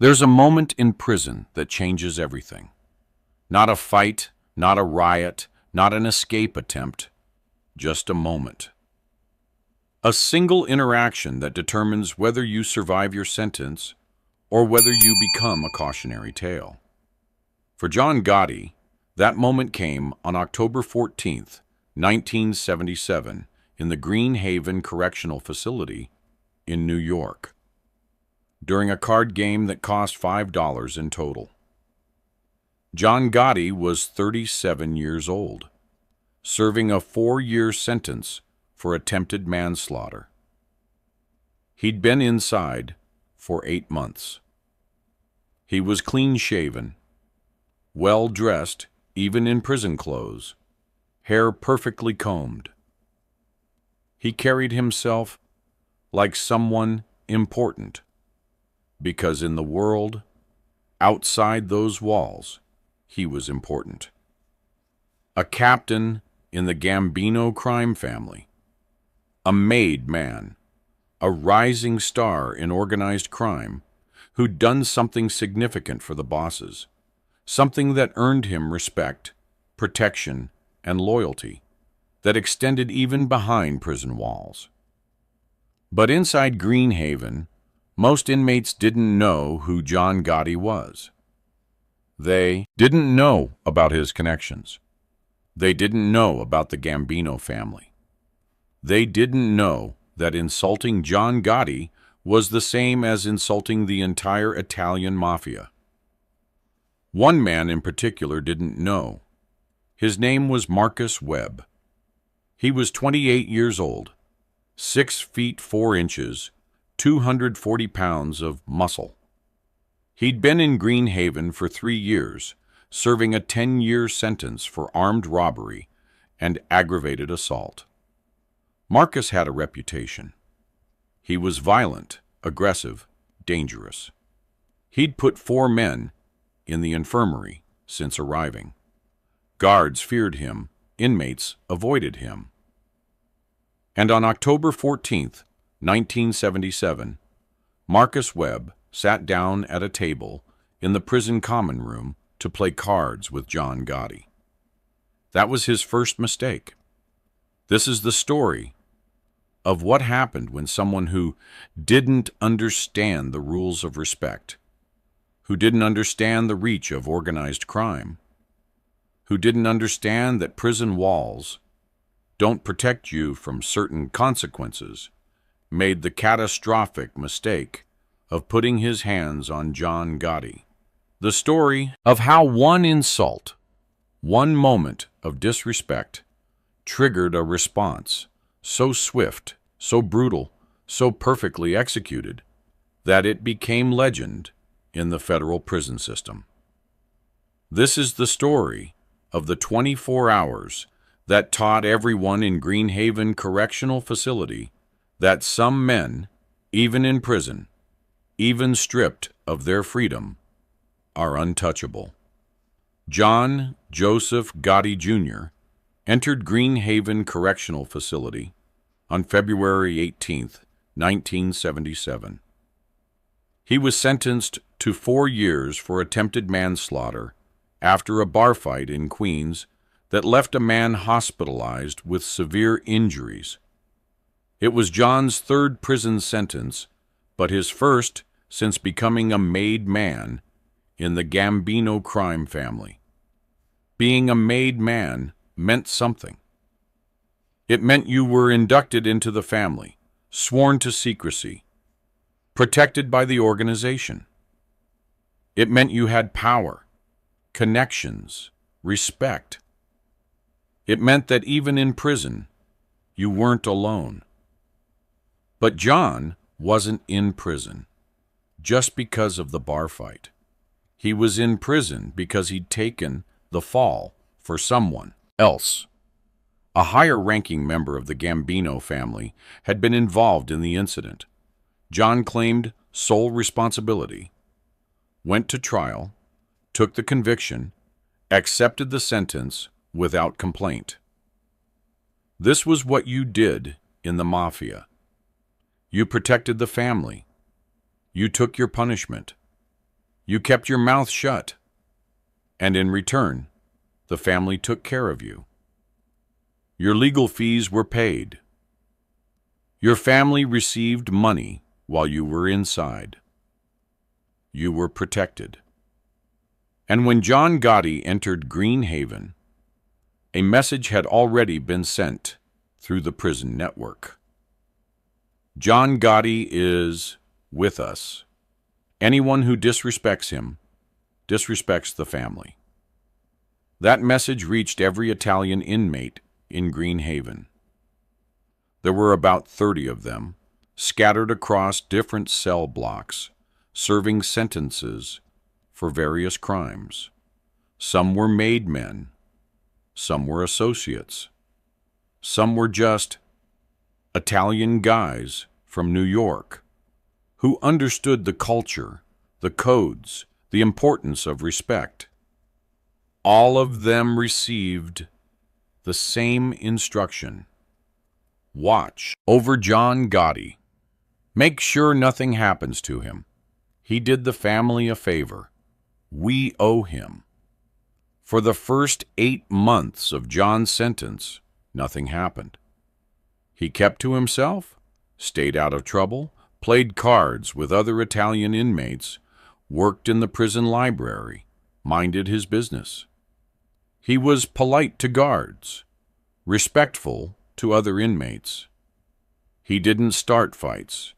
There's a moment in prison that changes everything. Not a fight, not a riot, not an escape attempt, just a moment. A single interaction that determines whether you survive your sentence or whether you become a cautionary tale. For John Gotti, that moment came on October 14th, 1977, in the Green Haven Correctional Facility in New York, during a card game that cost $5 in total. John Gotti was 37 years old, serving a 4-year sentence for attempted manslaughter. He'd been inside for 8 months. He was clean-shaven, well-dressed, even in prison clothes, hair perfectly combed. He carried himself like someone important, because in the world, outside those walls, he was important. A captain in the Gambino crime family, a made man, a rising star in organized crime, who'd done something significant for the bosses, something that earned him respect, protection, and loyalty, that extended even behind prison walls. But inside Green Haven, most inmates didn't know who John Gotti was. They didn't know about his connections. They didn't know about the Gambino family. They didn't know that insulting John Gotti was the same as insulting the entire Italian mafia. One man in particular didn't know. His name was Marcus Webb. He was 28 years old, 6 feet 4 inches, 240 pounds of muscle. He'd been in Green Haven for 3 years, serving a 10-year sentence for armed robbery and aggravated assault. Marcus had a reputation. He was violent, aggressive, dangerous. He'd put 4 men in the infirmary since arriving. Guards feared him, inmates avoided him. And on October 14th, 1977, Marcus Webb sat down at a table in the prison common room to play cards with John Gotti. That was his first mistake. This is the story of what happened when someone who didn't understand the rules of respect, who didn't understand the reach of organized crime, who didn't understand that prison walls don't protect you from certain consequences, made the catastrophic mistake of putting his hands on John Gotti. The story of how one insult, one moment of disrespect, triggered a response so swift, so brutal, so perfectly executed, that it became legend in the federal prison system. This is the story of the 24 hours that taught everyone in Green Haven Correctional Facility that some men, even in prison, even stripped of their freedom, are untouchable. John Joseph Gotti Jr. entered Green Haven Correctional Facility on February 18th, 1977. He was sentenced to 4 years for attempted manslaughter after a bar fight in Queens that left a man hospitalized with severe injuries. It was John's 3rd prison sentence, but his first since becoming a made man in the Gambino crime family. Being a made man meant something. It meant you were inducted into the family, sworn to secrecy, protected by the organization. It meant you had power, connections, respect. It meant that even in prison, you weren't alone. But John wasn't in prison just because of the bar fight. He was in prison because he'd taken the fall for someone else. A higher-ranking member of the Gambino family had been involved in the incident. John claimed sole responsibility, went to trial, took the conviction, accepted the sentence without complaint. This was what you did in the mafia. You protected the family. You took your punishment. You kept your mouth shut, and in return, the family took care of you. Your legal fees were paid. Your family received money while you were inside. You were protected. And when John Gotti entered Green Haven, a message had already been sent through the prison network. John Gotti is with us. Anyone who disrespects him disrespects the family. That message reached every Italian inmate in Green Haven. There were about 30 of them, scattered across different cell blocks, serving sentences for various crimes. Some were made men, some were associates, some were just Italian guys from New York who understood the culture, the codes, the importance of respect. All of them received the same instruction. Watch over John Gotti. Make sure nothing happens to him. He did the family a favor. We owe him. For the first 8 months of John's sentence, nothing happened. He kept to himself, stayed out of trouble, played cards with other Italian inmates, worked in the prison library, minded his business. He was polite to guards, respectful to other inmates. He didn't start fights,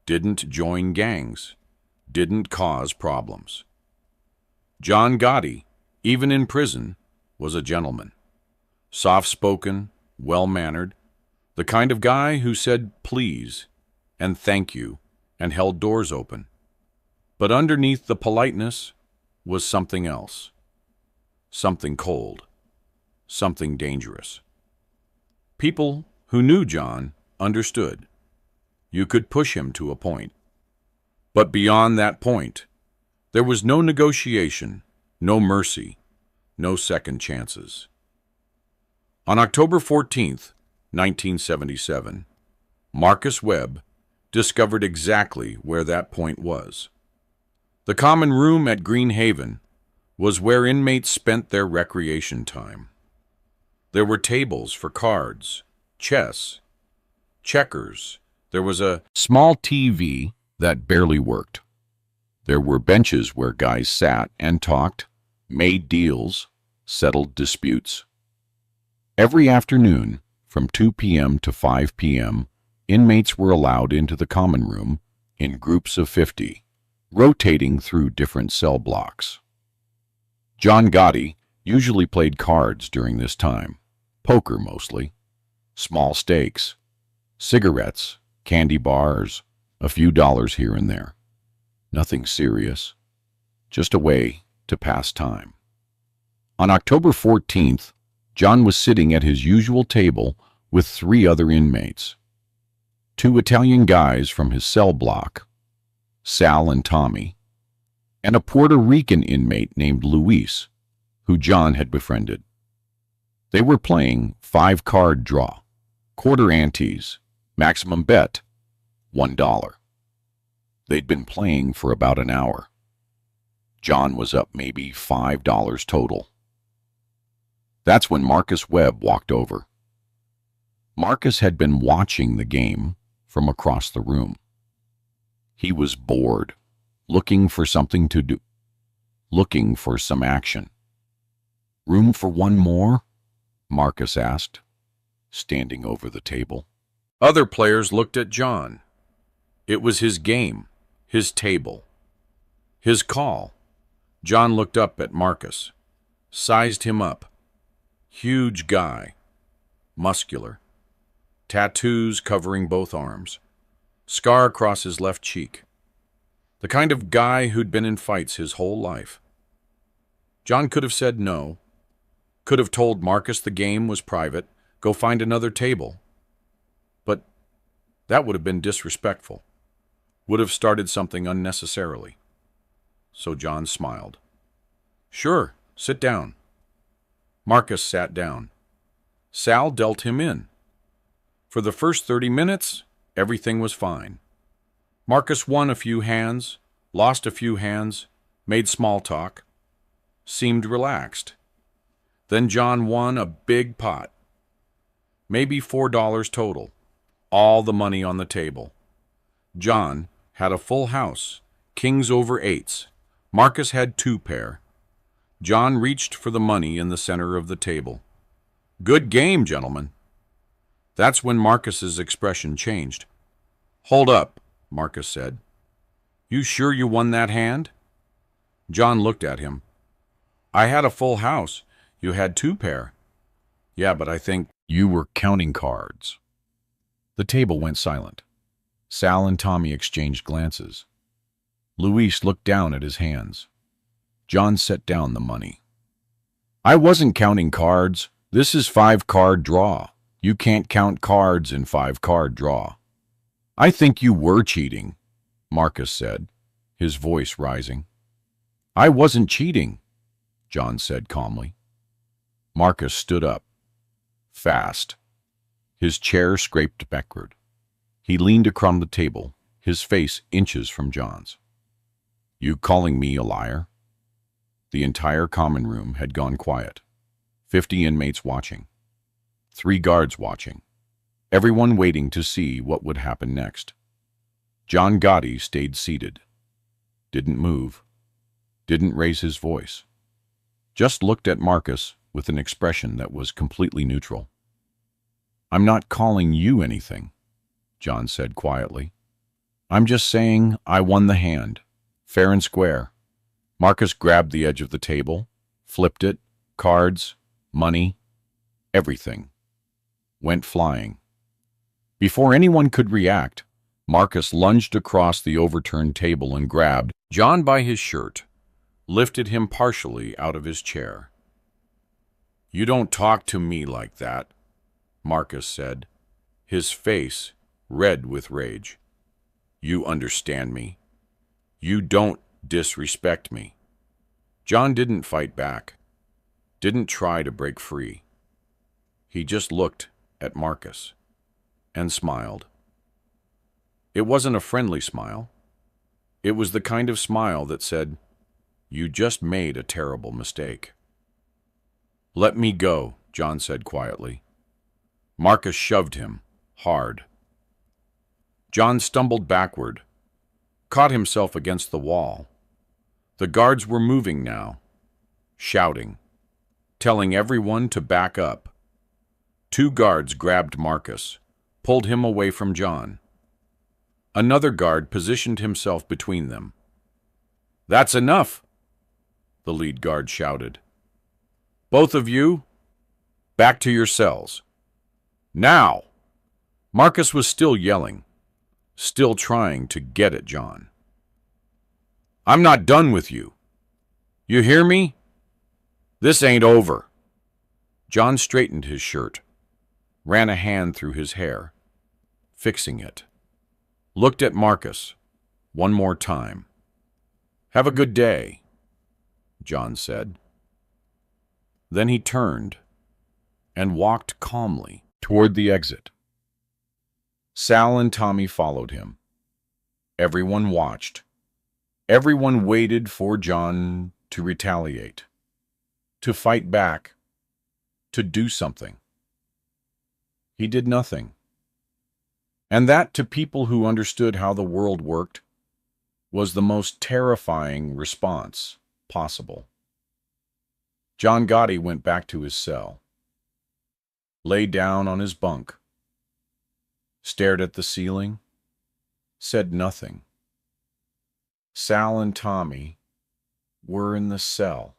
didn't join gangs, didn't cause problems. John Gotti, even in prison, was a gentleman. Soft-spoken, well-mannered, the kind of guy who said please and thank you and held doors open. But underneath the politeness was something else. Something cold. Something dangerous. People who knew John understood. You could push him to a point. But beyond that point, there was no negotiation, no mercy, no second chances. On October 14th, 1977, Marcus Webb discovered exactly where that point was. The common room at Green Haven was where inmates spent their recreation time. There were tables for cards, chess, checkers. There was a small TV that barely worked. There were benches where guys sat and talked, made deals, settled disputes. Every afternoon, from 2 p.m. to 5 p.m., inmates were allowed into the common room in groups of 50, rotating through different cell blocks. John Gotti usually played cards during this time, poker mostly, small stakes, cigarettes, candy bars, a few dollars here and there. Nothing serious, just a way to pass time. On October 14th, John was sitting at his usual table with 3 other inmates. 2 Italian guys from his cell block, Sal and Tommy, and a Puerto Rican inmate named Luis, who John had befriended. They were playing 5-card draw, quarter antes, maximum bet, $1. They'd been playing for about an hour. John was up maybe $5 total. That's when Marcus Webb walked over. Marcus had been watching the game from across the room. He was bored, looking for something to do, looking for some action. "Room for one more?" Marcus asked, standing over the table. Other players looked at John. It was his game, his table, his call. John looked up at Marcus, sized him up. Huge guy, muscular, tattoos covering both arms, scar across his left cheek. The kind of guy who'd been in fights his whole life. John could have said no, could have told Marcus the game was private, go find another table. But that would have been disrespectful, would have started something unnecessarily. So John smiled. "Sure, sit down." Marcus sat down. Sal dealt him in. For the first 30 minutes, everything was fine. Marcus won a few hands, lost a few hands, made small talk, seemed relaxed. Then John won a big pot, maybe $4 total, all the money on the table. John had a full house, kings over eights. Marcus had 2 pair. John reached for the money in the center of the table. Good game, gentlemen. That's when Marcus's expression changed. Hold up, Marcus said. You sure you won that hand? John looked at him. I had a full house. You had 2 pair. Yeah, but I think you were counting cards. The table went silent. Sal and Tommy exchanged glances. Luis looked down at his hands. John set down the money. I wasn't counting cards. This is 5-card draw. You can't count cards in 5-card draw. I think you were cheating, Marcus said, his voice rising. I wasn't cheating, John said calmly. Marcus stood up. Fast. His chair scraped backward. He leaned across the table, his face inches from John's. You calling me a liar? The entire common room had gone quiet. 50 inmates watching. 3 guards watching. Everyone waiting to see what would happen next. John Gotti stayed seated. Didn't move. Didn't raise his voice. Just looked at Marcus with an expression that was completely neutral. I'm not calling you anything, John said quietly. I'm just saying I won the hand, fair and square. Marcus grabbed the edge of the table, flipped it, cards, money, everything. Went flying. Before anyone could react, Marcus lunged across the overturned table and grabbed John by his shirt, lifted him partially out of his chair. You don't talk to me like that, Marcus said, his face red with rage. You understand me. You don't disrespect me. John didn't fight back, didn't try to break free. He just looked at Marcus and smiled. It wasn't a friendly smile. It was the kind of smile that said, you just made a terrible mistake. Let me go, John said quietly. Marcus shoved him, hard. John stumbled backward, caught himself against the wall. The guards were moving now, shouting, telling everyone to back up. 2 guards grabbed Marcus, pulled him away from John. Another guard positioned himself between them. That's enough, the lead guard shouted. Both of you, back to your cells. Now! Marcus was still yelling, still trying to get at John. I'm not done with you. You hear me? This ain't over. John straightened his shirt, ran a hand through his hair, fixing it. Looked at Marcus one more time. Have a good day, John said. Then he turned and walked calmly toward the exit. Sal and Tommy followed him. Everyone watched. Everyone waited for John to retaliate, to fight back, to do something. He did nothing. And that, to people who understood how the world worked, was the most terrifying response possible. John Gotti went back to his cell, lay down on his bunk, stared at the ceiling, said nothing. Sal and Tommy were in the cell,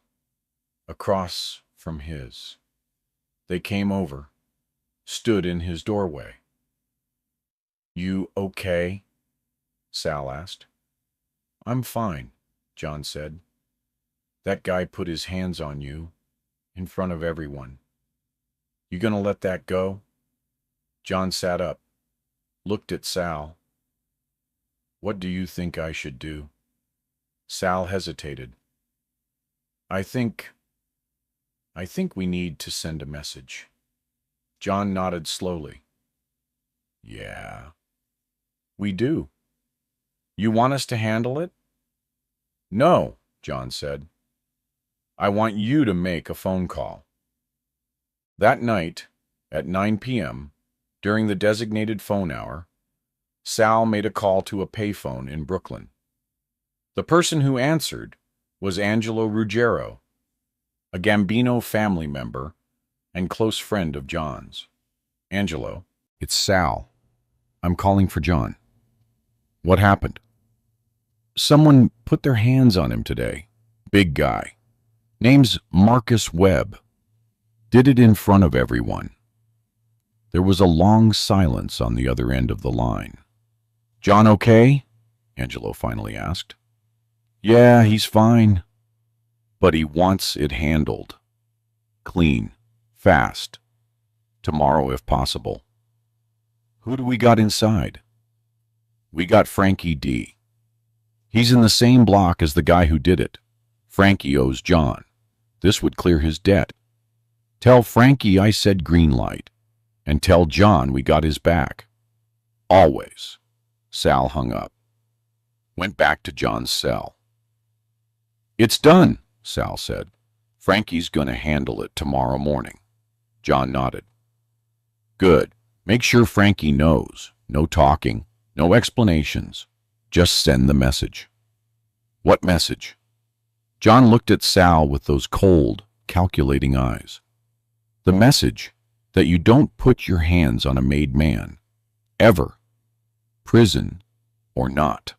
across from his. They came over, stood in his doorway. You okay? Sal asked. I'm fine, John said. That guy put his hands on you, in front of everyone. You gonna let that go? John sat up, looked at Sal. What do you think I should do? Sal hesitated. I think we need to send a message. John nodded slowly. Yeah. We do. You want us to handle it? No, John said. "I want you to make a phone call." That night, at 9 p.m., during the designated phone hour, Sal made a call to a payphone in Brooklyn. The person who answered was Angelo Ruggiero, a Gambino family member and close friend of John's. "Angelo, it's Sal. I'm calling for John." "What happened?" "Someone put their hands on him today. Big guy. Name's Marcus Webb. Did it in front of everyone." There was a long silence on the other end of the line. "John okay?" Angelo finally asked. "Yeah, he's fine. But he wants it handled. Clean. Fast. Tomorrow if possible." "Who do we got inside?" "We got Frankie D. He's in the same block as the guy who did it. Frankie owes John. This would clear his debt. Tell Frankie I said green light. And tell John we got his back. Always." Sal hung up. Went back to John's cell. "It's done," Sal said. "Frankie's gonna handle it tomorrow morning." John nodded. "Good. Make sure Frankie knows. No talking. No explanations. Just send the message." "What message?" John looked at Sal with those cold, calculating eyes. "The message that you don't put your hands on a made man. Ever. Prison or not."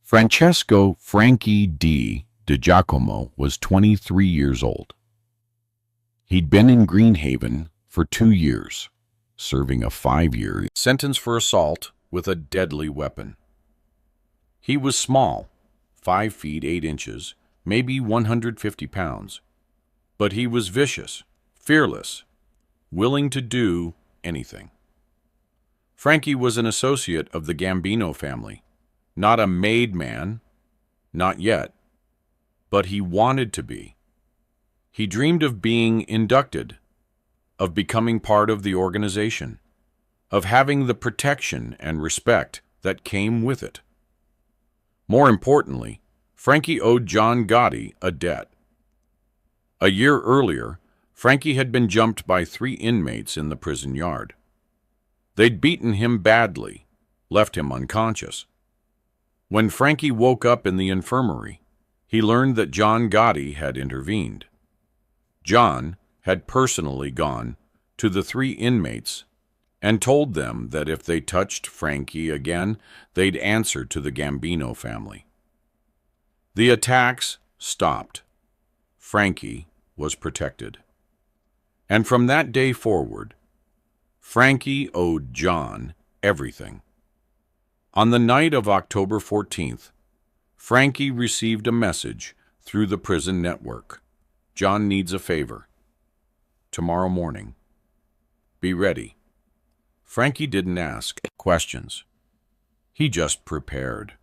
Francesco Frankie D. Giacomo was 23 years old. He'd been in Greenhaven for 2 years, serving a 5-year sentence for assault with a deadly weapon. He was small, 5 feet 8 inches, maybe 150 pounds, but he was vicious, fearless, willing to do anything. Frankie was an associate of the Gambino family, not a made man, not yet, but he wanted to be. He dreamed of being inducted, of becoming part of the organization, of having the protection and respect that came with it. More importantly, Frankie owed John Gotti a debt. A year earlier, Frankie had been jumped by 3 inmates in the prison yard. They'd beaten him badly, left him unconscious. When Frankie woke up in the infirmary, he learned that John Gotti had intervened. John had personally gone to the 3 inmates and told them that if they touched Frankie again, they'd answer to the Gambino family. The attacks stopped. Frankie was protected. And from that day forward, Frankie owed John everything. On the night of October 14th, Frankie received a message through the prison network. "John needs a favor. Tomorrow morning. Be ready." Frankie didn't ask questions. He just prepared.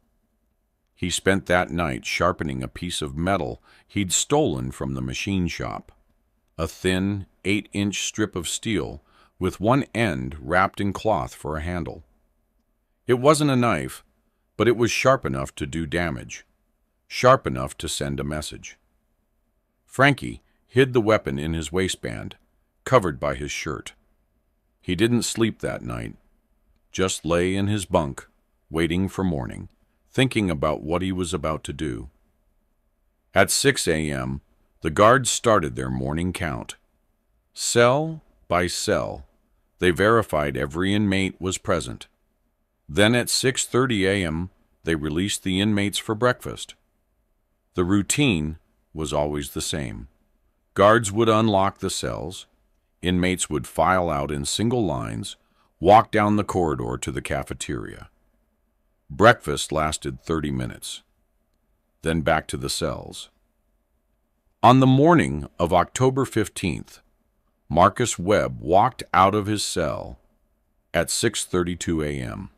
He spent that night sharpening a piece of metal he'd stolen from the machine shop, a thin 8-inch strip of steel with one end wrapped in cloth for a handle. It wasn't a knife, but it was sharp enough to do damage, sharp enough to send a message. Frankie hid the weapon in his waistband, covered by his shirt. He didn't sleep that night, just lay in his bunk, waiting for morning, thinking about what he was about to do. At 6 a.m., the guards started their morning count. Cell by cell, they verified every inmate was present. Then at 6:30 a.m., they released the inmates for breakfast. The routine was always the same. Guards would unlock the cells. Inmates would file out in single lines, walk down the corridor to the cafeteria. Breakfast lasted 30 minutes. Then back to the cells. On the morning of October 15th, Marcus Webb walked out of his cell at 6:32 a.m.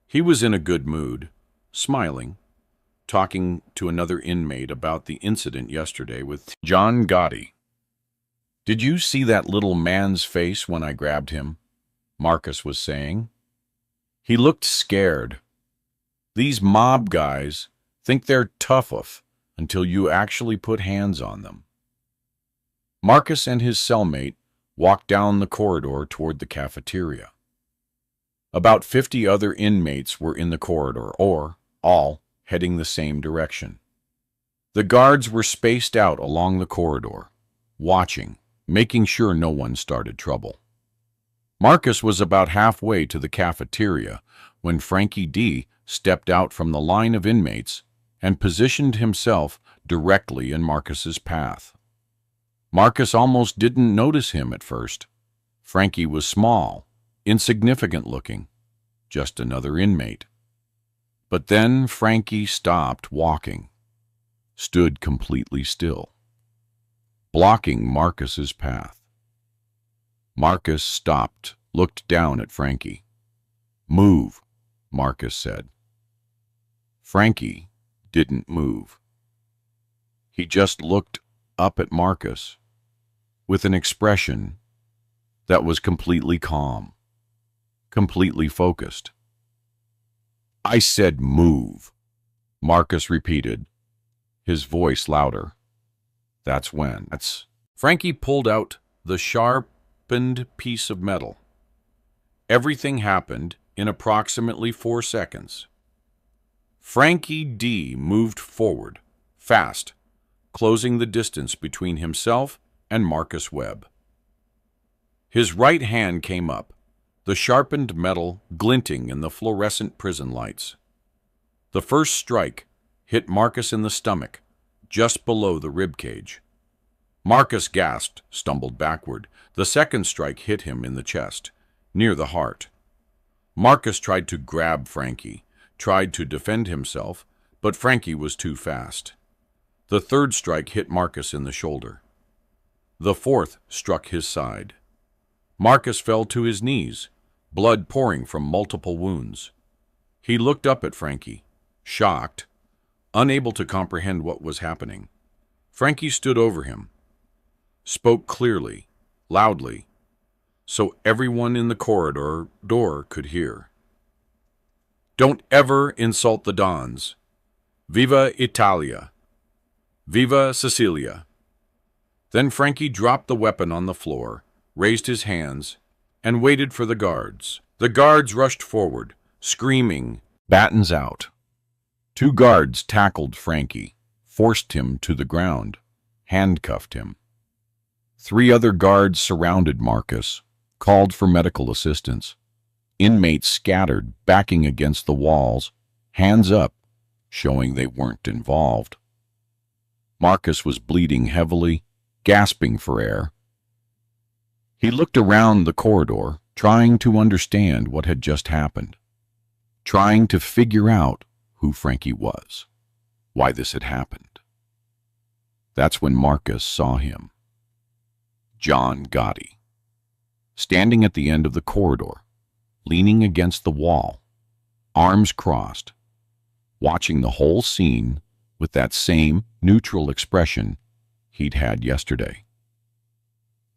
He was in a good mood, smiling, talking to another inmate about the incident yesterday with John Gotti. "Did you see that little man's face when I grabbed him?" Marcus was saying. "He looked scared. These mob guys think they're tough until you actually put hands on them. Marcus and his cellmate walked down the corridor toward the cafeteria. About 50 other inmates were in the corridor, or all heading the same direction. The guards were spaced out along the corridor, watching, making sure no one started trouble. Marcus was about halfway to the cafeteria when Frankie D stepped out from the line of inmates and positioned himself directly in Marcus's path. Marcus almost didn't notice him at first. Frankie was small, insignificant looking, just another inmate. But then Frankie stopped walking, stood completely still, blocking Marcus's path. Marcus stopped, looked down at Frankie. "Move," Marcus said. Frankie didn't move. He just looked up at Marcus with an expression that was completely calm, completely focused. "I said move," Marcus repeated, his voice louder. That's when Frankie pulled out the sharpened piece of metal. Everything happened in approximately 4 seconds. Frankie D moved forward, fast, closing the distance between himself and Marcus Webb. His right hand came up, the sharpened metal glinting in the fluorescent prison lights. The first strike hit Marcus in the stomach, just below the rib cage. Marcus gasped, stumbled backward. The second strike hit him in the chest, near the heart. Marcus tried to grab Frankie, tried to defend himself, but Frankie was too fast. The third strike hit Marcus in the shoulder. The fourth struck his side. Marcus fell to his knees, blood pouring from multiple wounds. He looked up at Frankie, shocked, unable to comprehend what was happening. Frankie stood over him, spoke clearly, loudly, so everyone in the corridor door could hear. "Don't ever insult the Dons. Viva Italia. Viva Sicilia." Then Frankie dropped the weapon on the floor, raised his hands, and waited for the guards. The guards rushed forward, screaming, "Battens out." 2 guards tackled Frankie, forced him to the ground, handcuffed him. 3 other guards surrounded Marcus, called for medical assistance. Inmates scattered, backing against the walls, hands up, showing they weren't involved. Marcus was bleeding heavily, gasping for air. He looked around the corridor, trying to understand what had just happened, trying to figure out who Frankie was, why this had happened. That's when Marcus saw him. John Gotti, standing at the end of the corridor, leaning against the wall, arms crossed, watching the whole scene with that same neutral expression he'd had yesterday.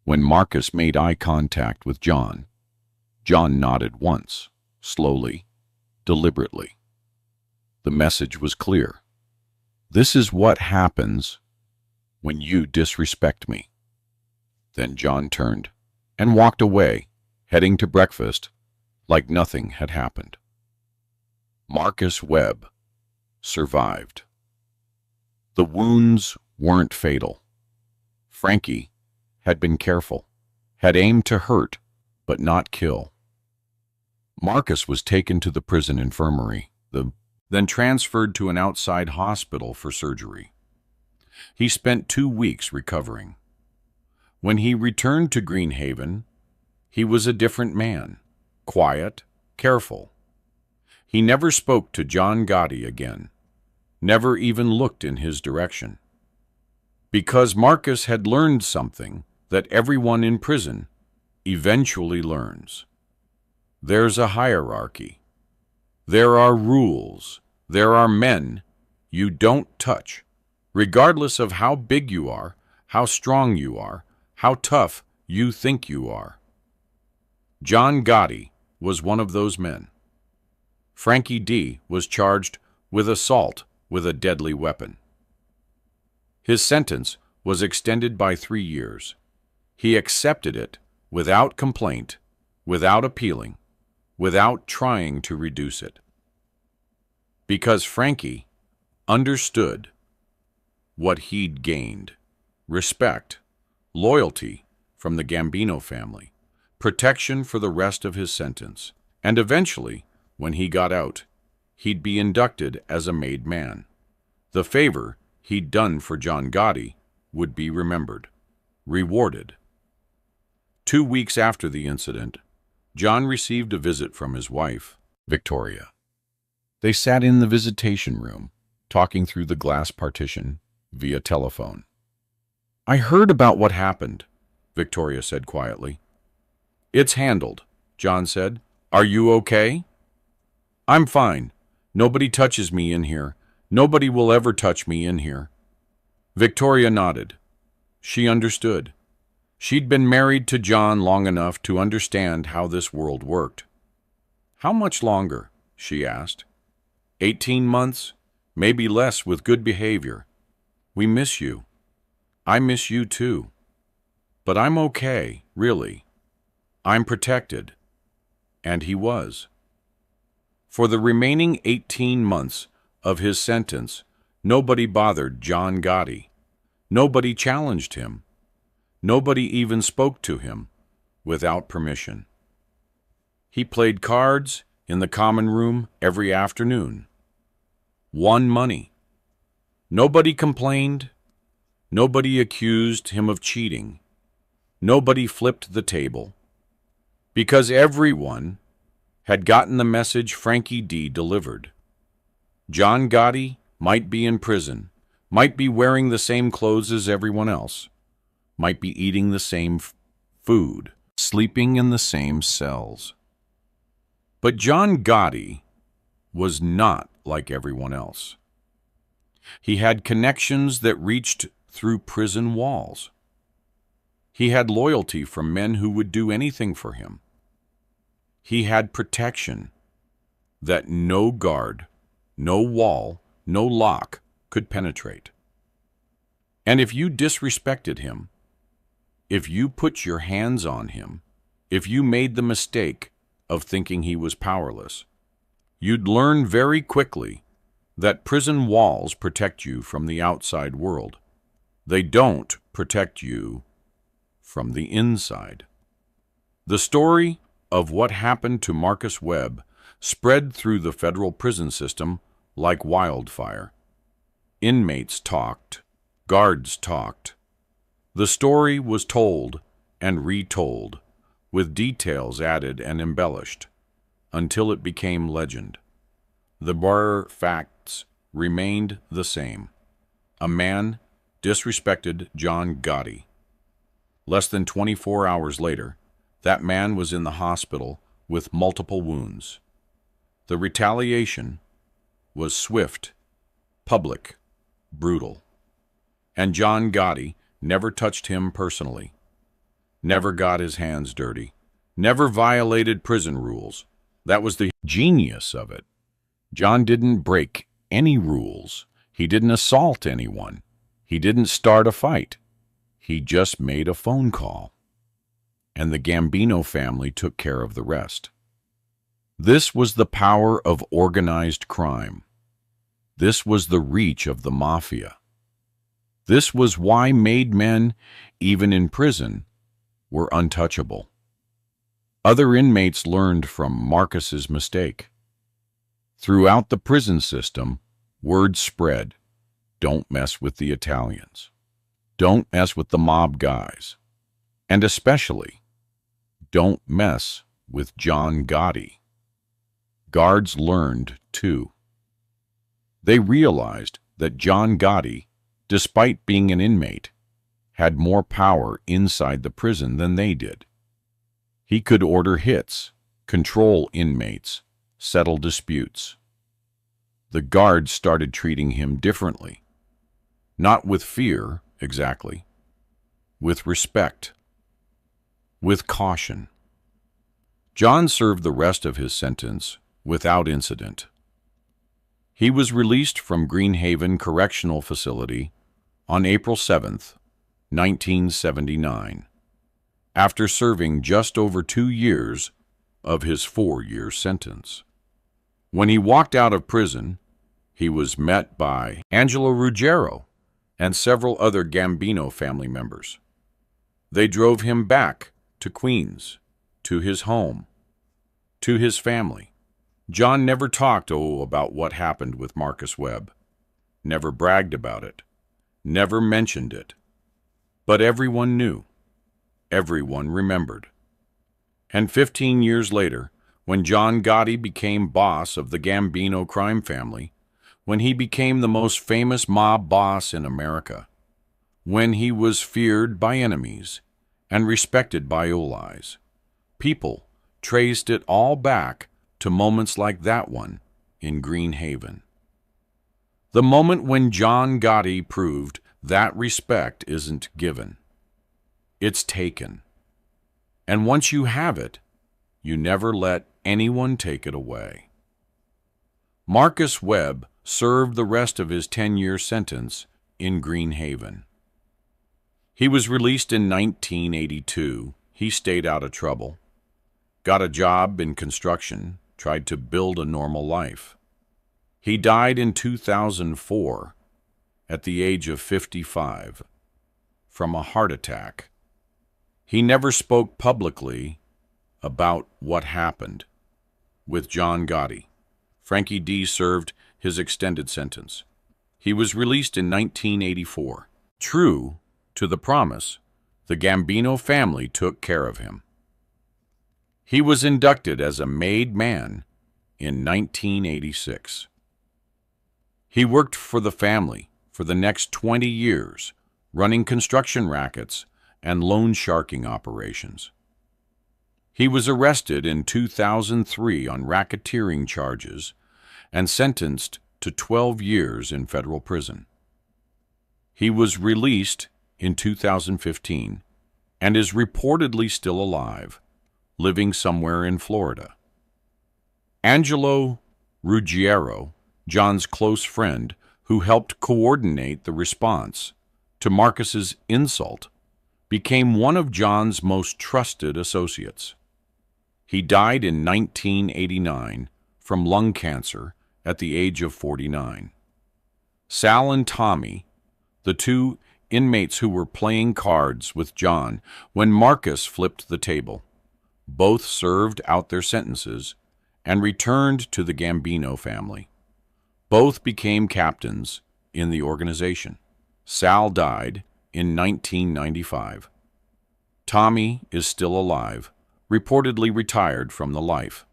When Marcus made eye contact with John, John nodded once, slowly, deliberately. The message was clear. This is what happens when you disrespect me. Then John turned and walked away, heading to breakfast like nothing had happened. Marcus Webb survived. The wounds weren't fatal. Frankie had been careful, had aimed to hurt, but not kill. Marcus was taken to the prison infirmary, then transferred to an outside hospital for surgery. He spent 2 weeks recovering. When he returned to Greenhaven, he was a different man, quiet, careful. He never spoke to John Gotti again, never even looked in his direction. Because Marcus had learned something that everyone in prison eventually learns. There's a hierarchy. There are rules. There are men you don't touch, regardless of how big you are, how strong you are, how tough you think you are. John Gotti was one of those men. Frankie D was charged with assault with a deadly weapon. His sentence was extended by 3 years. He accepted it without complaint, without appealing, without trying to reduce it. Because Frankie understood what he'd gained: respect, loyalty from the Gambino family, protection for the rest of his sentence, and eventually, when he got out, he'd be inducted as a made man. The favor he'd done for John Gotti would be remembered, rewarded. 2 weeks after the incident, John received a visit from his wife, Victoria. They sat in the visitation room, talking through the glass partition via telephone. "I heard about what happened," Victoria said quietly. "It's handled," John said. "Are you okay?" "I'm fine. Nobody touches me in here. Nobody will ever touch me in here." Victoria nodded. She understood. She'd been married to John long enough to understand how this world worked. "How much longer?" she asked. 18 months, maybe less with good behavior. We miss you. I miss you too. But I'm okay, really. I'm protected." And he was. For the remaining 18 months of his sentence, nobody bothered John Gotti. Nobody challenged him. Nobody even spoke to him without permission. He played cards in the common room every afternoon. Won money. Nobody complained. Nobody accused him of cheating. Nobody flipped the table. Because everyone had gotten the message Frankie D delivered. John Gotti might be in prison, might be wearing the same clothes as everyone else, might be eating the same food, sleeping in the same cells. But John Gotti was not like everyone else. He had connections that reached through prison walls. He had loyalty from men who would do anything for him. He had protection that no guard, no wall, no lock could penetrate. And if you disrespected him, if you put your hands on him, if you made the mistake of thinking he was powerless, you'd learn very quickly that prison walls protect you from the outside world. They don't protect you from the inside. The story of what happened to Marcus Webb spread through the federal prison system like wildfire. Inmates talked, guards talked. The story was told and retold, with details added and embellished, until it became legend. The bare facts remained the same. A man disrespected John Gotti. Less than 24 hours later, that man was in the hospital with multiple wounds. The retaliation was swift, public, brutal. And John Gotti never touched him personally, never got his hands dirty, never violated prison rules. That was the genius of it. John didn't break any rules. He didn't assault anyone. He didn't start a fight. He just made a phone call. And the Gambino family took care of the rest. This was the power of organized crime. This was the reach of the mafia. This was why made men, even in prison, were untouchable. Other inmates learned from Marcus's mistake. Throughout the prison system, word spread: don't mess with the Italians. Don't mess with the mob guys. And especially, don't mess with John Gotti. Guards learned, too. They realized that John Gotti, despite being an inmate, had more power inside the prison than they did. He could order hits, control inmates, settle disputes. The guards started treating him differently. Not with fear, exactly. With respect. With caution. John served the rest of his sentence without incident. He was released from Greenhaven Correctional Facility on April 7, 1979, after serving just over 2 years of his 4-year sentence. When he walked out of prison, he was met by Angelo Ruggiero and several other Gambino family members. They drove him back to Queens, to his home, to his family. John never talked about what happened with Marcus Webb, never bragged about it, never mentioned it. But everyone knew, everyone remembered. And 15 years later, when John Gotti became boss of the Gambino crime family, when he became the most famous mob boss in America, when he was feared by enemies and respected by allies, people traced it all back to moments like that one in Greenhaven. The moment when John Gotti proved that respect isn't given, it's taken. And once you have it, you never let anyone take it away. Marcus Webb served the rest of his 10-year sentence in Greenhaven. He was released in 1982. He stayed out of trouble, got a job in construction, tried to build a normal life. He died in 2004 at the age of 55 from a heart attack. He never spoke publicly about what happened with John Gotti. Frankie D. served his extended sentence. He was released in 1984. True to the promise, the Gambino family took care of him. He was inducted as a made man in 1986. He worked for the family for the next 20 years, running construction rackets and loan sharking operations. He was arrested in 2003 on racketeering charges and sentenced to 12 years in federal prison. He was released in 2015 and is reportedly still alive, living somewhere in Florida. Angelo Ruggiero, John's close friend who helped coordinate the response to Marcus's insult, became one of John's most trusted associates. He died in 1989 from lung cancer at the age of 49. Sal and Tommy, the two inmates who were playing cards with John when Marcus flipped the table, both served out their sentences and returned to the Gambino family. Both became captains in the organization. Sal died in 1995. Tommy is still alive, reportedly retired from the life.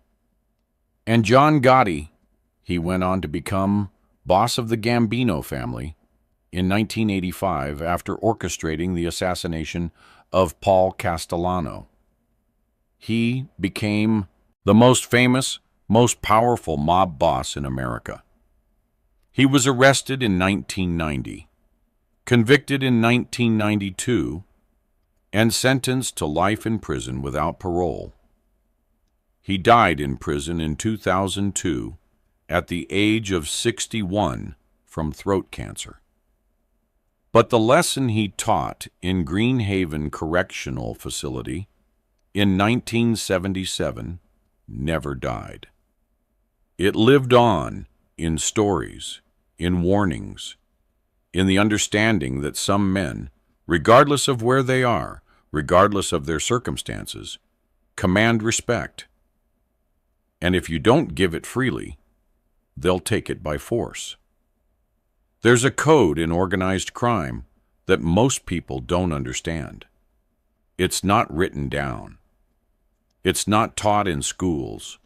And John Gotti, he went on to become boss of the Gambino family in 1985 after orchestrating the assassination of Paul Castellano. He became the most famous, most powerful mob boss in America. He was arrested in 1990, convicted in 1992, and sentenced to life in prison without parole. He died in prison in 2002 at the age of 61 from throat cancer. But the lesson he taught in Greenhaven Correctional Facility in 1977 never died. It lived on in stories, in warnings, in the understanding that some men, regardless of where they are, regardless of their circumstances, command respect. And if you don't give it freely, they'll take it by force. There's a code in organized crime that most people don't understand. It's not written down. It's not taught in schools.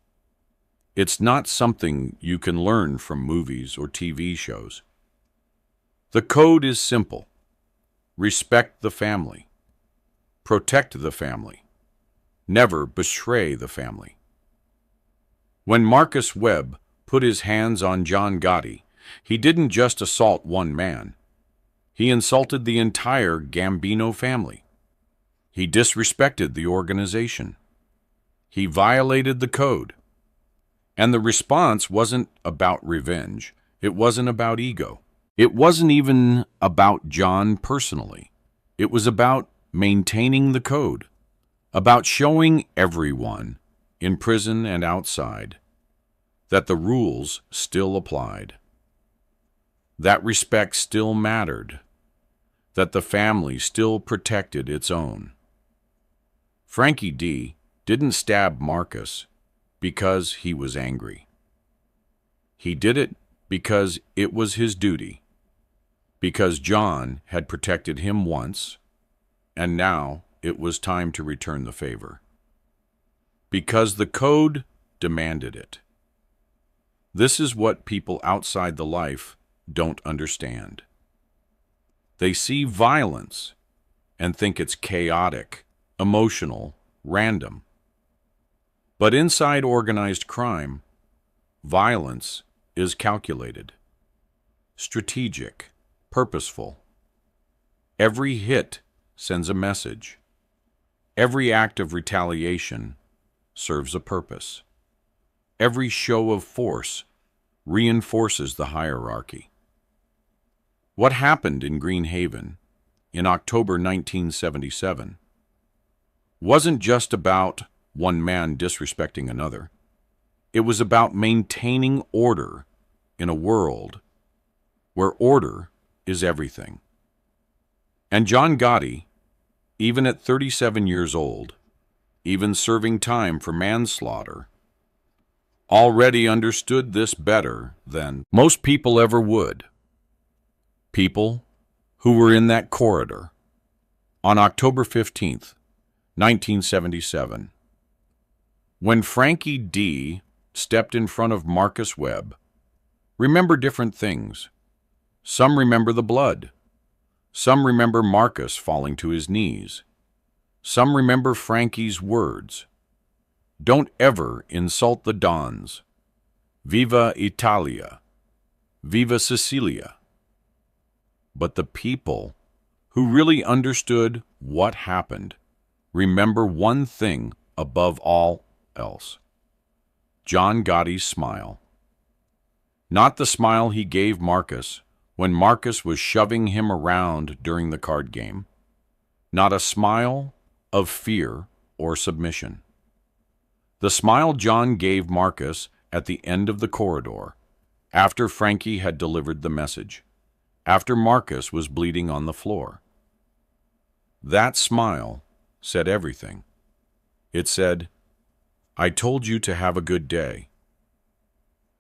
It's not something you can learn from movies or TV shows. The code is simple. Respect the family. Protect the family. Never betray the family. When Marcus Webb put his hands on John Gotti, he didn't just assault one man. He insulted the entire Gambino family. He disrespected the organization. He violated the code. And the response wasn't about revenge. It wasn't about ego. It wasn't even about John personally. It was about maintaining the code, about showing everyone, in prison and outside, that the rules still applied, that respect still mattered, that the family still protected its own. Frankie D didn't stab Marcus because he was angry. He did it because it was his duty, because John had protected him once, and now it was time to return the favor. Because the code demanded it. This is what people outside the life don't understand. They see violence and think it's chaotic, emotional, random. But inside organized crime, violence is calculated, strategic, purposeful. Every hit sends a message. Every act of retaliation serves a purpose. Every show of force reinforces the hierarchy. What happened in Green Haven in October 1977 wasn't just about one man disrespecting another. It was about maintaining order in a world where order is everything. And John Gotti, even at 37 years old, even serving time for manslaughter, already understood this better than most people ever would. People who were in that corridor on October 15th, 1977, when Frankie D stepped in front of Marcus Webb, remember different things. Some remember the blood. Some remember Marcus falling to his knees. Some remember Frankie's words. Don't ever insult the Dons. Viva Italia. Viva Sicilia. But the people who really understood what happened remember one thing above all else. John Gotti's smile. Not the smile he gave Marcus when Marcus was shoving him around during the card game. Not a smile of fear or submission. The smile John gave Marcus at the end of the corridor, after Frankie had delivered the message, after Marcus was bleeding on the floor. That smile said everything. It said, I told you to have a good day.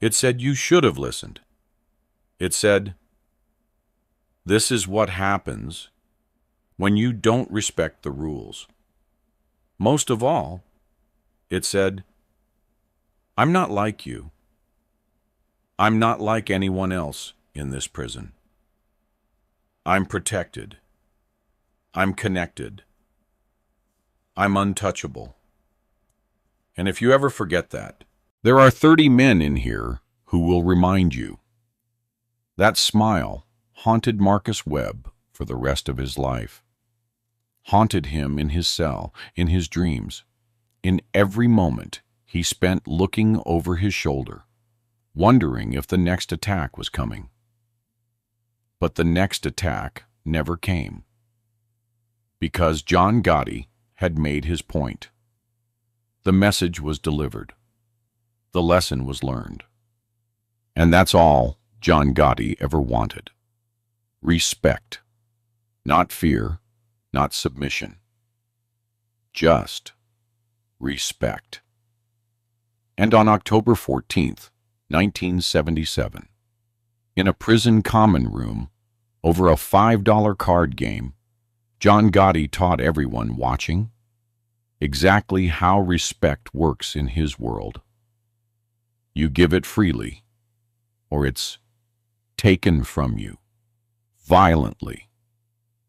It said you should have listened. It said, this is what happens when you don't respect the rules. Most of all, it said, I'm not like you. I'm not like anyone else in this prison. I'm protected. I'm connected. I'm untouchable. And if you ever forget that, there are 30 men in here who will remind you. That smile haunted Marcus Webb for the rest of his life. Haunted him in his cell, in his dreams, in every moment he spent looking over his shoulder, wondering if the next attack was coming. But the next attack never came, because John Gotti had made his point. The message was delivered. The lesson was learned. And that's all John Gotti ever wanted. Respect. Not fear, not submission. Just respect. And on October 14th, 1977, in a prison common room, over a $5 card game, John Gotti taught everyone watching exactly how respect works in his world. You give it freely, or it's taken from you, violently,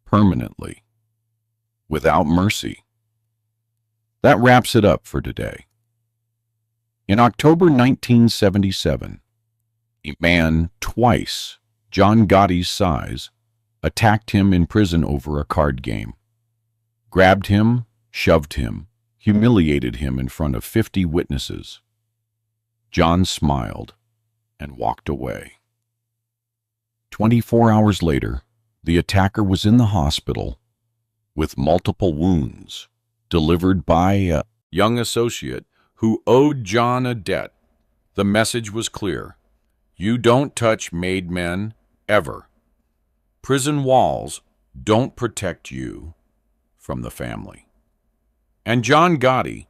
permanently, without mercy. That wraps it up for today. In October 1977, a man twice John Gotti's size attacked him in prison over a card game, grabbed him, shoved him, humiliated him in front of 50 witnesses. John smiled and walked away. 24 hours later, the attacker was in the hospital with multiple wounds, delivered by a young associate who owed John a debt. The message was clear: you don't touch made men, ever. Prison walls don't protect you from the family. And John Gotti,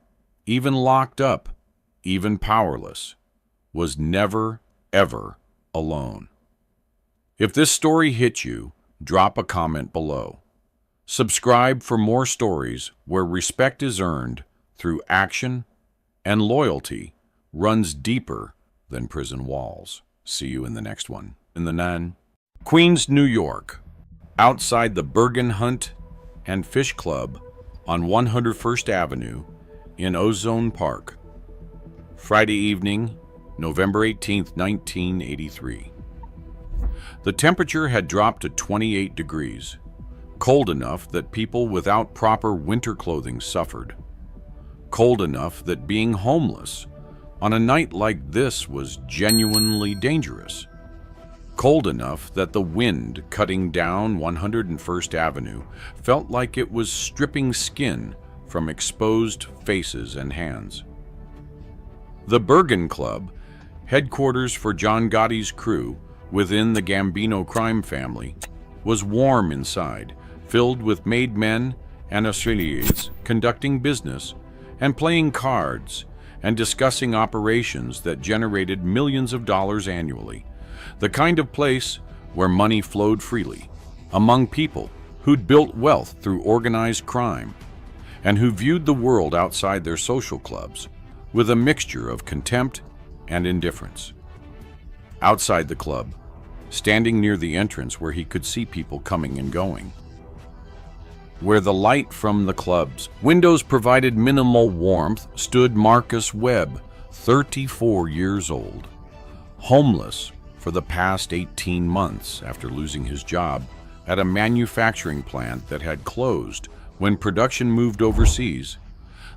even locked up, even powerless, was never, ever alone. If this story hit you, drop a comment below. Subscribe for more stories where respect is earned through action and loyalty runs deeper than prison walls. See you in the next one. In the Nun, Queens, New York, outside the Bergen Hunt and Fish Club on 101st Avenue in Ozone Park. Friday evening, November 18, 1983. The temperature had dropped to 28 degrees, cold enough that people without proper winter clothing suffered. Cold enough that being homeless on a night like this was genuinely dangerous. Cold enough that the wind cutting down 101st Avenue felt like it was stripping skin from exposed faces and hands. The Bergen Club, headquarters for John Gotti's crew within the Gambino crime family, was warm inside, filled with made men and associates conducting business and playing cards and discussing operations that generated millions of dollars annually. The kind of place where money flowed freely among people who'd built wealth through organized crime and who viewed the world outside their social clubs with a mixture of contempt and indifference. Outside the club, standing near the entrance where he could see people coming and going, where the light from the club's windows provided minimal warmth, stood Marcus Webb, 34 years old, homeless for the past 18 months after losing his job at a manufacturing plant that had closed when production moved overseas,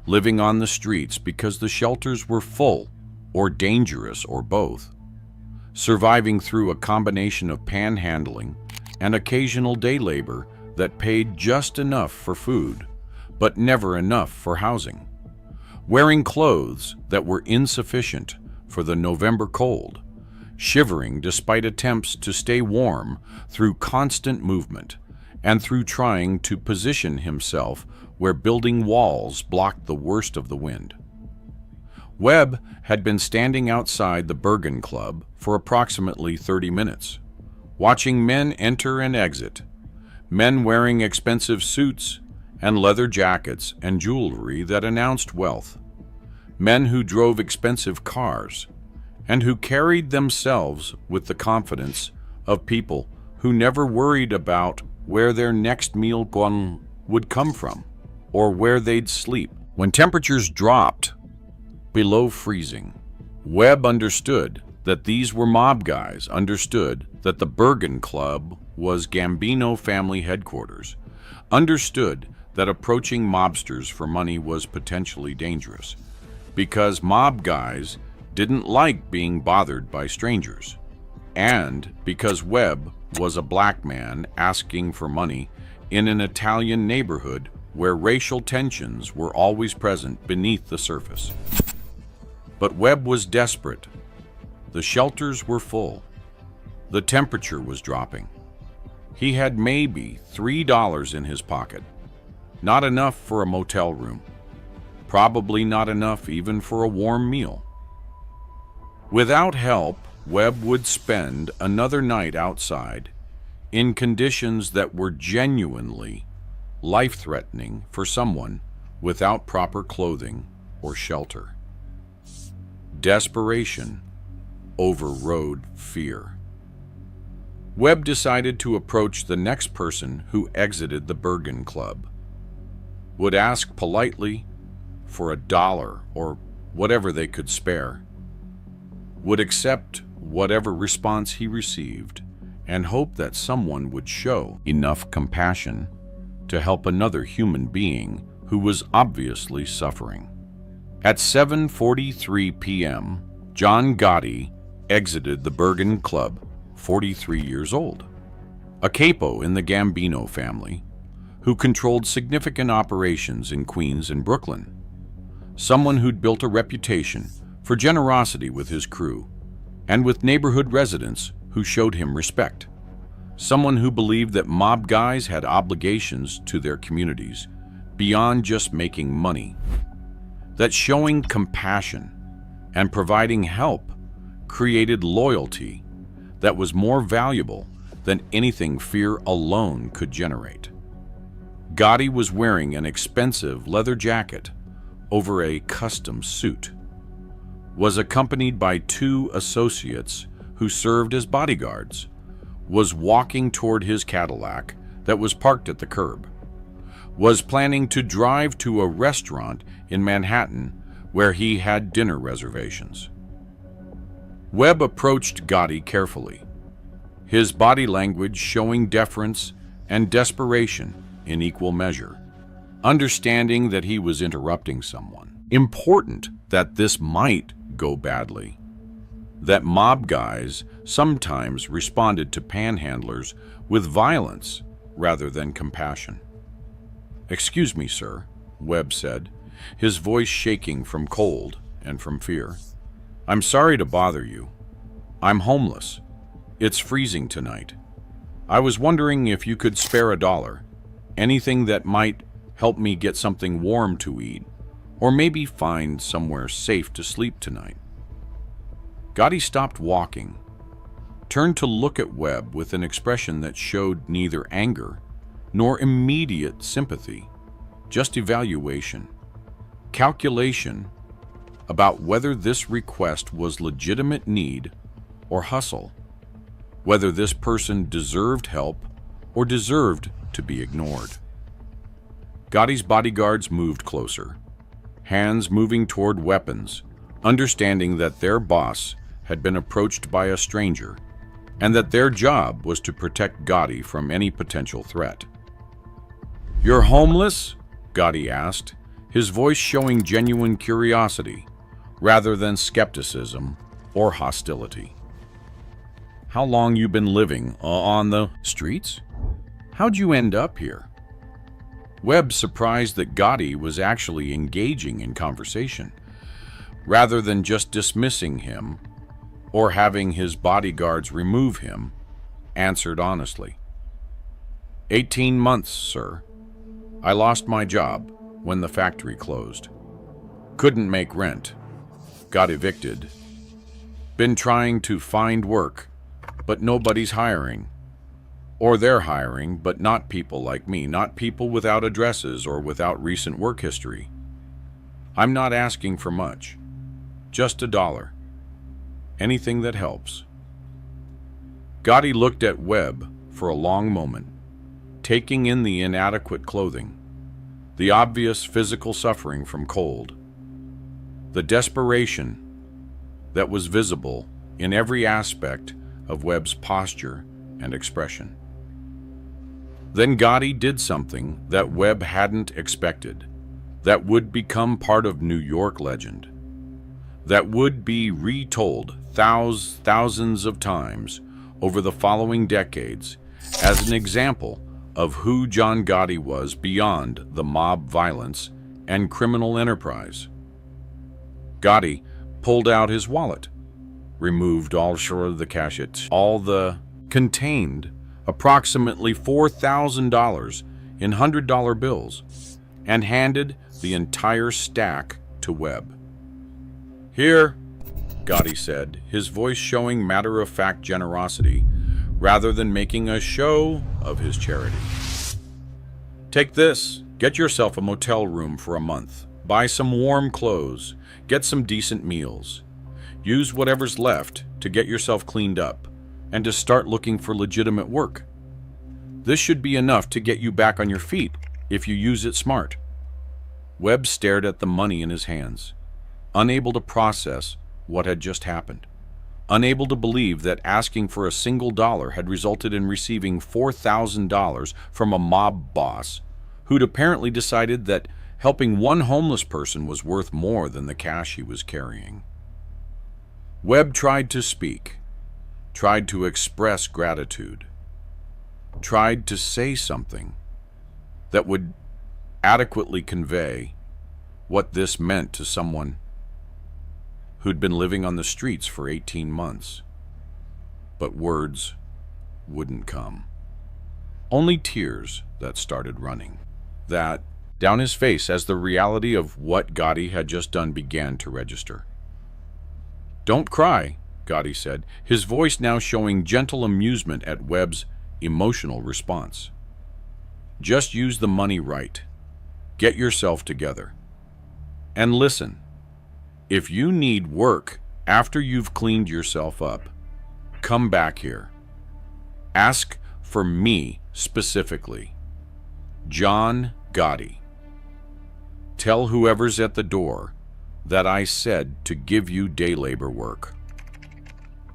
living on the streets because the shelters were full or dangerous or both, surviving through a combination of panhandling and occasional day labor that paid just enough for food, but never enough for housing, wearing clothes that were insufficient for the November cold, shivering despite attempts to stay warm through constant movement and through trying to position himself where building walls blocked the worst of the wind. Webb had been standing outside the Bergen Club for approximately 30 minutes, watching men enter and exit, men wearing expensive suits and leather jackets and jewelry that announced wealth, men who drove expensive cars, and who carried themselves with the confidence of people who never worried about where their next meal would come from or where they'd sleep. When temperatures dropped below freezing, Webb understood that these were mob guys, understood that the Bergen Club was Gambino family headquarters, understood that approaching mobsters for money was potentially dangerous, because mob guys didn't like being bothered by strangers, and because Webb was a black man asking for money in an Italian neighborhood where racial tensions were always present beneath the surface. But Webb was desperate. The shelters were full. The temperature was dropping. He had maybe $3 in his pocket, not enough for a motel room, probably not enough even for a warm meal. Without help, Webb would spend another night outside in conditions that were genuinely life-threatening for someone without proper clothing or shelter. Desperation overrode fear. Webb decided to approach the next person who exited the Bergen Club, would ask politely for $1 or whatever they could spare, would accept whatever response he received, and hope that someone would show enough compassion to help another human being who was obviously suffering. At 7:43 p.m., John Gotti exited the Bergen Club 43 years old, a capo in the Gambino family, who controlled significant operations in Queens and Brooklyn, someone who'd built a reputation for generosity with his crew and with neighborhood residents who showed him respect, someone who believed that mob guys had obligations to their communities beyond just making money, that showing compassion and providing help created loyalty that was more valuable than anything fear alone could generate. Gotti was wearing an expensive leather jacket over a custom suit, was accompanied by 2 associates who served as bodyguards, was walking toward his Cadillac that was parked at the curb, was planning to drive to a restaurant in Manhattan where he had dinner reservations. Webb approached Gotti carefully, his body language showing deference and desperation in equal measure, understanding that he was interrupting someone. Important that this might go badly, that mob guys sometimes responded to panhandlers with violence rather than compassion. "Excuse me, sir," Webb said, his voice shaking from cold and from fear. "I'm sorry to bother you. I'm homeless. It's freezing tonight. I was wondering if you could spare $1, anything that might help me get something warm to eat, or maybe find somewhere safe to sleep tonight." Gotti stopped walking, turned to look at Webb with an expression that showed neither anger nor immediate sympathy, just evaluation, calculation about whether this request was legitimate need or hustle, whether this person deserved help or deserved to be ignored. Gotti's bodyguards moved closer, hands moving toward weapons, understanding that their boss had been approached by a stranger and that their job was to protect Gotti from any potential threat. "You're homeless?" Gotti asked, his voice showing genuine curiosity rather than skepticism or hostility. "How long you been living on the streets? How'd you end up here?" Webb surprised that Gotti was actually engaging in conversation, rather than just dismissing him or having his bodyguards remove him, answered honestly. 18 months, sir. I lost my job when the factory closed. Couldn't make rent. Got evicted. Been trying to find work, but nobody's hiring. Or they're hiring, but not people like me, not people without addresses or without recent work history. I'm not asking for much. Just $1. Anything that helps." Gotti looked at Webb for a long moment, taking in the inadequate clothing, the obvious physical suffering from cold, the desperation that was visible in every aspect of Webb's posture and expression. Then Gotti did something that Webb hadn't expected, that would become part of New York legend, that would be retold thousands of times over the following decades as an example of who John Gotti was beyond the mob violence and criminal enterprise. Gotti pulled out his wallet, removed all the cash, contained approximately $4,000 in $100 bills, and handed the entire stack to Webb. "Here," Gotti said, his voice showing matter-of-fact generosity rather than making a show of his charity. "Take this. Get yourself a motel room for a month. Buy some warm clothes. Get some decent meals. Use whatever's left to get yourself cleaned up and to start looking for legitimate work. This should be enough to get you back on your feet if you use it smart." Webb stared at the money in his hands, unable to process what had just happened, unable to believe that asking for a single dollar had resulted in receiving $4,000 from a mob boss who'd apparently decided that helping one homeless person was worth more than the cash he was carrying. Webb tried to speak, tried to express gratitude, tried to say something that would adequately convey what this meant to someone who'd been living on the streets for 18 months. But words wouldn't come. Only tears that started running that down his face as the reality of what Gotti had just done began to register. "Don't cry," Gotti said, his voice now showing gentle amusement at Webb's emotional response. "Just use the money right. Get yourself together. And listen, if you need work after you've cleaned yourself up, come back here. Ask for me specifically. John Gotti. Tell whoever's at the door that I said to give you day labor work.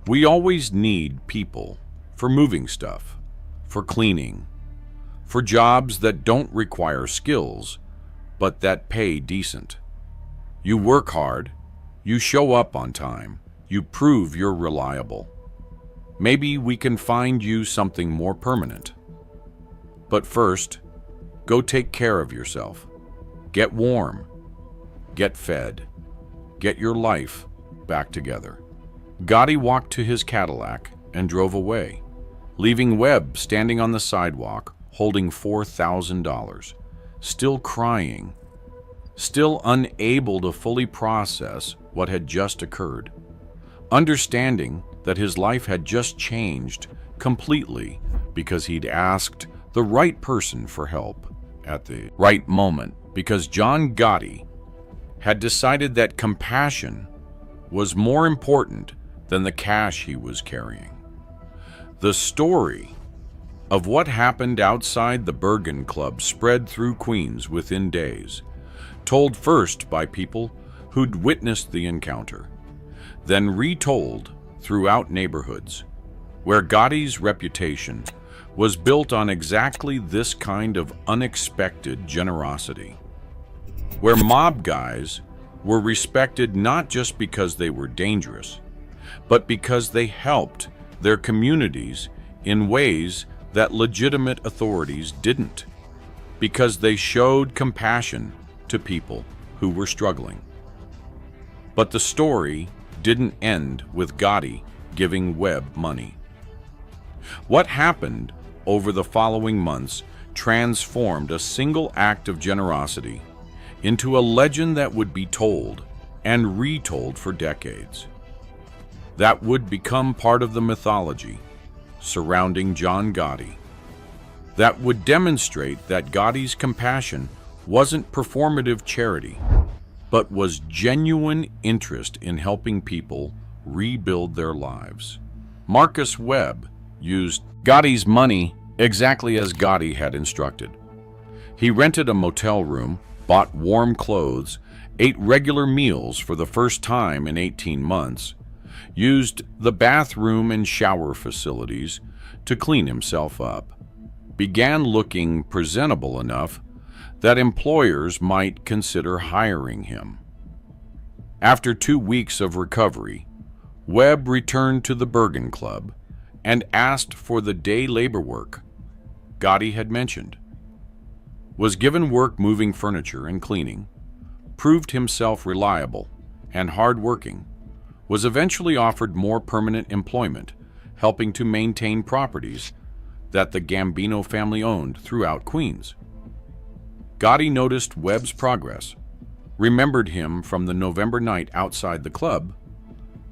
We always need people for moving stuff, for cleaning, for jobs that don't require skills, but that pay decent. You work hard, you show up on time, you prove you're reliable. Maybe we can find you something more permanent. But first, go take care of yourself. Get warm. Get fed. Get your life back together." Gotti walked to his Cadillac and drove away, leaving Webb standing on the sidewalk holding $4,000, still crying, still unable to fully process what had just occurred, understanding that his life had just changed completely because he'd asked the right person for help at the right moment, because John Gotti had decided that compassion was more important than the cash he was carrying. The story of what happened outside the Bergen Club spread through Queens within days, told first by people who'd witnessed the encounter, then retold throughout neighborhoods, where Gotti's reputation was built on exactly this kind of unexpected generosity, where mob guys were respected not just because they were dangerous, but because they helped their communities in ways that legitimate authorities didn't, because they showed compassion to people who were struggling. But the story didn't end with Gotti giving Webb money. What happened over the following months transformed a single act of generosity into a legend that would be told and retold for decades, that would become part of the mythology surrounding John Gotti, that would demonstrate that Gotti's compassion wasn't performative charity, but was genuine interest in helping people rebuild their lives. Marcus Webb used Gotti's money exactly as Gotti had instructed. He rented a motel room, bought warm clothes, ate regular meals for the first time in 18 months, used the bathroom and shower facilities to clean himself up, began looking presentable enough that employers might consider hiring him. After 2 weeks of recovery, Webb returned to the Bergen Club and asked for the day labor work Gotti had mentioned, was given work moving furniture and cleaning, proved himself reliable and hardworking, was eventually offered more permanent employment, helping to maintain properties that the Gambino family owned throughout Queens. Gotti noticed Webb's progress, remembered him from the November night outside the club,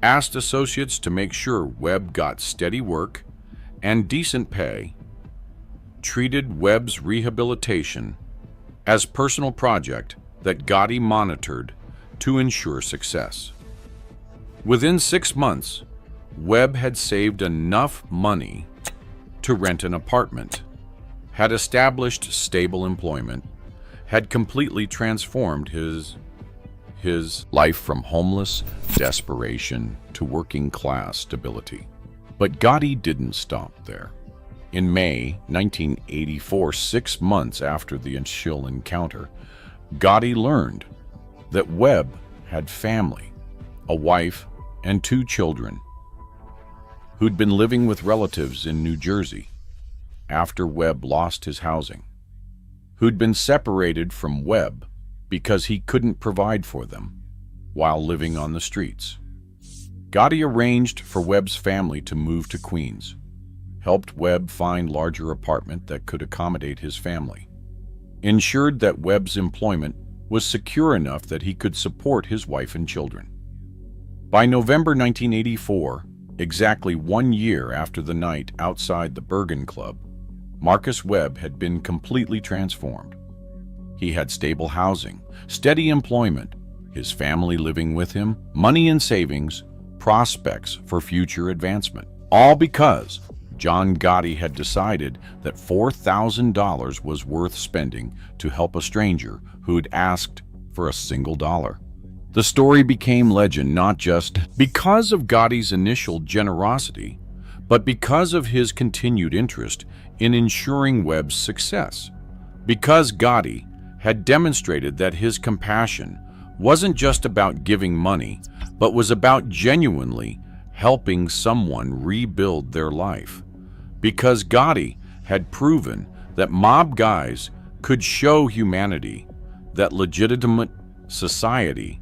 asked associates to make sure Webb got steady work and decent pay, treated Webb's rehabilitation as personal project that Gotti monitored to ensure success. Within 6 months, Webb had saved enough money to rent an apartment, had established stable employment, had completely transformed his life from homeless desperation to working class stability. But Gotti didn't stop there. In May 1984, 6 months after the initial encounter, Gotti learned that Webb had family, a wife and 2 children, who'd been living with relatives in New Jersey after Webb lost his housing, who'd been separated from Webb because he couldn't provide for them while living on the streets. Gotti arranged for Webb's family to move to Queens, helped Webb find a larger apartment that could accommodate his family, ensured that Webb's employment was secure enough that he could support his wife and children. By November 1984, exactly 1 year after the night outside the Bergen Club, Marcus Webb had been completely transformed. He had stable housing, steady employment, his family living with him, money in savings, prospects for future advancement. All because John Gotti had decided that $4,000 was worth spending to help a stranger who'd asked for a single dollar. The story became legend not just because of Gotti's initial generosity, but because of his continued interest in ensuring Webb's success. Because Gotti had demonstrated that his compassion wasn't just about giving money, but was about genuinely helping someone rebuild their life. Because Gotti had proven that mob guys could show humanity that legitimate society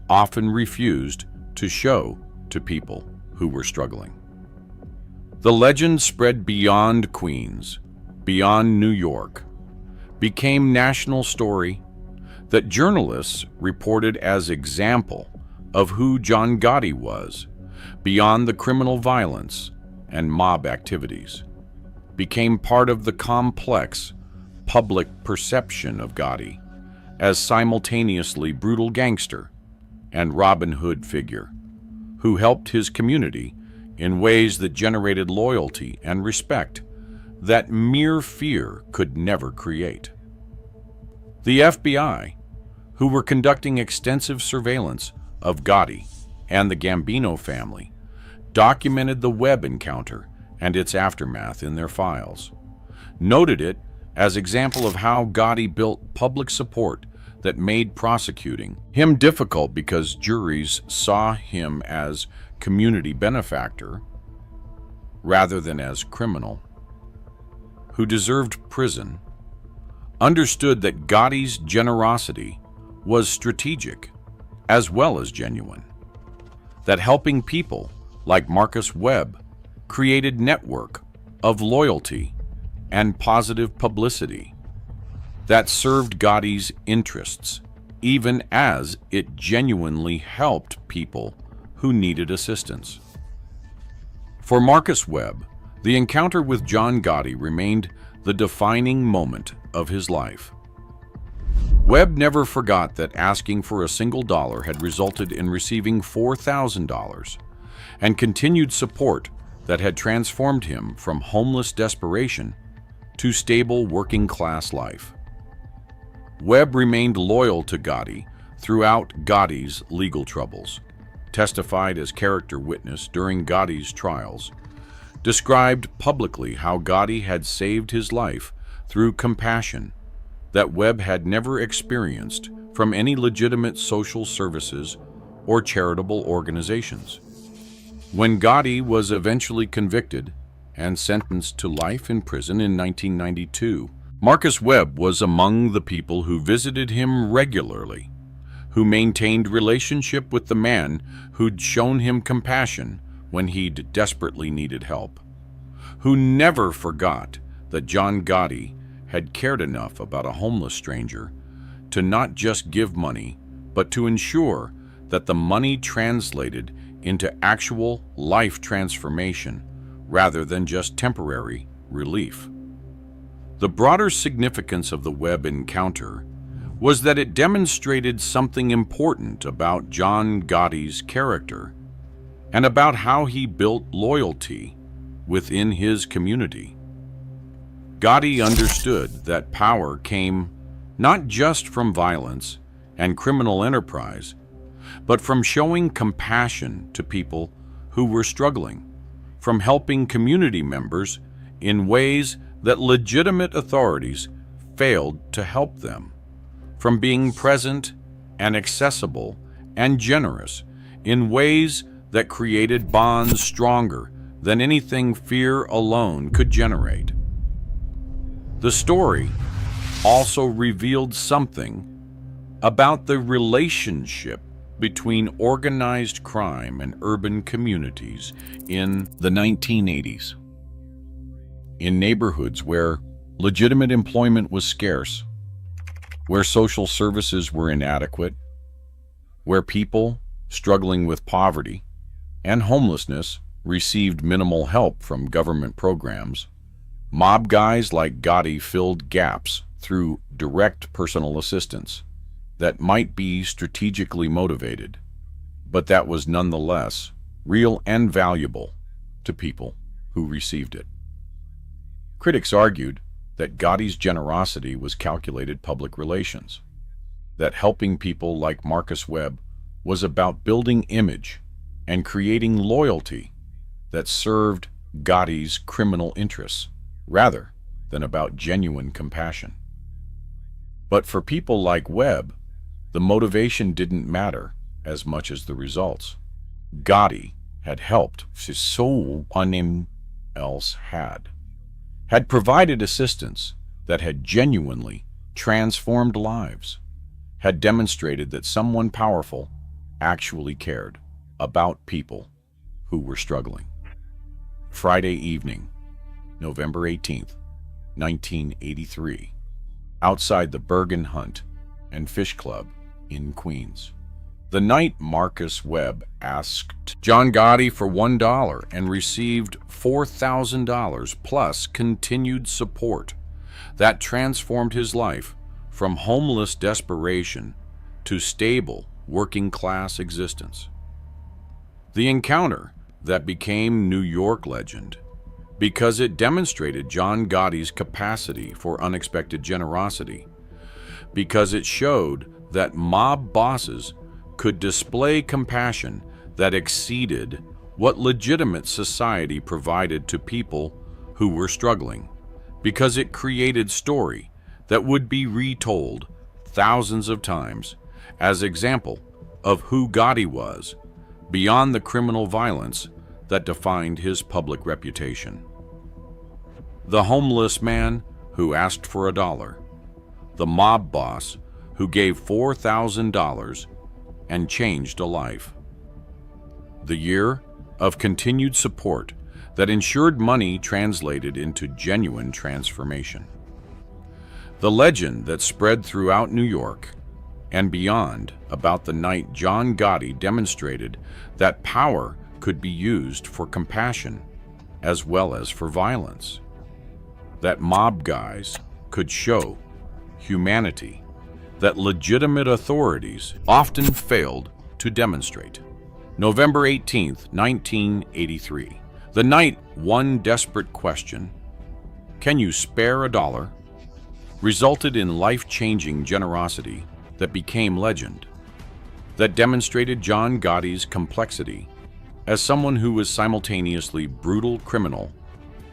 often refused to show to people who were struggling. The legend spread beyond Queens, beyond New York, became national story that journalists reported as example of who John Gotti was, beyond the criminal violence and mob activities, became part of the complex public perception of Gotti as simultaneously brutal gangster and Robin Hood figure who helped his community in ways that generated loyalty and respect that mere fear could never create. The FBI, who were conducting extensive surveillance of Gotti and the Gambino family, documented the Webb encounter and its aftermath in their files, noted it as example of how Gotti built public support that made prosecuting him difficult because juries saw him as community benefactor rather than as criminal who deserved prison, understood that Gotti's generosity was strategic as well as genuine, that helping people like Marcus Webb created network of loyalty and positive publicity that served Gotti's interests, even as it genuinely helped people who needed assistance. For Marcus Webb, the encounter with John Gotti remained the defining moment of his life. Webb never forgot that asking for a single dollar had resulted in receiving $4,000 and continued support that had transformed him from homeless desperation to stable working-class life. Webb remained loyal to Gotti throughout Gotti's legal troubles, testified as character witness during Gotti's trials, described publicly how Gotti had saved his life through compassion that Webb had never experienced from any legitimate social services or charitable organizations. When Gotti was eventually convicted and sentenced to life in prison in 1992, Marcus Webb was among the people who visited him regularly, who maintained relationship with the man who'd shown him compassion when he'd desperately needed help, who never forgot that John Gotti had cared enough about a homeless stranger to not just give money, but to ensure that the money translated into actual life transformation rather than just temporary relief. The broader significance of the Webb encounter was that it demonstrated something important about John Gotti's character and about how he built loyalty within his community. Gotti understood that power came not just from violence and criminal enterprise, but from showing compassion to people who were struggling, from helping community members in ways that legitimate authorities failed to help them, from being present and accessible and generous in ways that created bonds stronger than anything fear alone could generate. The story also revealed something about the relationship between organized crime and urban communities in the 1980s. In neighborhoods where legitimate employment was scarce, where social services were inadequate, where people struggling with poverty and homelessness received minimal help from government programs, mob guys like Gotti filled gaps through direct personal assistance that might be strategically motivated, but that was nonetheless real and valuable to people who received it. Critics argued that Gotti's generosity was calculated public relations, that helping people like Marcus Webb was about building image and creating loyalty that served Gotti's criminal interests, rather than about genuine compassion. But for people like Webb, the motivation didn't matter as much as the results. Gotti had helped so none else had provided assistance that had genuinely transformed lives, had demonstrated that someone powerful actually cared about people who were struggling. Friday evening, November 18th, 1983, outside the Bergen Hunt and Fish Club in Queens. The night Marcus Webb asked John Gotti for $1 and received $4,000 plus continued support that transformed his life from homeless desperation to stable working-class existence. The encounter that became New York legend because it demonstrated John Gotti's capacity for unexpected generosity, because it showed that mob bosses could display compassion that exceeded what legitimate society provided to people who were struggling, because it created story that would be retold thousands of times as example of who Gotti was beyond the criminal violence that defined his public reputation. The homeless man who asked for $1, the mob boss who gave $4,000 and changed a life. The year of continued support that ensured money translated into genuine transformation. The legend that spread throughout New York and beyond about the night John Gotti demonstrated that power could be used for compassion as well as for violence. That mob guys could show humanity that legitimate authorities often failed to demonstrate. November 18th, 1983. The night one desperate question, "Can you spare $1?" resulted in life-changing generosity that became legend, that demonstrated John Gotti's complexity as someone who was simultaneously brutal criminal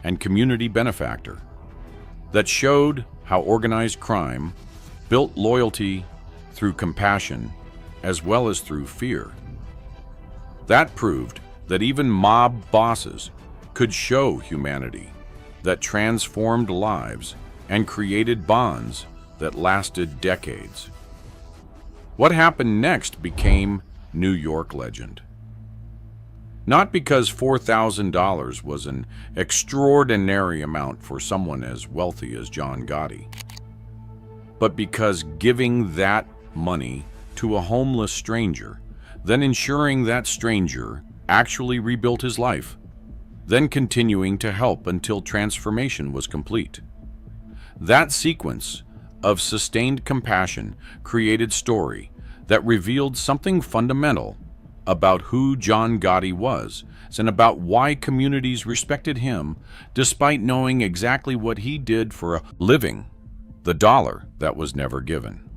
and community benefactor, that showed how organized crime built loyalty through compassion as well as through fear. That proved that even mob bosses could show humanity that transformed lives and created bonds that lasted decades. What happened next became New York legend. Not because $4,000 was an extraordinary amount for someone as wealthy as John Gotti, but because giving that money to a homeless stranger, then ensuring that stranger actually rebuilt his life, then continuing to help until transformation was complete. That sequence of sustained compassion created story that revealed something fundamental about who John Gotti was and about why communities respected him despite knowing exactly what he did for a living, the dollar that was never given.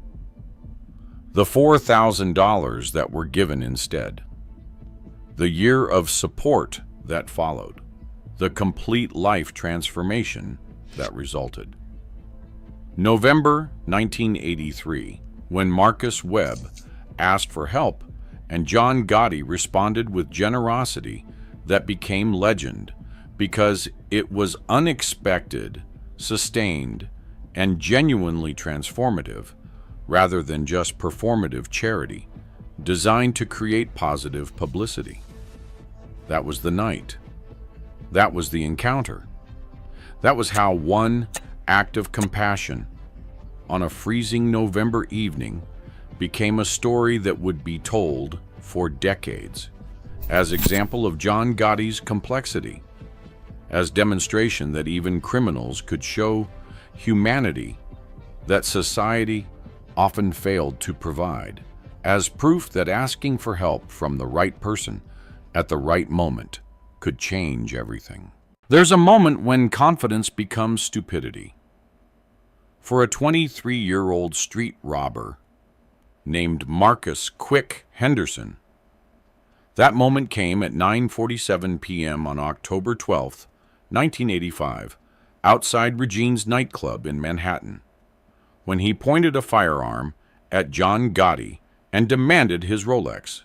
The $4,000 that were given instead. The year of support that followed. The complete life transformation that resulted. November 1983, when Marcus Webb asked for help and John Gotti responded with generosity that became legend because it was unexpected, sustained, and genuinely transformative, rather than just performative charity, designed to create positive publicity. That was the night. That was the encounter. That was how one act of compassion on a freezing November evening became a story that would be told for decades, as example of John Gotti's complexity, as demonstration that even criminals could show humanity that society often failed to provide, as proof that asking for help from the right person at the right moment could change everything. There's a moment when confidence becomes stupidity. For a 23-year-old street robber named Marcus "Quick" Henderson, that moment came at 9:47 p.m. on October 12, 1985, outside Reines nightclub in Manhattan, when he pointed a firearm at John Gotti and demanded his Rolex.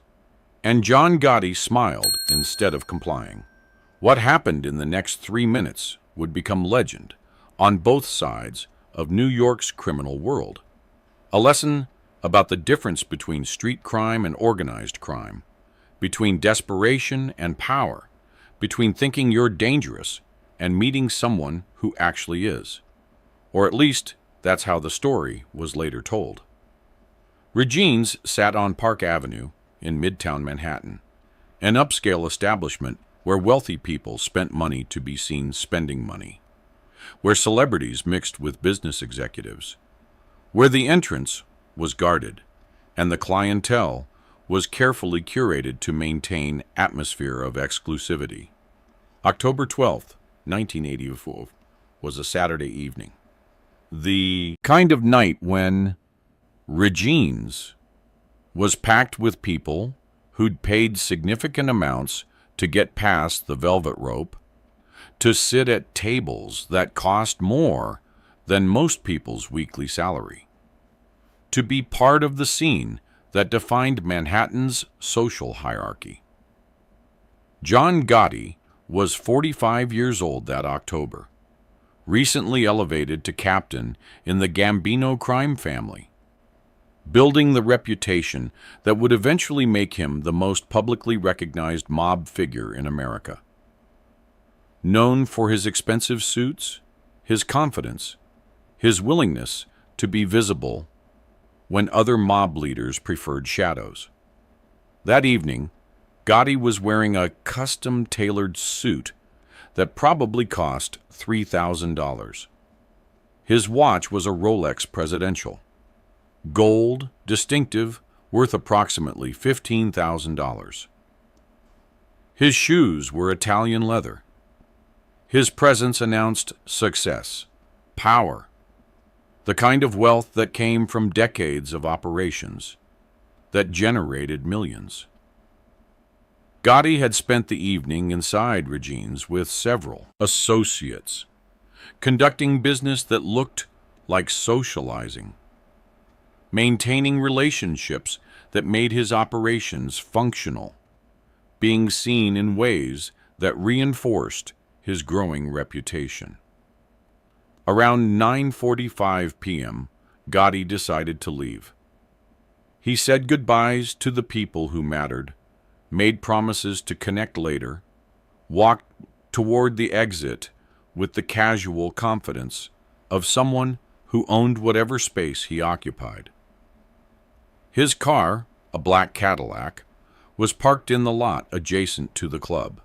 And John Gotti smiled instead of complying. What happened in the next 3 minutes would become legend on both sides of New York's criminal world. A lesson about the difference between street crime and organized crime, between desperation and power, between thinking you're dangerous and meeting someone who actually is. Or at least, that's how the story was later told. Reines sat on Park Avenue in Midtown Manhattan, an upscale establishment where wealthy people spent money to be seen spending money, where celebrities mixed with business executives, where the entrance was guarded and the clientele was carefully curated to maintain atmosphere of exclusivity. October 12th, 1984 was a Saturday evening. The kind of night when Reines was packed with people who'd paid significant amounts to get past the velvet rope, to sit at tables that cost more than most people's weekly salary, to be part of the scene that defined Manhattan's social hierarchy. John Gotti was 45 years old that October, recently elevated to captain in the Gambino crime family, building the reputation that would eventually make him the most publicly recognized mob figure in America. Known for his expensive suits, his confidence, his willingness to be visible when other mob leaders preferred shadows. That evening, Gotti was wearing a custom-tailored suit that probably cost $3,000. His watch was a Rolex Presidential, gold, distinctive, worth approximately $15,000. His shoes were Italian leather. His presence announced success, power, the kind of wealth that came from decades of operations that generated millions. Gotti had spent the evening inside Reines with several associates, conducting business that looked like socializing, maintaining relationships that made his operations functional, being seen in ways that reinforced his growing reputation. Around 9:45 p.m., Gotti decided to leave. He said goodbyes to the people who mattered, made promises to connect later, walked toward the exit with the casual confidence of someone who owned whatever space he occupied. His car, a black Cadillac, was parked in the lot adjacent to the club.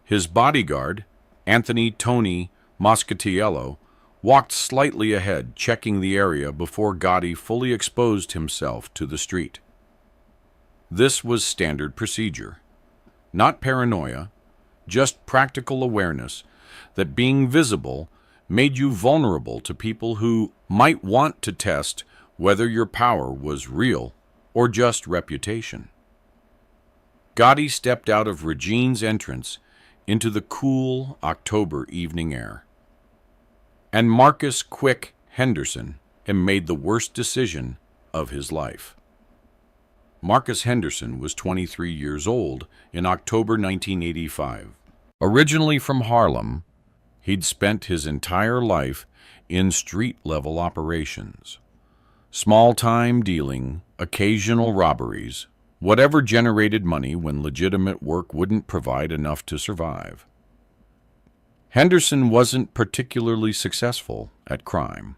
His bodyguard, Anthony Tony Moscatiello, walked slightly ahead, checking the area before Gotti fully exposed himself to the street. This was standard procedure. Not paranoia, just practical awareness that being visible made you vulnerable to people who might want to test whether your power was real or just reputation. Gotti stepped out of Reines' entrance into the cool October evening air. And Marcus "Quick" Henderson had made the worst decision of his life. Marcus Henderson was 23 years old in October 1985. Originally from Harlem, he'd spent his entire life in street-level operations. Small-time dealing, occasional robberies, whatever generated money when legitimate work wouldn't provide enough to survive. Henderson wasn't particularly successful at crime.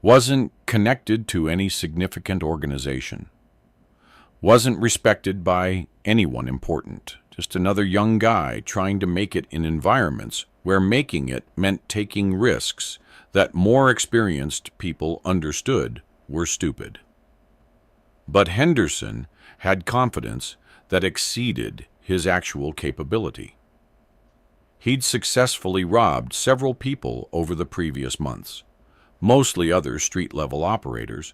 Wasn't connected to any significant organization. Wasn't respected by anyone important. Just another young guy trying to make it in environments where making it meant taking risks that more experienced people understood were stupid. But Henderson had confidence that exceeded his actual capability. He'd successfully robbed several people over the previous months, mostly other street-level operators,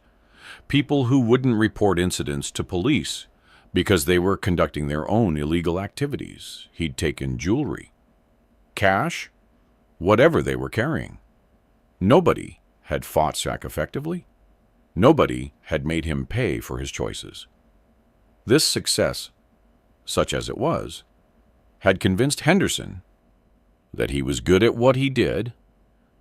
people who wouldn't report incidents to police because they were conducting their own illegal activities. He'd taken jewelry, cash, whatever they were carrying. Nobody had fought Sack effectively. Nobody had made him pay for his choices. This success, such as it was, had convinced Henderson that he was good at what he did,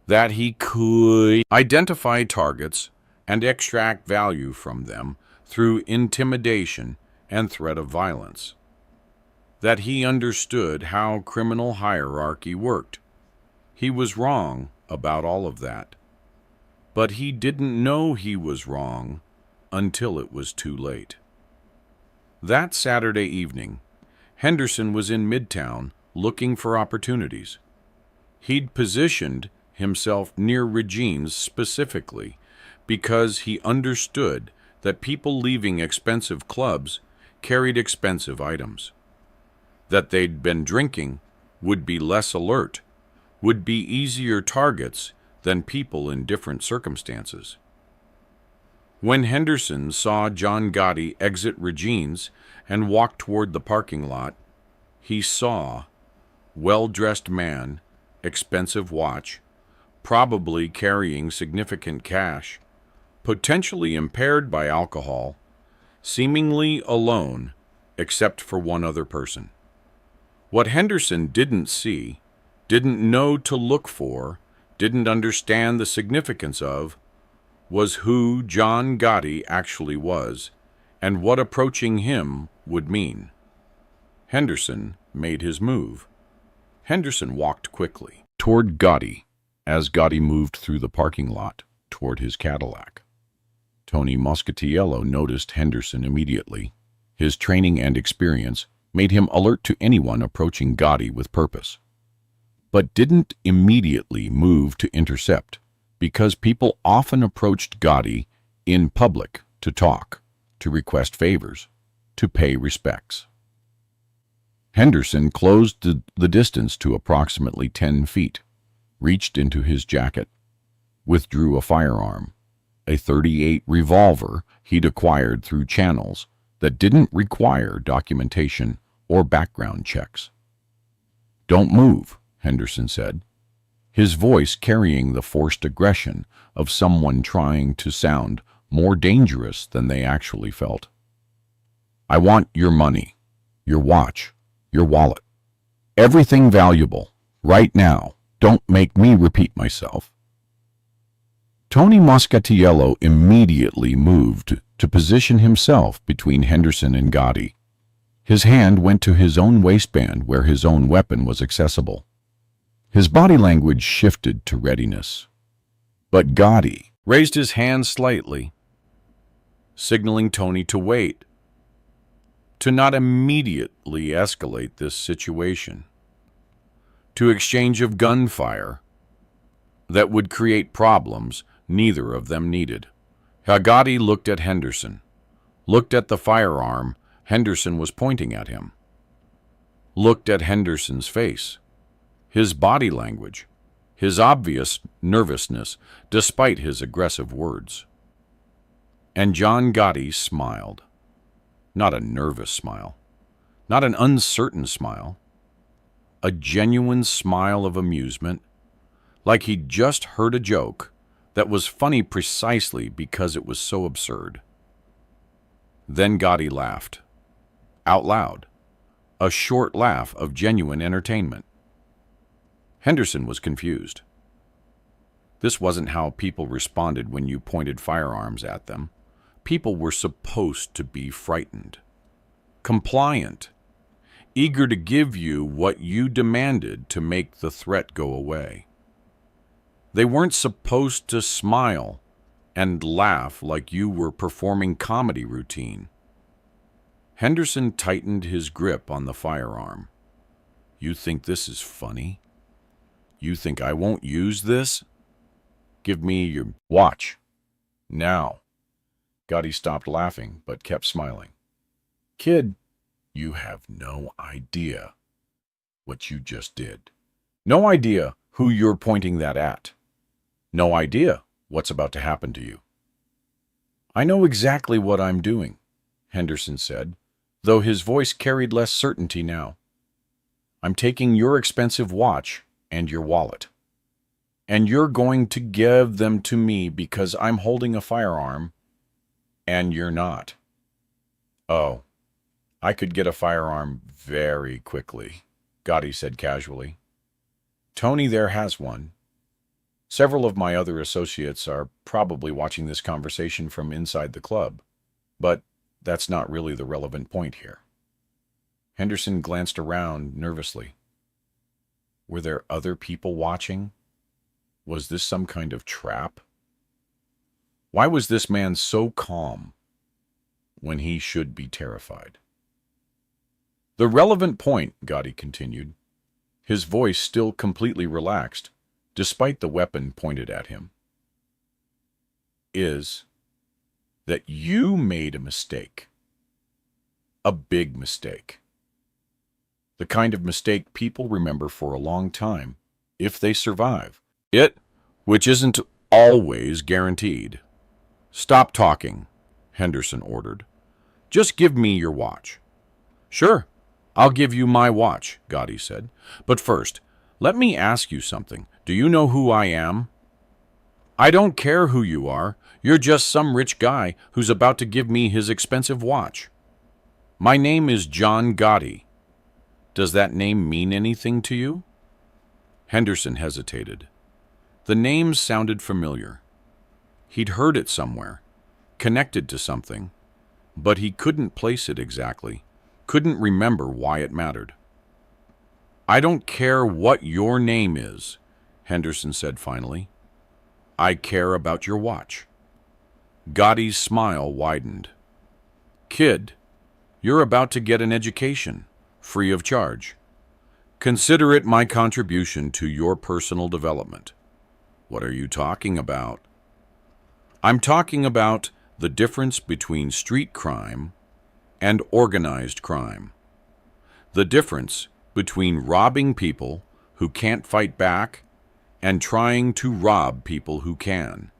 that he could identify targets and extract value from them through intimidation and threat of violence, that he understood how criminal hierarchy worked. He was wrong about all of that, but he didn't know he was wrong until it was too late. That Saturday evening, Henderson was in Midtown looking for opportunities. He'd positioned himself near Reines specifically because he understood that people leaving expensive clubs carried expensive items, that they'd been drinking, would be less alert, would be easier targets than people in different circumstances. When Henderson saw John Gotti exit Reines and walk toward the parking lot, he saw well-dressed man, expensive watch, probably carrying significant cash, potentially impaired by alcohol, seemingly alone except for one other person. What Henderson didn't see, didn't know to look for, didn't understand the significance of, was who John Gotti actually was and what approaching him would mean. Henderson made his move. Henderson walked quickly toward Gotti as Gotti moved through the parking lot toward his Cadillac. Tony Moscatiello noticed Henderson immediately. His training and experience made him alert to anyone approaching Gotti with purpose, but didn't immediately move to intercept because people often approached Gotti in public to talk, to request favors, to pay respects. Henderson closed the distance to approximately 10 feet, reached into his jacket, withdrew a firearm, a .38 revolver he'd acquired through channels that didn't require documentation or background checks. "Don't move," Henderson said, his voice carrying the forced aggression of someone trying to sound more dangerous than they actually felt. "I want your money, your watch, your wallet, everything valuable, right now. Don't make me repeat myself." Tony Moscatiello immediately moved to position himself between Henderson and Gotti. His hand went to his own waistband where his own weapon was accessible. His body language shifted to readiness. But Gotti raised his hand slightly, signaling Tony to wait, to not immediately escalate this situation, to exchange of gunfire that would create problems neither of them needed. Gotti looked at Henderson, looked at the firearm Henderson was pointing at him, looked at Henderson's face, his body language, his obvious nervousness despite his aggressive words. And John Gotti smiled. Not a nervous smile, not an uncertain smile, a genuine smile of amusement, like he'd just heard a joke that was funny precisely because it was so absurd. Then Gotti laughed, out loud, a short laugh of genuine entertainment. Henderson was confused. This wasn't how people responded when you pointed firearms at them. People were supposed to be frightened, compliant, eager to give you what you demanded to make the threat go away. They weren't supposed to smile and laugh like you were performing comedy routine. Henderson tightened his grip on the firearm. You think this is funny? You think I won't use this? Give me your watch. Now. Gotti stopped laughing, but kept smiling. Kid, you have no idea what you just did. No idea who you're pointing that at. No idea what's about to happen to you. I know exactly what I'm doing, Henderson said, though his voice carried less certainty now. I'm taking your expensive watch and your wallet. And you're going to give them to me because I'm holding a firearm, and you're not. Oh, I could get a firearm very quickly, Gotti said casually. Tony there has one. Several of my other associates are probably watching this conversation from inside the club, but that's not really the relevant point here. Henderson glanced around nervously. Were there other people watching? Was this some kind of trap? Why was this man so calm when he should be terrified? The relevant point, Gotti continued, his voice still completely relaxed, despite the weapon pointed at him, is that you made a mistake. A big mistake. The kind of mistake people remember for a long time, if they survive. It, which isn't always guaranteed. Stop talking, Henderson ordered. Just give me your watch. Sure, I'll give you my watch, Gotti said. But first, let me ask you something. Do you know who I am? I don't care who you are. You're just some rich guy who's about to give me his expensive watch. My name is John Gotti. Does that name mean anything to you? Henderson hesitated. The name sounded familiar. He'd heard it somewhere, connected to something, but he couldn't place it exactly, couldn't remember why it mattered. I don't care what your name is, Henderson said finally. I care about your watch. Gotti's smile widened. Kid, you're about to get an education, free of charge. Consider it my contribution to your personal development. What are you talking about? I'm talking about the difference between street crime and organized crime. The difference between robbing people who can't fight back and trying to rob people who can.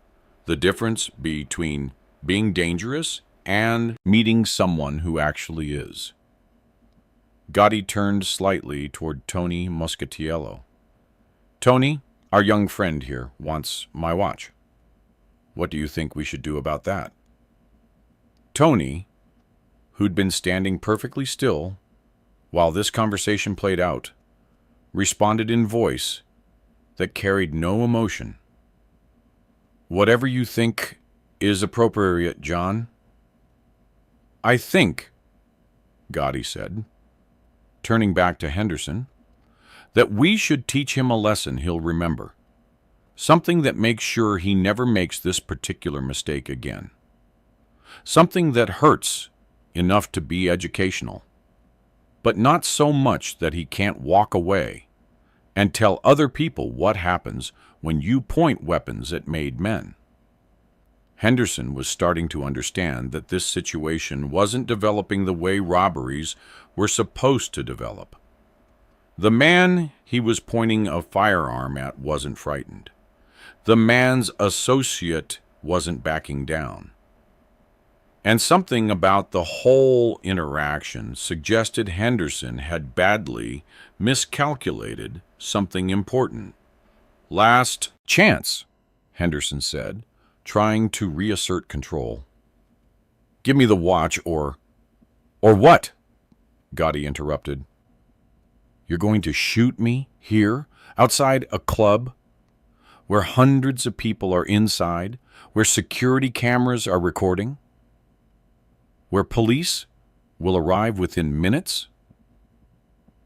The difference between being dangerous and meeting someone who actually is. Gotti turned slightly toward Tony Moscatiello. Tony, our young friend here, wants my watch. What do you think we should do about that? Tony, who'd been standing perfectly still while this conversation played out, responded in voice that carried no emotion. Whatever you think is appropriate, John. I think, Gotti said, turning back to Henderson, that we should teach him a lesson he'll remember. Something that makes sure he never makes this particular mistake again. Something that hurts enough to be educational, but not so much that he can't walk away and tell other people what happens when you point weapons at made men. Henderson was starting to understand that this situation wasn't developing the way robberies were supposed to develop. The man he was pointing a firearm at wasn't frightened. The man's associate wasn't backing down. And something about the whole interaction suggested Henderson had badly miscalculated something important. Last chance, Henderson said, trying to reassert control. Give me the watch or what? Gotti interrupted. You're going to shoot me here, outside a club, where hundreds of people are inside, where security cameras are recording, where police will arrive within minutes?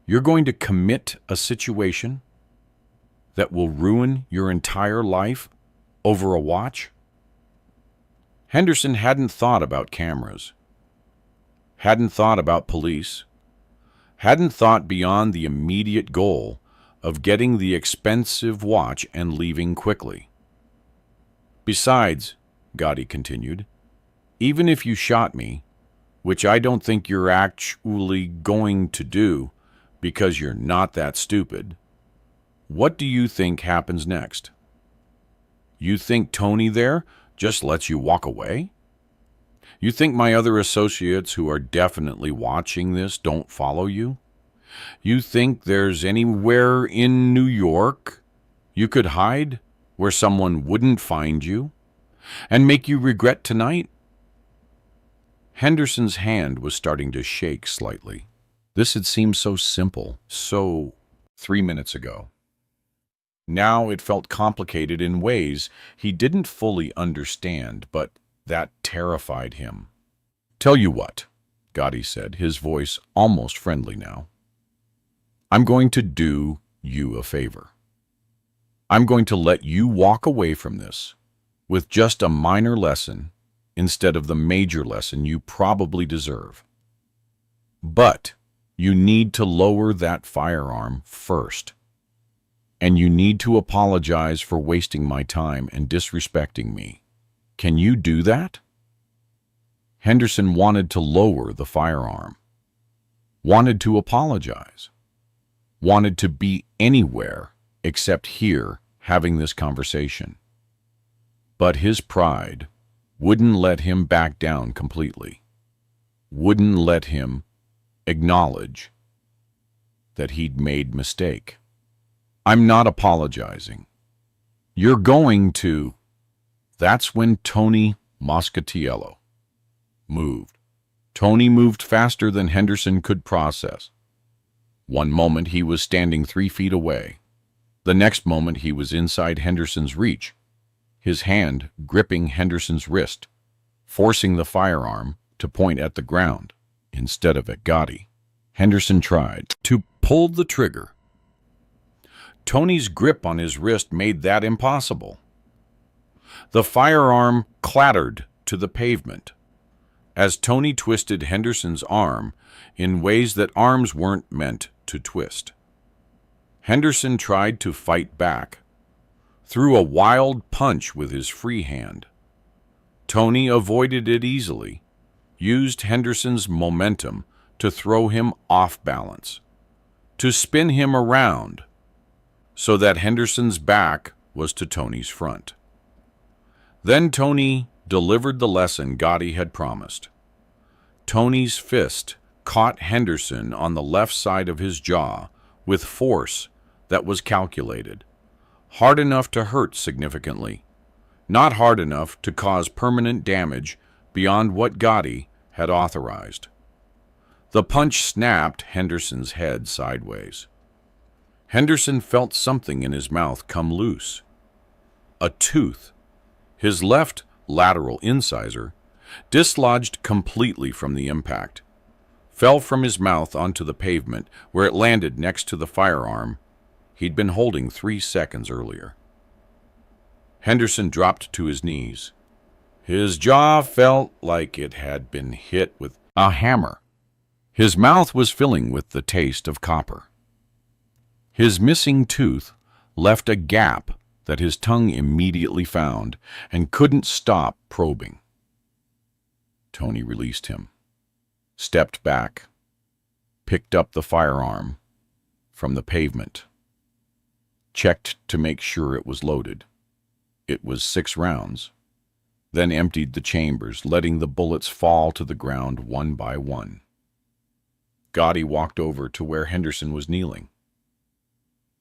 You're going to commit a situation that will ruin your entire life over a watch? Henderson hadn't thought about cameras, hadn't thought about police, hadn't thought beyond the immediate goal of getting the expensive watch and leaving quickly. Besides, Gotti continued, even if you shot me, which I don't think you're actually going to do because you're not that stupid, what do you think happens next? You think Tony there just lets you walk away? You think my other associates who are definitely watching this don't follow you? You think there's anywhere in New York you could hide where someone wouldn't find you and make you regret tonight? Henderson's hand was starting to shake slightly. This had seemed so simple, so 3 minutes ago. Now it felt complicated in ways he didn't fully understand, but that terrified him. Tell you what, Gotti said, his voice almost friendly now. I'm going to do you a favor. I'm going to let you walk away from this with just a minor lesson instead of the major lesson you probably deserve. But you need to lower that firearm first. And you need to apologize for wasting my time and disrespecting me. Can you do that? Henderson wanted to lower the firearm, wanted to apologize, wanted to be anywhere except here having this conversation. But his pride wouldn't let him back down completely, wouldn't let him acknowledge that he'd made a mistake. I'm not apologizing. You're going to... That's when Tony Moscatiello moved. Tony moved faster than Henderson could process. One moment he was standing 3 feet away. The next moment he was inside Henderson's reach, his hand gripping Henderson's wrist, forcing the firearm to point at the ground instead of at Gotti. Henderson tried to pull the trigger. Tony's grip on his wrist made that impossible. The firearm clattered to the pavement as Tony twisted Henderson's arm in ways that arms weren't meant to twist. Henderson tried to fight back, threw a wild punch with his free hand. Tony avoided it easily, used Henderson's momentum to throw him off balance, to spin him around, so that Henderson's back was to Tony's front. Then Tony delivered the lesson Gotti had promised. Tony's fist caught Henderson on the left side of his jaw with force that was calculated, hard enough to hurt significantly, not hard enough to cause permanent damage beyond what Gotti had authorized. The punch snapped Henderson's head sideways. Henderson felt something in his mouth come loose. A tooth, his left lateral incisor, dislodged completely from the impact, fell from his mouth onto the pavement where it landed next to the firearm he'd been holding 3 seconds earlier. Henderson dropped to his knees. His jaw felt like it had been hit with a hammer. His mouth was filling with the taste of copper. His missing tooth left a gap that his tongue immediately found and couldn't stop probing. Tony released him, stepped back, picked up the firearm from the pavement, checked to make sure it was loaded. It was 6 rounds, then emptied the chambers, letting the bullets fall to the ground one by one. Gotti walked over to where Henderson was kneeling,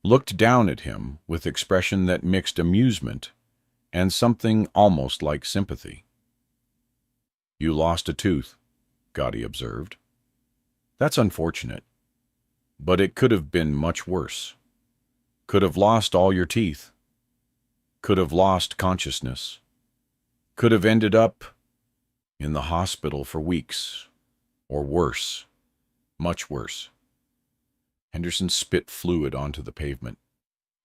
looked down at him with expression that mixed amusement and something almost like sympathy. You lost a tooth, Gotti observed. That's unfortunate. But it could have been much worse. Could have lost all your teeth. Could have lost consciousness. Could have ended up in the hospital for weeks. Or worse. Much worse. Henderson spit fluid onto the pavement,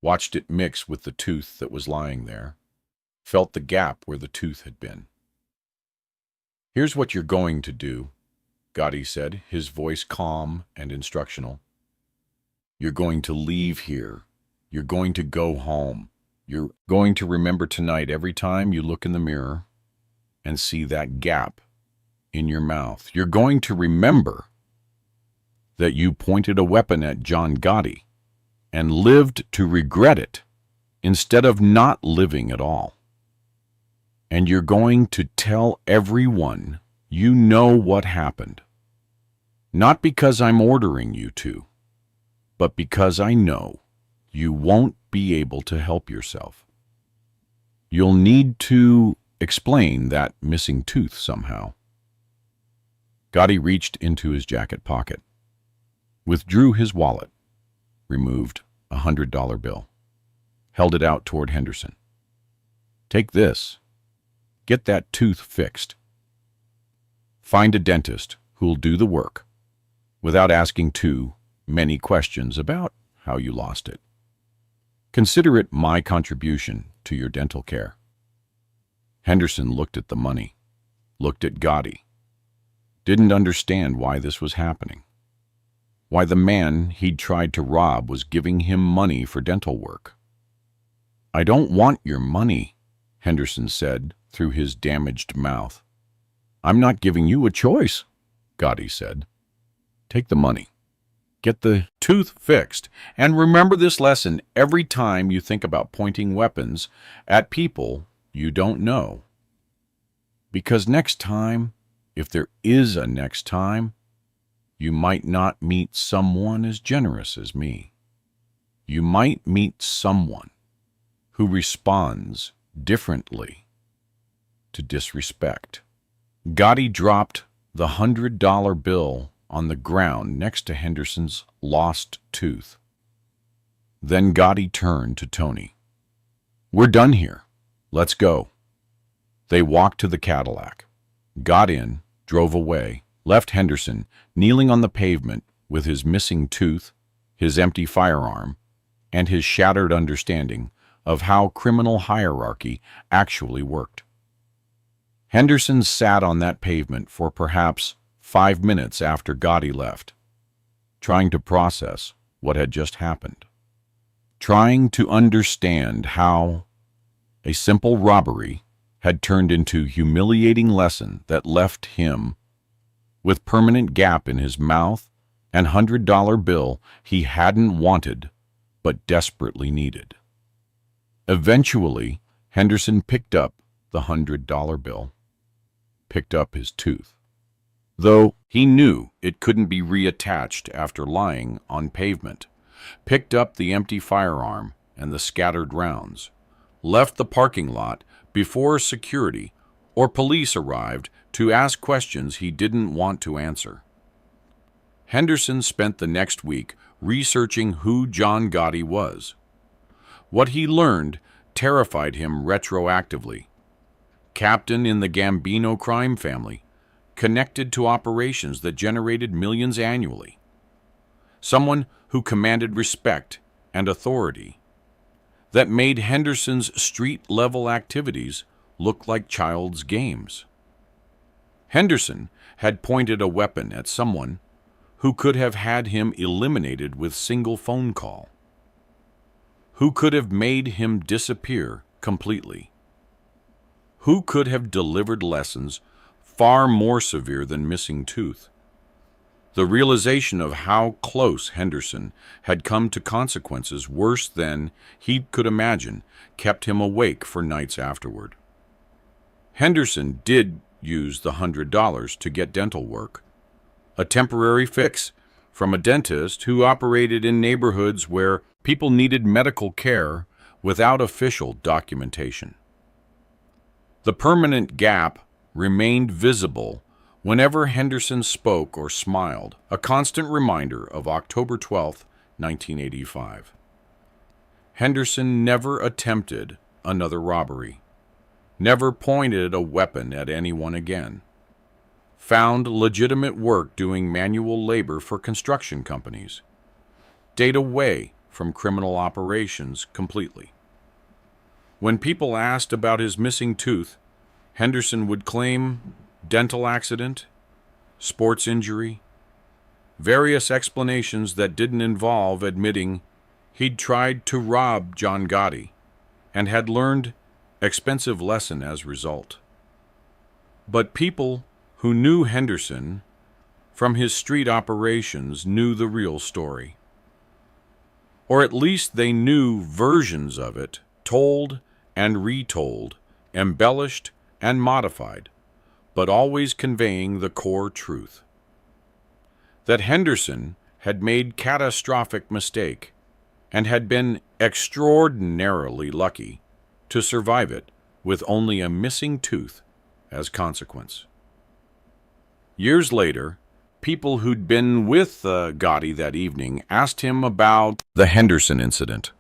watched it mix with the tooth that was lying there, felt the gap where the tooth had been. "Here's what you're going to do," Gotti said, his voice calm and instructional. "You're going to leave here. You're going to go home. You're going to remember tonight every time you look in the mirror and see that gap in your mouth. You're going to remember that you pointed a weapon at John Gotti and lived to regret it instead of not living at all. And you're going to tell everyone you know what happened. Not because I'm ordering you to, but because I know you won't be able to help yourself. You'll need to explain that missing tooth somehow." Gotti reached into his jacket pocket, withdrew his wallet, removed a $100 bill, held it out toward Henderson. "Take this. Get that tooth fixed. Find a dentist who'll do the work without asking too many questions about how you lost it. Consider it my contribution to your dental care." Henderson looked at the money, looked at Gotti, didn't understand why this was happening, why the man he'd tried to rob was giving him money for dental work. "I don't want your money," Henderson said through his damaged mouth. "I'm not giving you a choice," Gotti said. "Take the money. Get the tooth fixed, and remember this lesson every time you think about pointing weapons at people you don't know. Because next time, if there is a next time, you might not meet someone as generous as me. You might meet someone who responds differently to disrespect." Gotti dropped the $100 bill on the ground next to Henderson's lost tooth. Then Gotti turned to Tony. "We're done here. Let's go." They walked to the Cadillac, got in, drove away, left Henderson kneeling on the pavement with his missing tooth, his empty firearm, and his shattered understanding of how criminal hierarchy actually worked. Henderson sat on that pavement for perhaps 5 minutes after Gotti left, trying to process what had just happened, trying to understand how a simple robbery had turned into humiliating lesson that left him with permanent gap in his mouth and $100 bill he hadn't wanted but desperately needed. Eventually, Henderson picked up the $100 bill, picked up his tooth, though he knew it couldn't be reattached after lying on pavement, picked up the empty firearm and the scattered rounds, left the parking lot before security or police arrived to ask questions he didn't want to answer. Henderson spent the next week researching who John Gotti was. What he learned terrified him retroactively. Captain in the Gambino crime family, connected to operations that generated millions annually. Someone who commanded respect and authority, that made Henderson's street-level activities look like child's games. Henderson had pointed a weapon at someone who could have had him eliminated with single phone call, who could have made him disappear completely, who could have delivered lessons far more severe than missing tooth. The realization of how close Henderson had come to consequences worse than he could imagine kept him awake for nights afterward. Henderson did use the $100 to get dental work, a temporary fix from a dentist who operated in neighborhoods where people needed medical care without official documentation. The permanent gap remained visible Whenever Henderson spoke or smiled, a constant reminder of October 12, 1985. Henderson never attempted another robbery, never pointed a weapon at anyone again, found legitimate work doing manual labor for construction companies, stayed away from criminal operations completely. When people asked about his missing tooth, Henderson would claim dental accident, sports injury, various explanations that didn't involve admitting he'd tried to rob John Gotti and had learned expensive lesson as result. But people who knew Henderson from his street operations knew the real story. Or at least they knew versions of it, told and retold, embellished and modified, but always conveying the core truth. That Henderson had made catastrophic mistake and had been extraordinarily lucky to survive it with only a missing tooth as consequence. Years later, people who'd been with Gotti that evening asked him about the Henderson incident,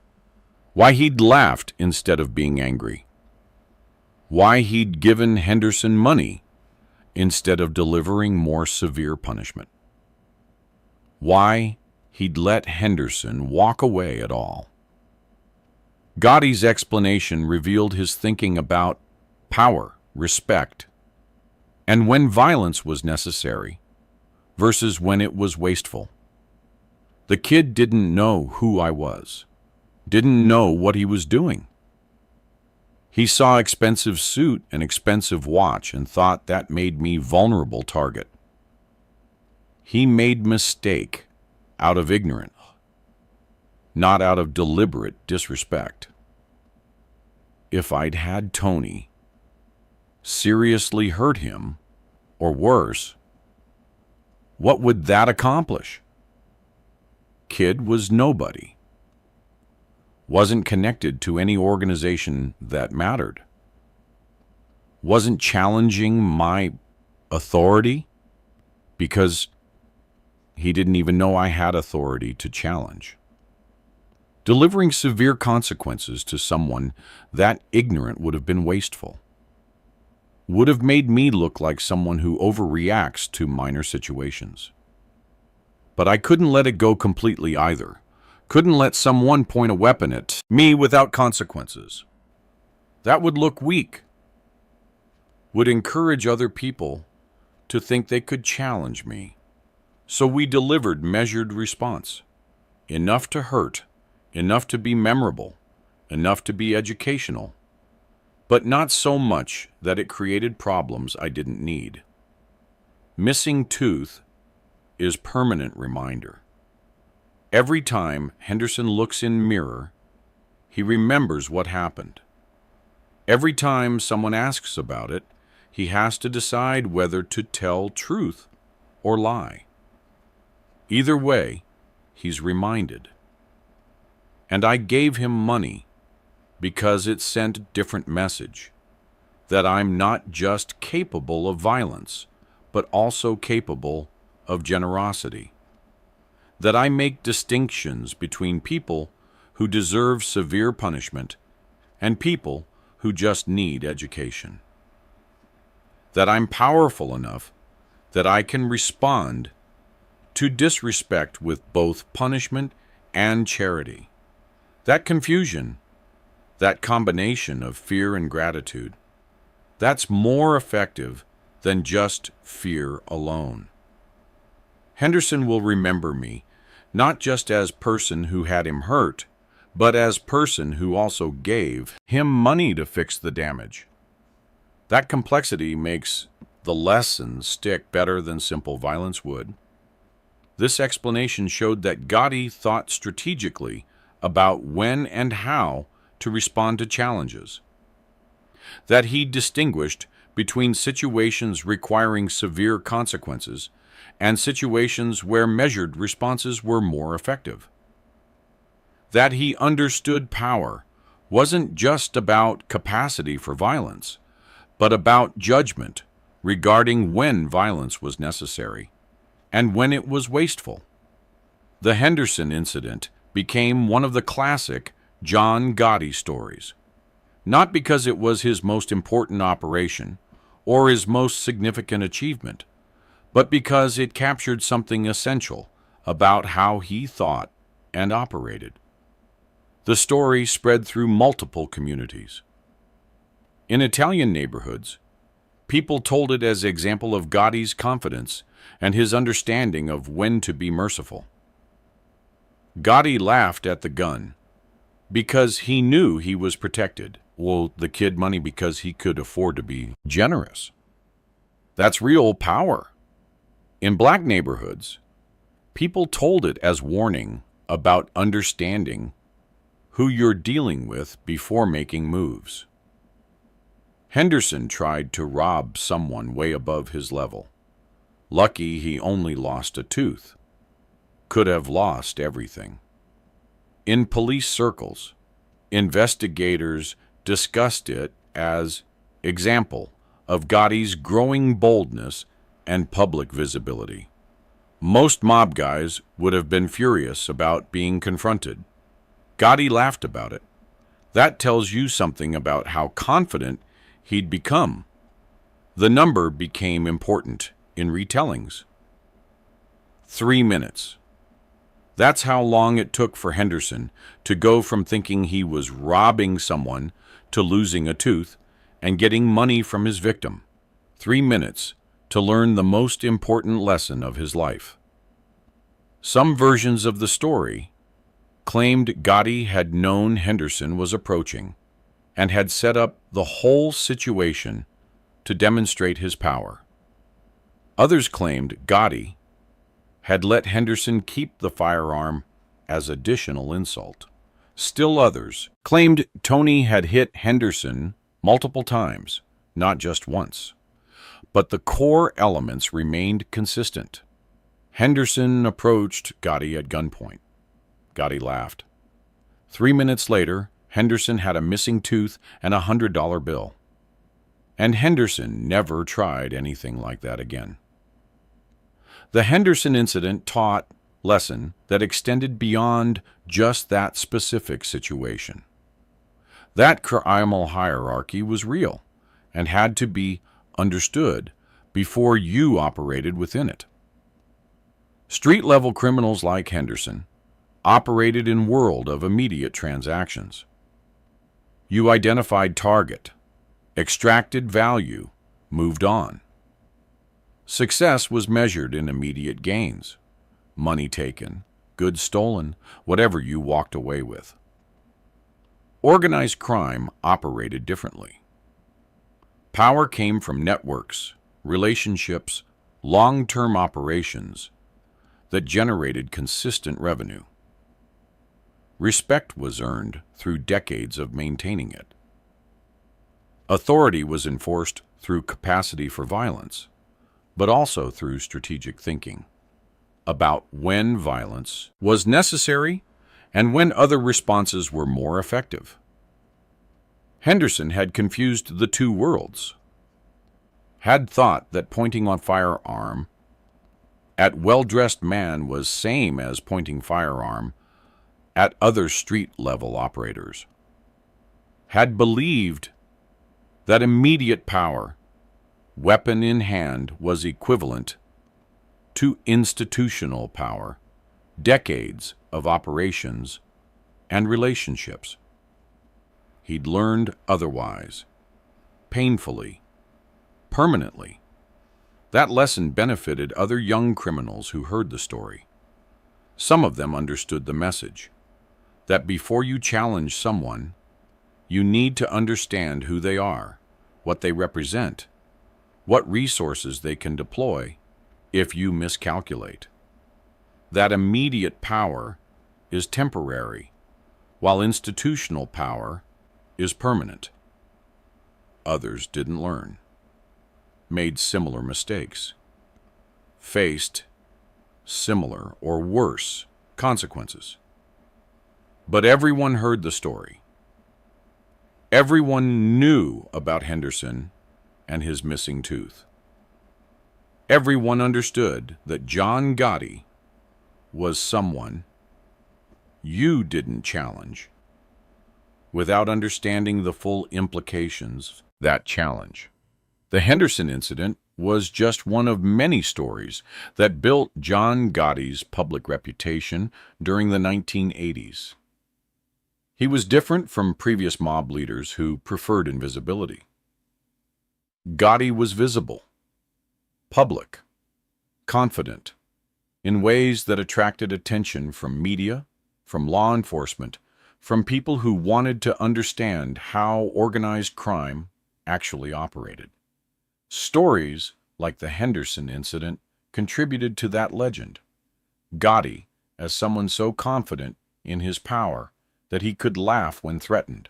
why he'd laughed instead of being angry, why he'd given Henderson money instead of delivering more severe punishment, why he'd let Henderson walk away at all. Gotti's explanation revealed his thinking about power, respect, and when violence was necessary versus when it was wasteful. The kid didn't know who I was, didn't know what he was doing. He saw expensive suit and expensive watch and thought that made me vulnerable target. He made mistake out of ignorance, not out of deliberate disrespect. If I'd had Tony seriously hurt him, or worse, what would that accomplish? Kid was nobody. Wasn't connected to any organization that mattered. Wasn't challenging my authority because he didn't even know I had authority to challenge. Delivering severe consequences to someone that ignorant would have been wasteful. Would have made me look like someone who overreacts to minor situations. But I couldn't let it go completely either. Couldn't let someone point a weapon at me without consequences. That would look weak. Would encourage other people to think they could challenge me. So we delivered measured response. Enough to hurt, enough to be memorable, enough to be educational, but not so much that it created problems I didn't need. Missing tooth is permanent reminder. Every time Henderson looks in mirror, he remembers what happened. Every time someone asks about it, he has to decide whether to tell truth or lie. Either way, he's reminded. And I gave him money because it sent a different message, that I'm not just capable of violence, but also capable of generosity. That I make distinctions between people who deserve severe punishment and people who just need education. That I'm powerful enough that I can respond to disrespect with both punishment and charity. That confusion, that combination of fear and gratitude, that's more effective than just fear alone. Henderson will remember me not just as person who had him hurt, but as person who also gave him money to fix the damage. That complexity makes the lesson stick better than simple violence would. This explanation showed that Gotti thought strategically about when and how to respond to challenges. That he distinguished between situations requiring severe consequences and situations where measured responses were more effective. That he understood power wasn't just about capacity for violence, but about judgment, regarding when violence was necessary and when it was wasteful. The Henderson incident became one of the classic John Gotti stories, not because it was his most important operation or his most significant achievement, but because it captured something essential about how he thought and operated. The story spread through multiple communities. In Italian neighborhoods, people told it as an example of Gotti's confidence and his understanding of when to be merciful. Gotti laughed at the gun because he knew he was protected. Well, the kid money because he could afford to be generous. That's real power. In black neighborhoods, people told it as warning about understanding who you're dealing with before making moves. Henderson tried to rob someone way above his level. Lucky he only lost a tooth. Could have lost everything. In police circles, investigators discussed it as example of Gotti's growing boldness and public visibility. Most mob guys would have been furious about being confronted. Gotti laughed about it. That tells you something about how confident he'd become. The number became important in retellings. 3 minutes. That's how long it took for Henderson to go from thinking he was robbing someone to losing a tooth and getting money from his victim. 3 minutes to learn the most important lesson of his life. Some versions of the story claimed Gotti had known Henderson was approaching and had set up the whole situation to demonstrate his power. Others claimed Gotti had let Henderson keep the firearm as additional insult. Still others claimed Tony had hit Henderson multiple times, not just once. But the core elements remained consistent. Henderson approached Gotti at gunpoint. Gotti laughed. 3 minutes later, Henderson had a missing tooth and a $100 bill. And Henderson never tried anything like that again. The Henderson incident taught a lesson that extended beyond just that specific situation. That criminal hierarchy was real and had to be understood before you operated within it. Street-level criminals like Henderson operated in a world of immediate transactions. You identified target, extracted value, moved on. Success was measured in immediate gains, money taken, goods stolen, whatever you walked away with. Organized crime operated differently. Power came from networks, relationships, long-term operations that generated consistent revenue. Respect was earned through decades of maintaining it. Authority was enforced through capacity for violence, but also through strategic thinking about when violence was necessary and when other responses were more effective. Henderson had confused the two worlds, had thought that pointing a firearm at well-dressed man was same as pointing firearm at other street-level operators, had believed that immediate power, weapon in hand, was equivalent to institutional power, decades of operations and relationships. He'd learned otherwise, painfully, permanently. That lesson benefited other young criminals who heard the story. Some of them understood the message, that before you challenge someone, you need to understand who they are, what they represent, what resources they can deploy if you miscalculate. That immediate power is temporary, while institutional power is permanent. Others didn't learn, made similar mistakes, faced similar or worse consequences. But everyone heard the story. Everyone knew about Henderson and his missing tooth. Everyone understood that John Gotti was someone you didn't challenge without understanding the full implications of that challenge. The Henderson incident was just one of many stories that built John Gotti's public reputation during the 1980s. He was different from previous mob leaders who preferred invisibility. Gotti was visible, public, confident, in ways that attracted attention from media, from law enforcement, from people who wanted to understand how organized crime actually operated. Stories like the Henderson incident contributed to that legend. Gotti as someone so confident in his power that he could laugh when threatened,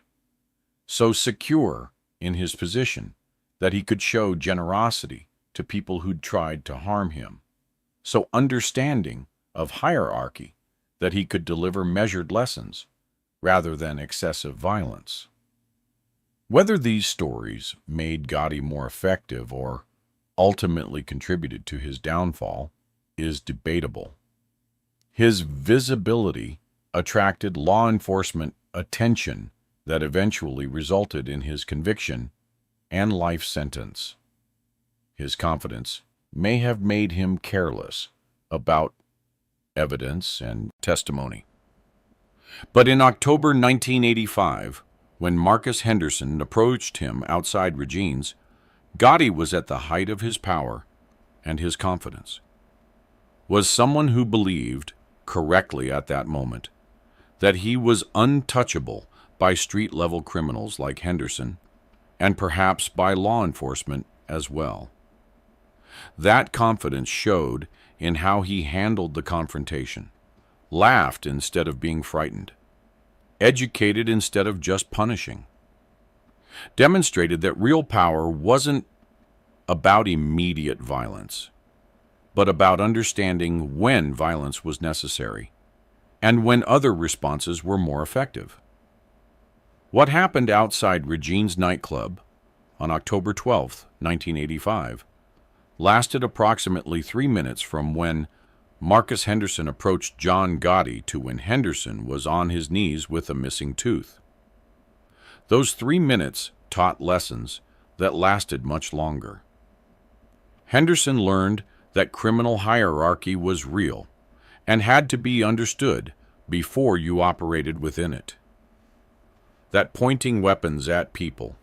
so secure in his position that he could show generosity to people who'd tried to harm him, so understanding of hierarchy that he could deliver measured lessons rather than excessive violence. Whether these stories made Gotti more effective or ultimately contributed to his downfall is debatable. His visibility attracted law enforcement attention that eventually resulted in his conviction and life sentence. His confidence may have made him careless about evidence and testimony. But in October 1985, when Marcus Henderson approached him outside Reines, Gotti was at the height of his power and his confidence. Was someone who believed, correctly at that moment, that he was untouchable by street-level criminals like Henderson, and perhaps by law enforcement as well. That confidence showed in how he handled the confrontation, laughed instead of being frightened, educated instead of just punishing, demonstrated that real power wasn't about immediate violence, but about understanding when violence was necessary and when other responses were more effective. What happened outside Reines nightclub on October 12, 1985, lasted approximately 3 minutes from when Marcus Henderson approached John Gotti to when Henderson was on his knees with a missing tooth. Those 3 minutes taught lessons that lasted much longer. Henderson learned that criminal hierarchy was real and had to be understood before you operated within it. That pointing weapons at people,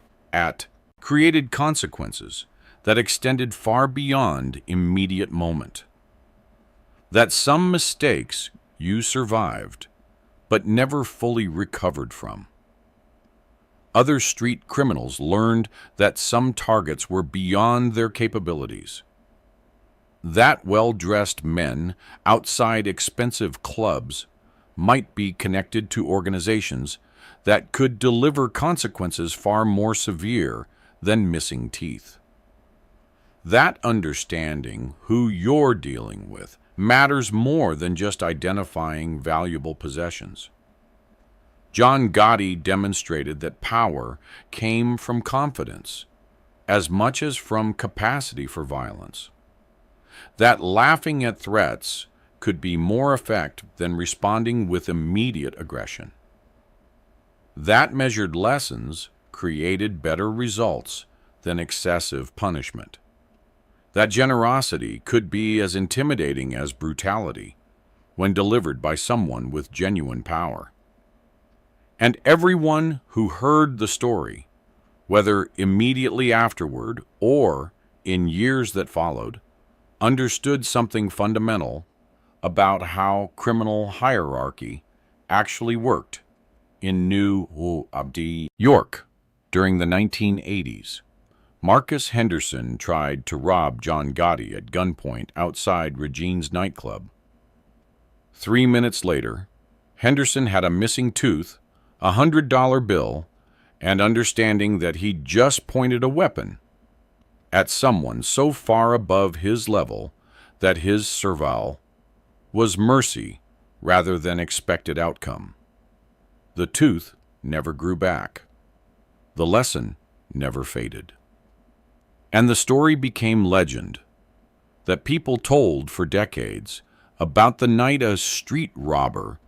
created consequences that extended far beyond immediate moment. That some mistakes you survived, but never fully recovered from. Other street criminals learned that some targets were beyond their capabilities. That well-dressed men outside expensive clubs might be connected to organizations that could deliver consequences far more severe than missing teeth. That understanding who you're dealing with matters more than just identifying valuable possessions. John Gotti demonstrated that power came from confidence as much as from capacity for violence. That laughing at threats could be more effective than responding with immediate aggression. That measured lessons created better results than excessive punishment. That generosity could be as intimidating as brutality when delivered by someone with genuine power. And everyone who heard the story, whether immediately afterward or in years that followed, understood something fundamental about how criminal hierarchy actually worked in New York during the 1980s. Marcus Henderson tried to rob John Gotti at gunpoint outside Reines nightclub. 3 minutes later, Henderson had a missing tooth, a $100 bill, and understanding that he'd just pointed a weapon at someone so far above his level that his survival was mercy rather than expected outcome. The tooth never grew back. The lesson never faded. And the story became legend. that people told for decades about the night a street robber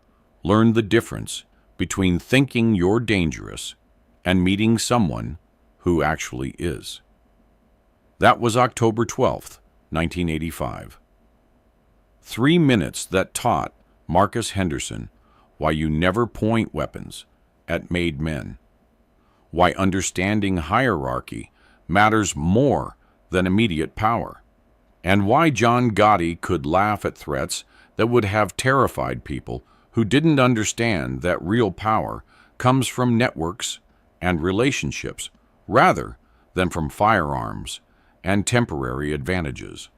learned the difference between thinking you're dangerous and meeting someone who actually is. That was October 12th, 1985. 3 minutes that taught Marcus Henderson why you never point weapons at made men, why understanding hierarchy matters more than immediate power, and why John Gotti could laugh at threats that would have terrified people who didn't understand that real power comes from networks and relationships rather than from firearms and temporary advantages.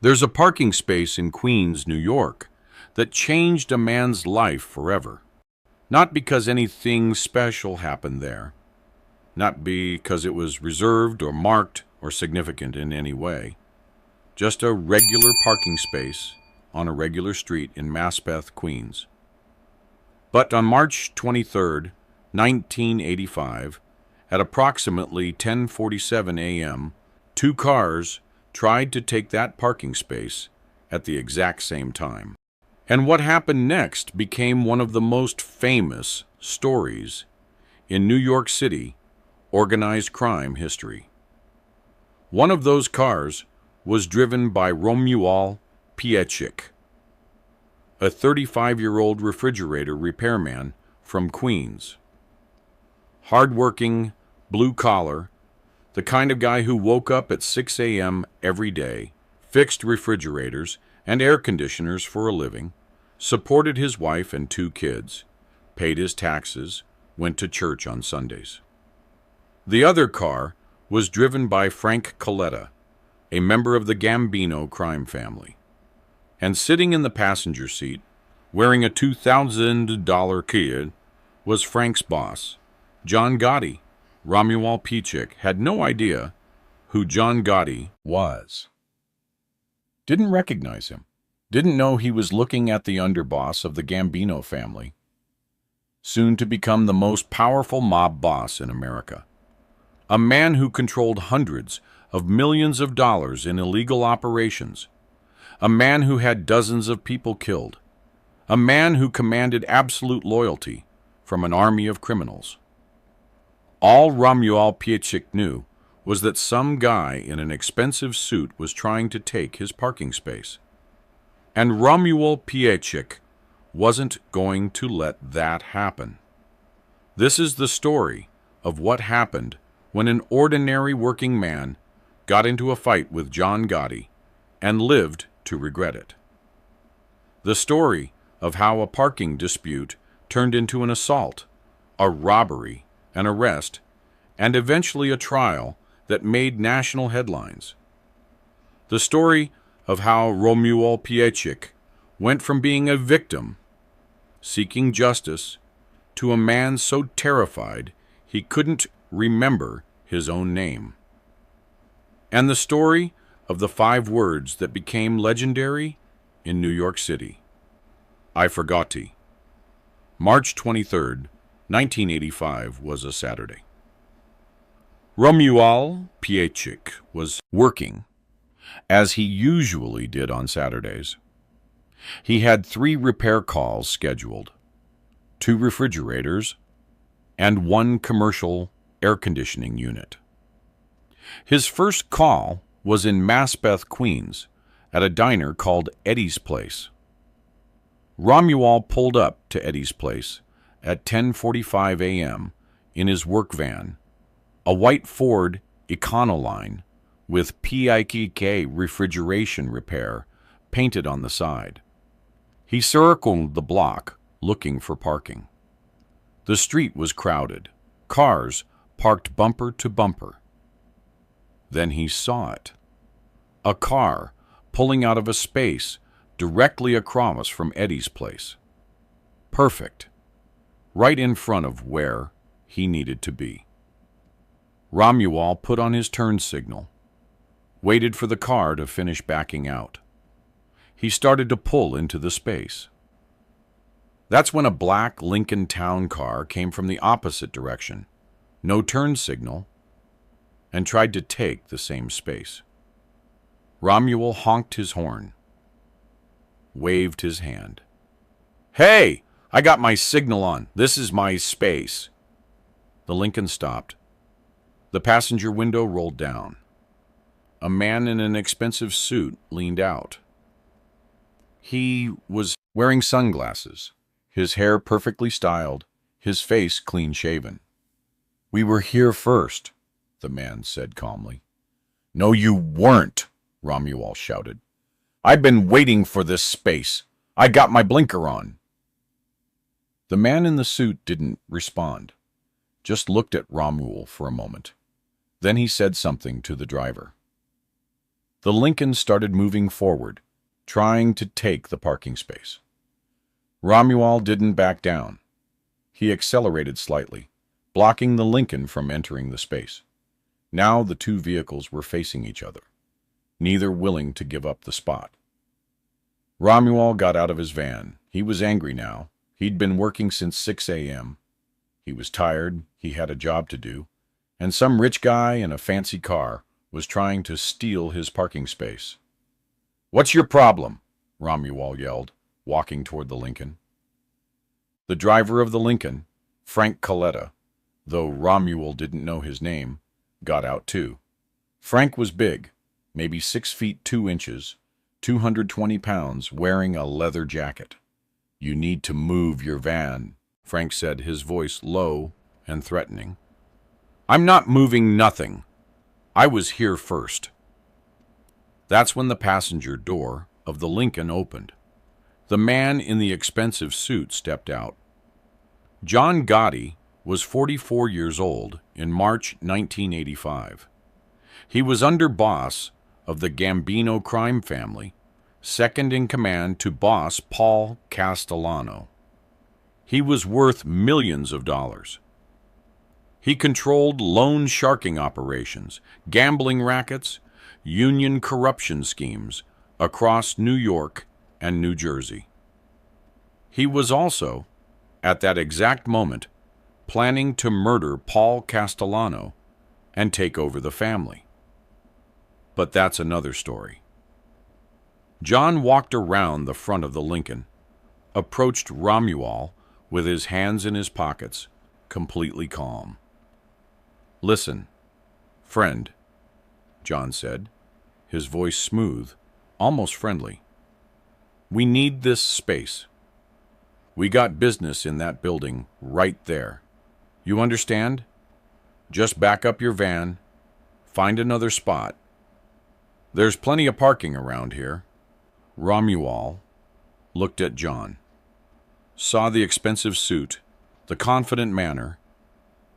There's a parking space in Queens, New York, that changed a man's life forever. Not because anything special happened there, not because it was reserved or marked or significant in any way. Just a regular parking space on a regular street in Maspeth, Queens. But on March 23, 1985, at approximately 10:47 a.m., 2 cars tried to take that parking space at the exact same time. And what happened next became one of the most famous stories in New York City organized crime history. One of those cars was driven by Romuald Piechik, a 35-year-old refrigerator repairman from Queens. Hard-working, blue-collar, the kind of guy who woke up at 6 a.m. every day, fixed refrigerators and air conditioners for a living, supported his wife and 2 kids, paid his taxes, went to church on Sundays. The other car was driven by Frank Coletta, a member of the Gambino crime family. And sitting in the passenger seat, wearing a $2,000 Kia, was Frank's boss, John Gotti. Romuald Piechik had no idea who John Gotti was. Didn't recognize him. Didn't know he was looking at the underboss of the Gambino family, soon to become the most powerful mob boss in America. A man who controlled hundreds of millions of dollars in illegal operations. A man who had dozens of people killed. A man who commanded absolute loyalty from an army of criminals. All Romuald Piechik knew was that some guy in an expensive suit was trying to take his parking space. And Romuald Piechik wasn't going to let that happen. This is the story of what happened when an ordinary working man got into a fight with John Gotti and lived to regret it. The story of how a parking dispute turned into an assault, a robbery, an arrest, and eventually a trial that made national headlines. The story of how Romuald Piechik went from being a victim, seeking justice, to a man so terrified he couldn't remember his own name. And the story of the 5 words that became legendary in New York City. I forgotti. March 23rd, 1985 was a Saturday. Romuald Piechik was working, as he usually did on Saturdays. He had 3 repair calls scheduled, 2 refrigerators, and 1 commercial air conditioning unit. His first call was in Maspeth, Queens, at a diner called Eddie's Place. Romuald pulled up to Eddie's Place at 10:45 a.m. in his work van, a white Ford Econoline with PIKK refrigeration repair painted on the side. He circled the block looking for parking. The street was crowded, cars parked bumper to bumper. Then he saw it. A car pulling out of a space directly across from Eddie's Place. Perfect. Right in front of where he needed to be. Romuald put on his turn signal, waited for the car to finish backing out. He started to pull into the space. That's when a black Lincoln Town car came from the opposite direction, no turn signal, and tried to take the same space. Romuald honked his horn, waved his hand. "Hey, I got my signal on. This is my space." The Lincoln stopped. The passenger window rolled down. A man in an expensive suit leaned out. He was wearing sunglasses, his hair perfectly styled, his face clean-shaven. "We were here first," the man said calmly. "No, you weren't," Romuald shouted. "I've been waiting for this space. I got my blinker on." The man in the suit didn't respond, just looked at Romuald for a moment. Then he said something to the driver. The Lincoln started moving forward, trying to take the parking space. Romuald didn't back down. He accelerated slightly, blocking the Lincoln from entering the space. Now the two vehicles were facing each other, neither willing to give up the spot. Romuald got out of his van. He was angry now. He'd been working since 6 a.m. He was tired, he had a job to do, and some rich guy in a fancy car was trying to steal his parking space. "What's your problem?" Romuald yelled, walking toward the Lincoln. The driver of the Lincoln, Frank Coletta, though Romuald didn't know his name, got out too. Frank was big, maybe 6 feet 2 inches, 220 pounds, wearing a leather jacket. "You need to move your van," Frank said, his voice low and threatening. "I'm not moving nothing. I was here first." That's when the passenger door of the Lincoln opened. The man in the expensive suit stepped out. John Gotti was 44 years old in March 1985. He was underboss of the Gambino crime family, second in command to boss Paul Castellano. He was worth millions of dollars. He controlled loan sharking operations, gambling rackets, union corruption schemes across New York and New Jersey. He was also, at that exact moment, planning to murder Paul Castellano and take over the family. But that's another story. John walked around the front of the Lincoln, approached Romuald with his hands in his pockets, completely calm. "Listen, friend," John said, his voice smooth, almost friendly. "We need this space. We got business in that building right there. You understand? Just back up your van, find another spot. There's plenty of parking around here." Romuald looked at John, saw the expensive suit, the confident manner,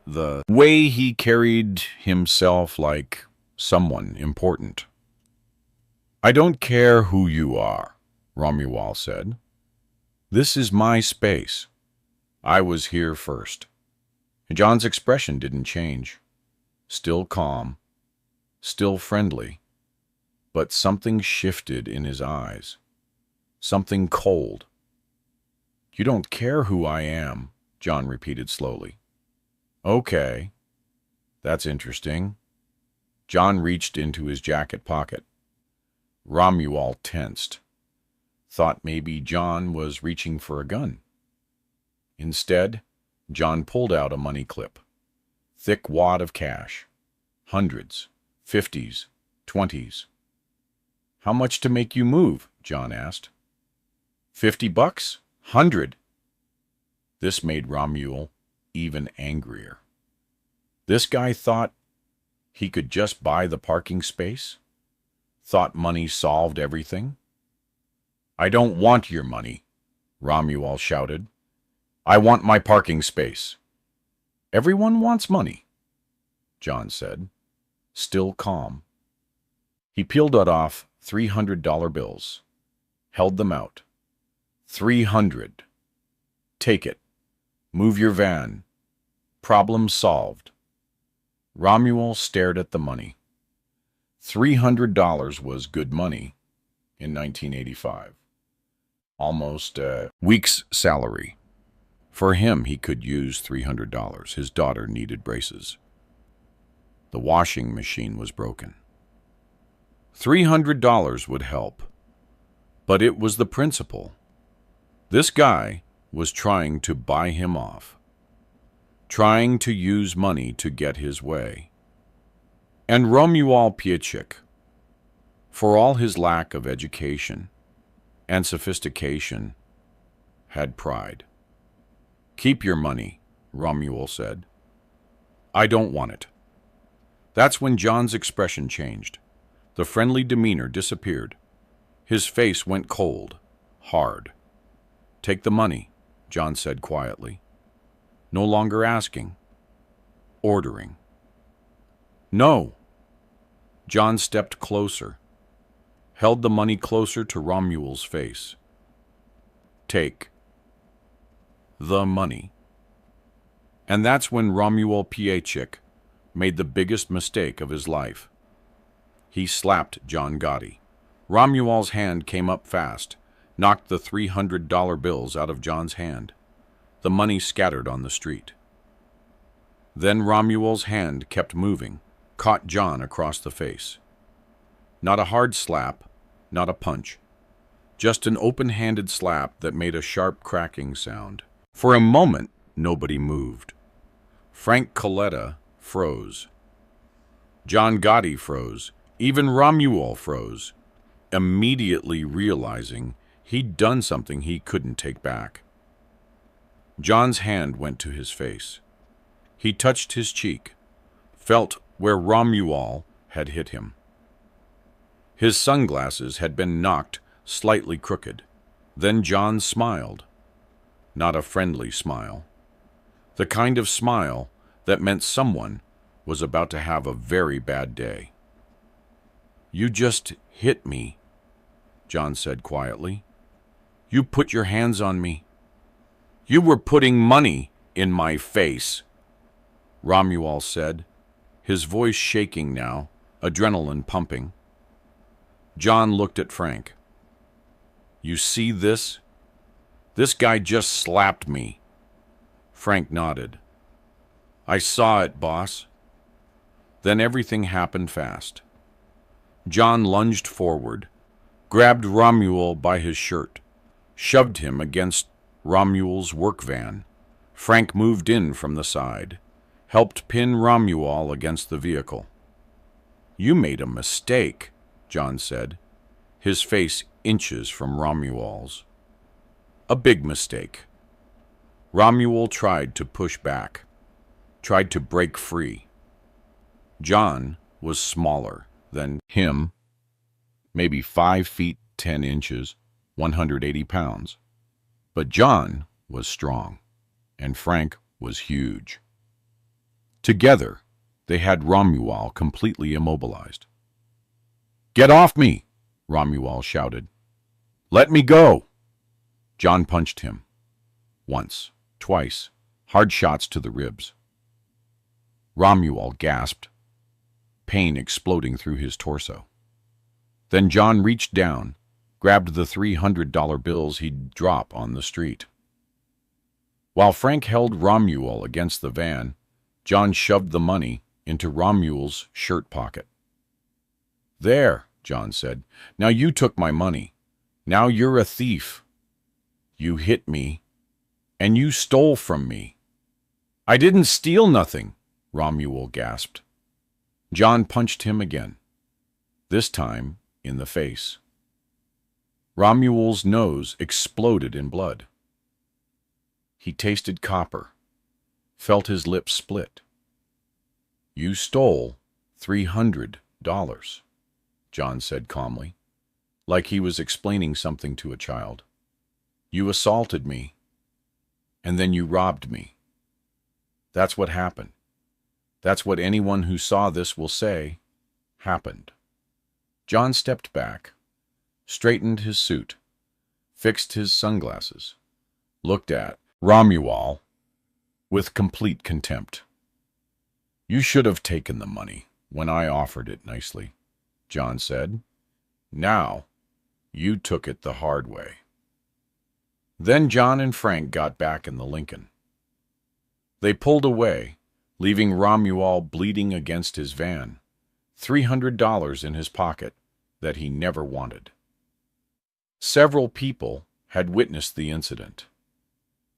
the way he carried himself like someone important. "I don't care who you are," Romuald said. "This is my space. I was here first." John's expression didn't change. Still calm, still friendly, but something shifted in his eyes. Something cold. "You don't care who I am," John repeated slowly. "Okay, that's interesting." John reached into his jacket pocket. Romuald tensed. Thought maybe John was reaching for a gun. Instead, John pulled out a money clip. Thick wad of cash. Hundreds, 50s, 20s. "How much to make you move?" John asked. $50? 100. This made Romuald even angrier. This guy thought he could just buy the parking space? Thought money solved everything? "I don't want your money," Romuald shouted. "I want my parking space." "Everyone wants money," John said, still calm. He peeled off $300 bills, held them out. 300. Take it. Move your van. Problem solved. Romuald stared at the money. $300 was good money in 1985. Almost a week's salary. For him, he could use $300. His daughter needed braces. The washing machine was broken. $300 would help, but it was the principle. This guy was trying to buy him off, trying to use money to get his way. And Romuald Piechik, for all his lack of education and sophistication, had pride. "Keep your money," Romuald said. "I don't want it." That's when John's expression changed. The friendly demeanor disappeared. His face went cold, hard. "Take the money," John said quietly. No longer asking, ordering. "No." John stepped closer, held the money closer to Romuald's face. "Take the money." And that's when Romuald Piechik made the biggest mistake of his life. He slapped John Gotti. Romuald's hand came up fast, knocked the $300 bills out of John's hand. The money scattered on the street. Then Romuald's hand kept moving, caught John across the face. Not a hard slap, not a punch. Just an open-handed slap that made a sharp cracking sound. For a moment, nobody moved. Frank Coletta froze. John Gotti froze. Even Romuald froze, immediately realizing he'd done something he couldn't take back. John's hand went to his face. He touched his cheek, felt where Romuald had hit him. His sunglasses had been knocked slightly crooked. Then John smiled. Not a friendly smile. The kind of smile that meant someone was about to have a very bad day. "You just hit me," John said quietly. "You put your hands on me. You were putting money in my face," Romuald said, his voice shaking now, adrenaline pumping. John looked at Frank. "You see this? This guy just slapped me." Frank nodded. "I saw it, boss." Then everything happened fast. John lunged forward, grabbed Romuald by his shirt, shoved him against Romuald's work van. Frank moved in from the side, helped pin Romuald against the vehicle. "You made a mistake," John said, his face inches from Romuald's. "A big mistake." Romuald tried to push back, tried to break free. John was smaller than him, maybe 5 feet 10 inches, 180 pounds. But John was strong, and Frank was huge. Together, they had Romuald completely immobilized. "Get off me!" Romuald shouted. "Let me go!" John punched him. Once, twice, hard shots to the ribs. Romuald gasped, pain exploding through his torso. Then John reached down, grabbed the $300 bills he'd drop on the street. While Frank held Romuald against the van, John shoved the money into Romuald's shirt pocket. "There," John said. "Now you took my money. Now you're a thief. You hit me, and you stole from me." "I didn't steal nothing," Romuald gasped. John punched him again, this time in the face. Romuald's nose exploded in blood. He tasted copper, felt his lips split. "You stole $300, John said calmly, like he was explaining something to a child. "You assaulted me, and then you robbed me. That's what happened. That's what anyone who saw this will say happened." John stepped back, straightened his suit, fixed his sunglasses, looked at Romuald with complete contempt. "You should have taken the money when I offered it nicely," John said. "Now, you took it the hard way." Then John and Frank got back in the Lincoln. They pulled away, leaving Romuald bleeding against his van, $300 in his pocket, that he never wanted. Several people had witnessed the incident.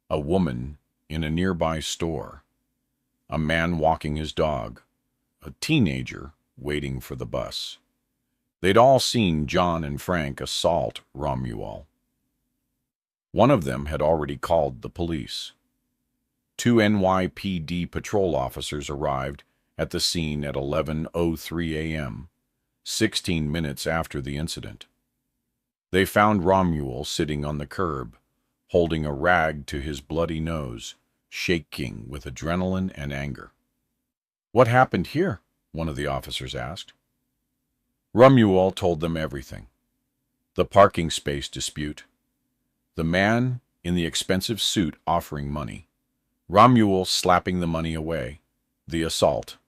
A woman in a nearby store, a man walking his dog, a teenager waiting for the bus. They'd all seen John and Frank assault Romuald. One of them had already called the police. 2 NYPD patrol officers arrived at the scene at 11:03 a.m., 16 minutes after the incident. They found Romuald sitting on the curb, holding a rag to his bloody nose, shaking with adrenaline and anger. "What happened here?" one of the officers asked. Romuald told them everything. The parking space dispute, the man in the expensive suit offering money, Romuald slapping the money away, the assault,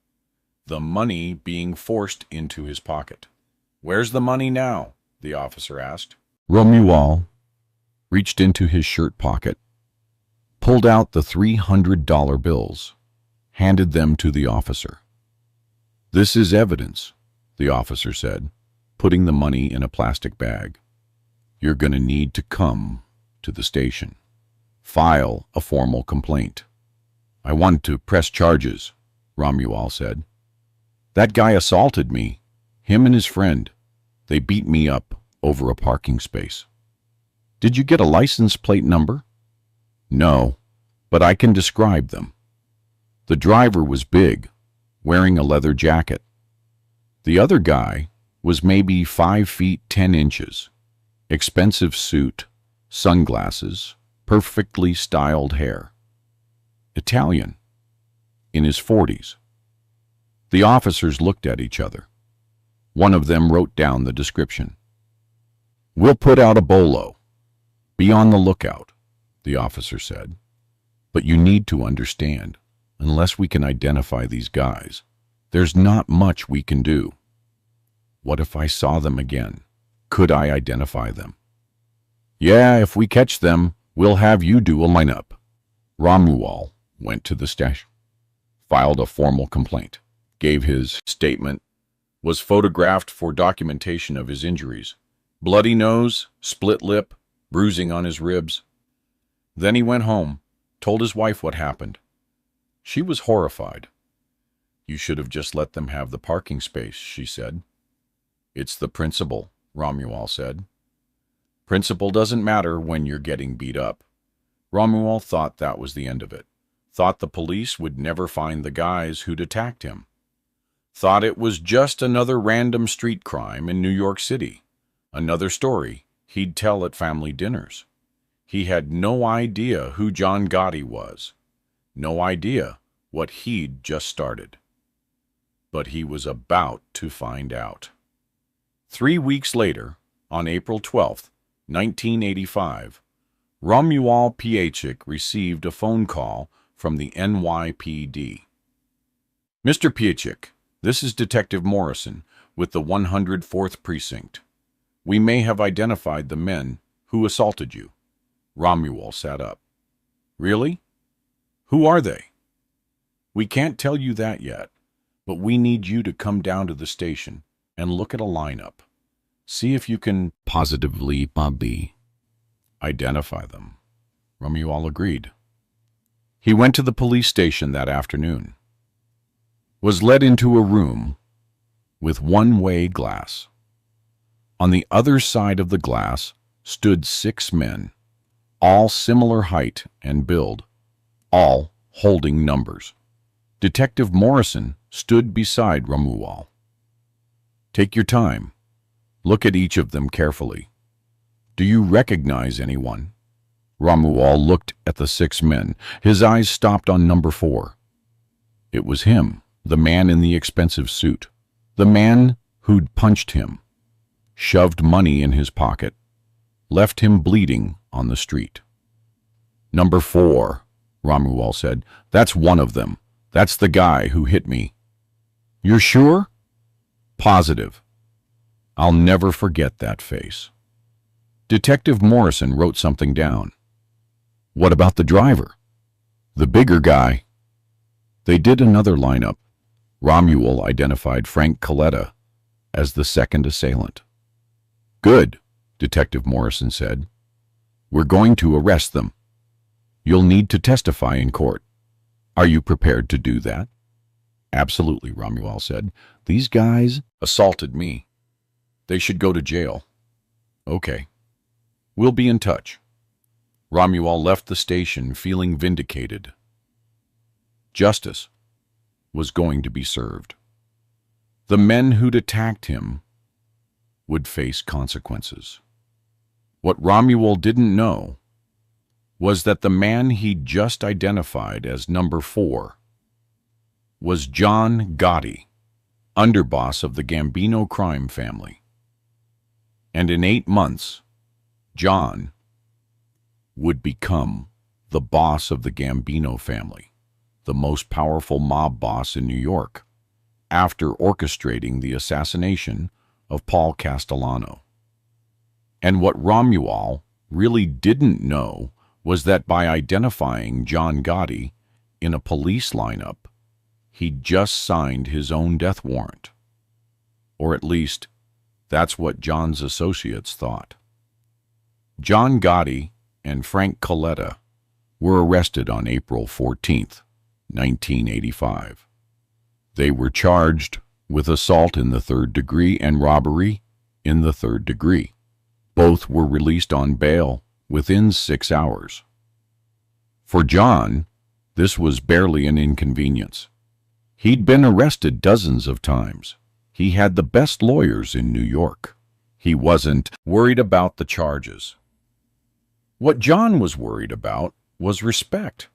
the money being forced into his pocket. "Where's the money now?" the officer asked. Romuald reached into his shirt pocket, pulled out the $300 bills, handed them to the officer. "This is evidence," the officer said, putting the money in a plastic bag. "You're going to need to come to the station. File a formal complaint." "I want to press charges," Romuald said. "That guy assaulted me, him and his friend. They beat me up over a parking space." "Did you get a license plate number?" "No, but I can describe them. The driver was big, wearing a leather jacket. The other guy was maybe 5 feet 10 inches, expensive suit, sunglasses, perfectly styled hair. Italian, in his 40s. The officers looked at each other. One of them wrote down the description. "We'll put out a bolo. Be on the lookout," the officer said. "But you need to understand, unless we can identify these guys, there's not much we can do." "What if I saw them again? Could I identify them?" "Yeah, if we catch them, we'll have you do a lineup." Romuald went to the station, filed a formal complaint, gave his statement, was photographed for documentation of his injuries. Bloody nose, split lip, bruising on his ribs. Then he went home, told his wife what happened. She was horrified. "You should have just let them have the parking space," she said. "It's the principle," Romuald said. "Principle doesn't matter when you're getting beat up." Romuald thought that was the end of it. Thought the police would never find the guys who'd attacked him. Thought it was just another random street crime in New York City. Another story he'd tell at family dinners. He had no idea who John Gotti was. No idea what he'd just started. But he was about to find out. 3 weeks later, on April 12th, 1985, Romuald Piechik received a phone call from the NYPD. "Mr. Piechik, this is Detective Morrison with the 104th Precinct. We may have identified the men who assaulted you." Romuald sat up. "Really? Who are they?" "We can't tell you that yet, but we need you to come down to the station and look at a lineup. See if you can positively identify them." Romuald agreed. He went to the police station that afternoon. Was led into a room with one-way glass. On the other side of the glass stood 6 men, all similar height and build, all holding numbers. Detective Morrison stood beside Romuald. "Take your time. Look at each of them carefully. Do you recognize anyone?" Romuald looked at the 6 men. His eyes stopped on number 4. It was him, the man in the expensive suit, the man who'd punched him, shoved money in his pocket, left him bleeding on the street. "Number 4, Romuald said. "That's one of them. That's the guy who hit me." "You're sure?" "Positive. I'll never forget that face." Detective Morrison wrote something down. "What about the driver?" "The bigger guy." They did another lineup. Romuald identified Frank Coletta as the second assailant. Good, Detective Morrison said. We're going to arrest them. You'll need to testify in court. Are you prepared to do that? Absolutely, Romuald said. These guys assaulted me. They should go to jail. Okay. We'll be in touch. Romuald left the station feeling vindicated. Justice was going to be served. The men who'd attacked him would face consequences. What Romuald didn't know was that the man he'd just identified as number 4 was John Gotti, underboss of the Gambino crime family. And in 8 months, John would become the boss of the Gambino family, the most powerful mob boss in New York, after orchestrating the assassination of Paul Castellano. And what Romuald really didn't know was that by identifying John Gotti in a police lineup, he'd just signed his own death warrant. Or at least, that's what John's associates thought. John Gotti and Frank Coletta were arrested on April 14th, 1985. They were charged with assault in the 3rd degree and robbery in the 3rd degree. Both were released on bail within 6 hours. For John, this was barely an inconvenience. He'd been arrested dozens of times. He had the best lawyers in New York. He wasn't worried about the charges. What John was worried about was respect,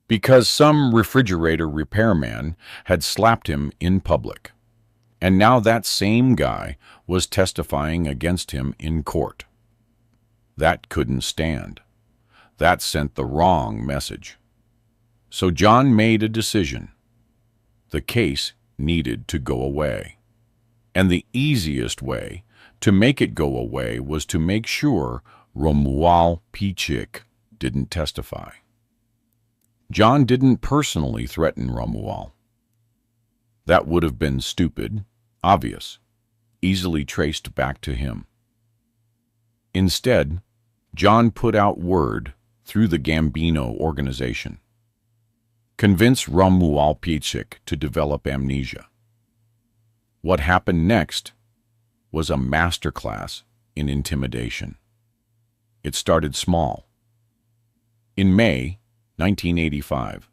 because some refrigerator repairman had slapped him in public, and now that same guy was testifying against him in court. That couldn't stand. That sent the wrong message. So John made a decision. The case needed to go away. And the easiest way to make it go away was to make sure Romuald Pichik didn't testify. John didn't personally threaten Romuald. That would have been stupid, obvious, easily traced back to him. Instead, John put out word through the Gambino organization. Convince Romuald Pichik to develop amnesia. What happened next was a masterclass in intimidation. It started small. In May 1985,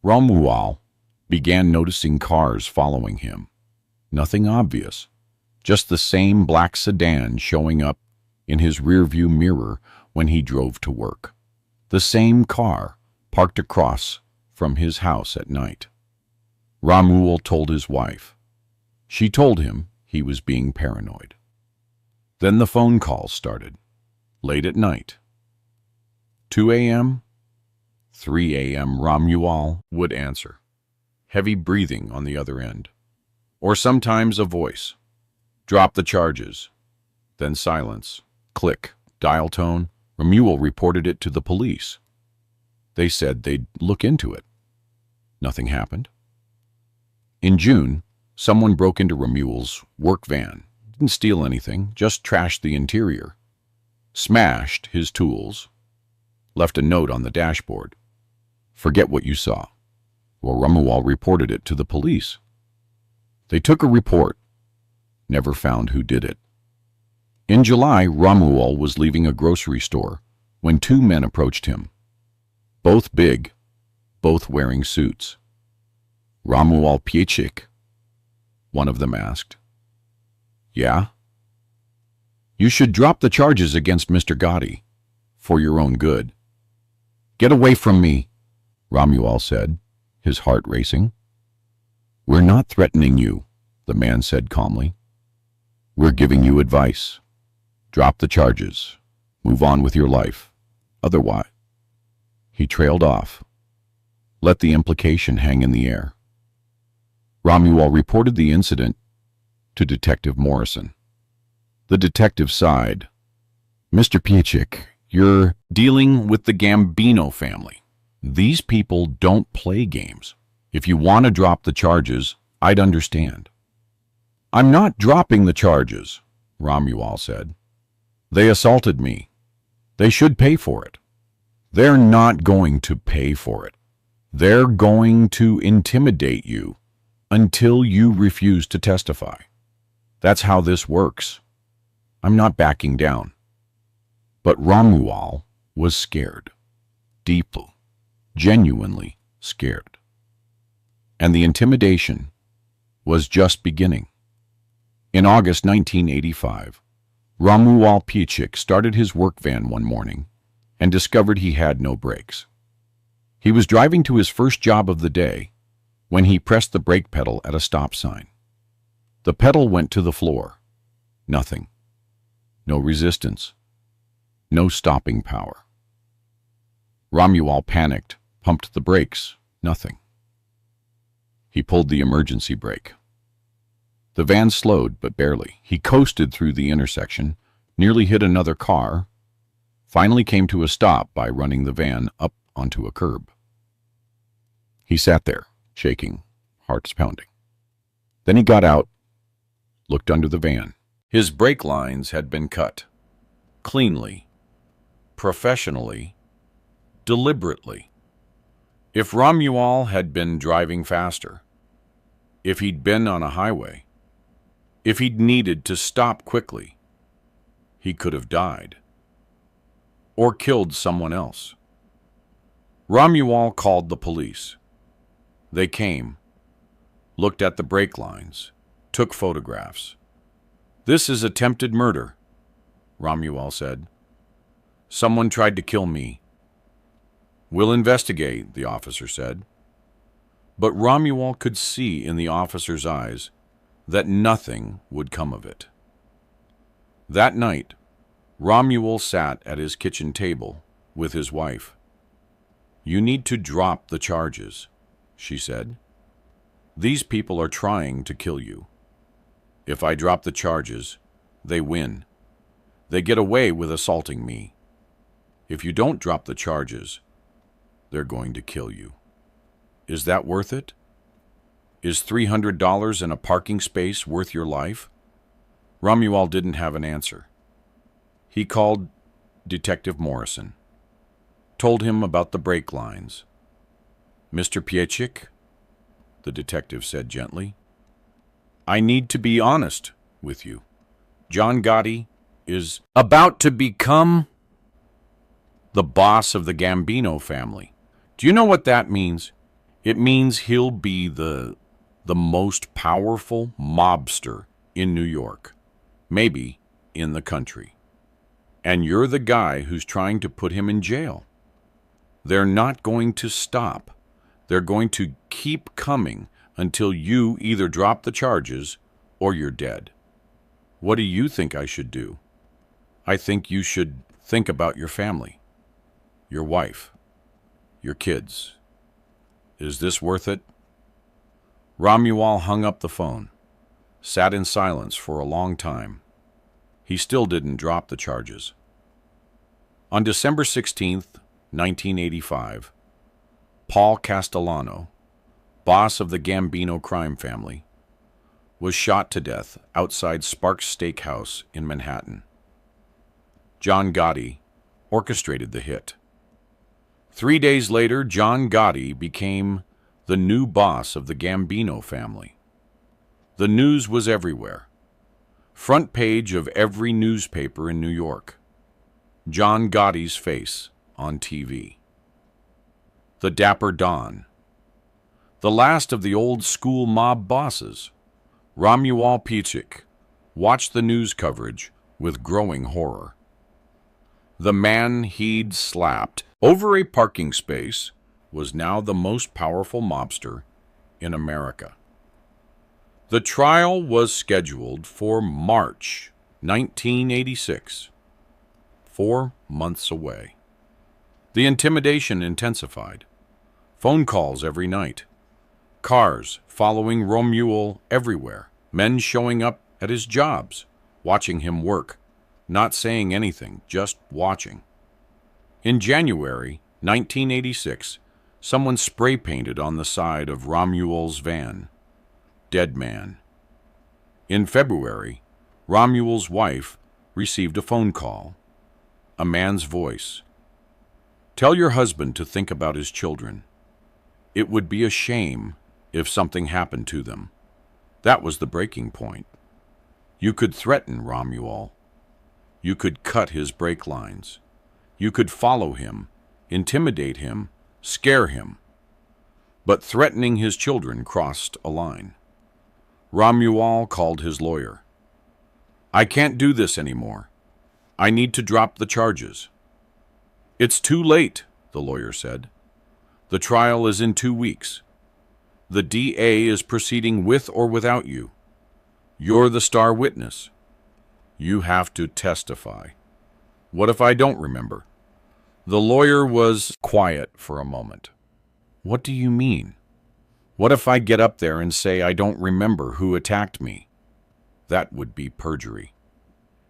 Romuald began noticing cars following him. Nothing obvious, just the same black sedan showing up in his rearview mirror when he drove to work. The same car parked across from his house at night. Romuald told his wife. She told him he was being paranoid. Then the phone calls started, late at night. 2 a.m., 3 a.m. Romuald would answer, heavy breathing on the other end. Or sometimes a voice. Drop the charges. Then silence. Click. Dial tone. Romuald reported it to the police. They said they'd look into it. Nothing happened. In June, someone broke into Romuald's work van. Didn't steal anything, just trashed the interior. Smashed his tools. Left a note on the dashboard. Forget what you saw. Well, Romuald reported it to the police. They took a report. Never found who did it. In July, Romuald was leaving a grocery store when 2 men approached him. Both big, both wearing suits. Romuald Pichik, one of them asked. Yeah? You should drop the charges against Mr. Gotti, for your own good. Get away from me, Romuald said, his heart racing. We're not threatening you, the man said calmly. We're giving you advice. Drop the charges. Move on with your life. Otherwise, he trailed off. Let the implication hang in the air. Romuald reported the incident to Detective Morrison. The detective sighed. Mr. Pichik, you're dealing with the Gambino family. These people don't play games. If you want to drop the charges, I'd understand. I'm not dropping the charges, Romuald said. They assaulted me. They should pay for it. They're not going to pay for it. They're going to intimidate you until you refuse to testify. That's how this works. I'm not backing down. But Romuald was scared. Deeply, genuinely scared. And the intimidation was just beginning. In August 1985, Romuald Piecic started his work van one morning and discovered he had no brakes. He was driving to his first job of the day when he pressed the brake pedal at a stop sign. The pedal went to the floor. Nothing. No resistance. No stopping power. Romuald panicked, pumped the brakes. Nothing. He pulled the emergency brake. The van slowed, but barely. He coasted through the intersection, nearly hit another car, finally came to a stop by running the van up onto a curb. He sat there, shaking, hearts pounding. Then he got out, looked under the van. His brake lines had been cut. Cleanly, professionally, deliberately. If Romuald had been driving faster, if he'd been on a highway, if he'd needed to stop quickly, he could have died. Or killed someone else. Romuald called the police. They came, looked at the brake lines, took photographs. This is attempted murder, Romuald said. Someone tried to kill me. We'll investigate, the officer said. But Romuald could see in the officer's eyes that nothing would come of it. That night, Romuald sat at his kitchen table with his wife. You need to drop the charges, she said. These people are trying to kill you. If I drop the charges, they win. They get away with assaulting me. If you don't drop the charges, they're going to kill you. Is that worth it? Is $300 in a parking space worth your life? Romuald didn't have an answer. He called Detective Morrison, told him about the brake lines. Mr. Piecic, the detective said gently, I need to be honest with you. John Gotti is about to become the boss of the Gambino family. Do you know what that means? It means he'll be the most powerful mobster in New York, maybe in the country. And you're the guy who's trying to put him in jail. They're not going to stop. They're going to keep coming until you either drop the charges or you're dead. What do you think I should do? I think you should think about your family, your wife, your kids. Is this worth it? Romuald hung up the phone, sat in silence for a long time. He still didn't drop the charges. On December 16th, 1985, Paul Castellano, boss of the Gambino crime family, was shot to death outside Sparks Steakhouse in Manhattan. John Gotti orchestrated the hit. 3 days later, John Gotti became the new boss of the Gambino family. The news was everywhere. Front page of every newspaper in New York. John Gotti's face on TV. The Dapper Don. The last of the old school mob bosses, Romuald Piecic, watched the news coverage with growing horror. The man he'd slapped over a parking space was now the most powerful mobster in America. The trial was scheduled for March 1986, 4 months away. The intimidation intensified. Phone calls every night. Cars following Romuald everywhere. Men showing up at his jobs, watching him work, not saying anything, just watching. In January 1986, someone spray-painted on the side of Romuald's van, "Dead Man." In February, Romuald's wife received a phone call. A man's voice. "Tell your husband to think about his children. It would be a shame if something happened to them." That was the breaking point. You could threaten Romuald. You could cut his brake lines. You could follow him, intimidate him, scare him. But threatening his children crossed a line. Romuald called his lawyer. "I can't do this anymore. I need to drop the charges." "It's too late," the lawyer said. "The trial is in 2 weeks. The DA is proceeding with or without you. You're the star witness. You have to testify." "What if I don't remember?" The lawyer was quiet for a moment. "What do you mean? What if I get up there and say I don't remember who attacked me?" "That would be perjury.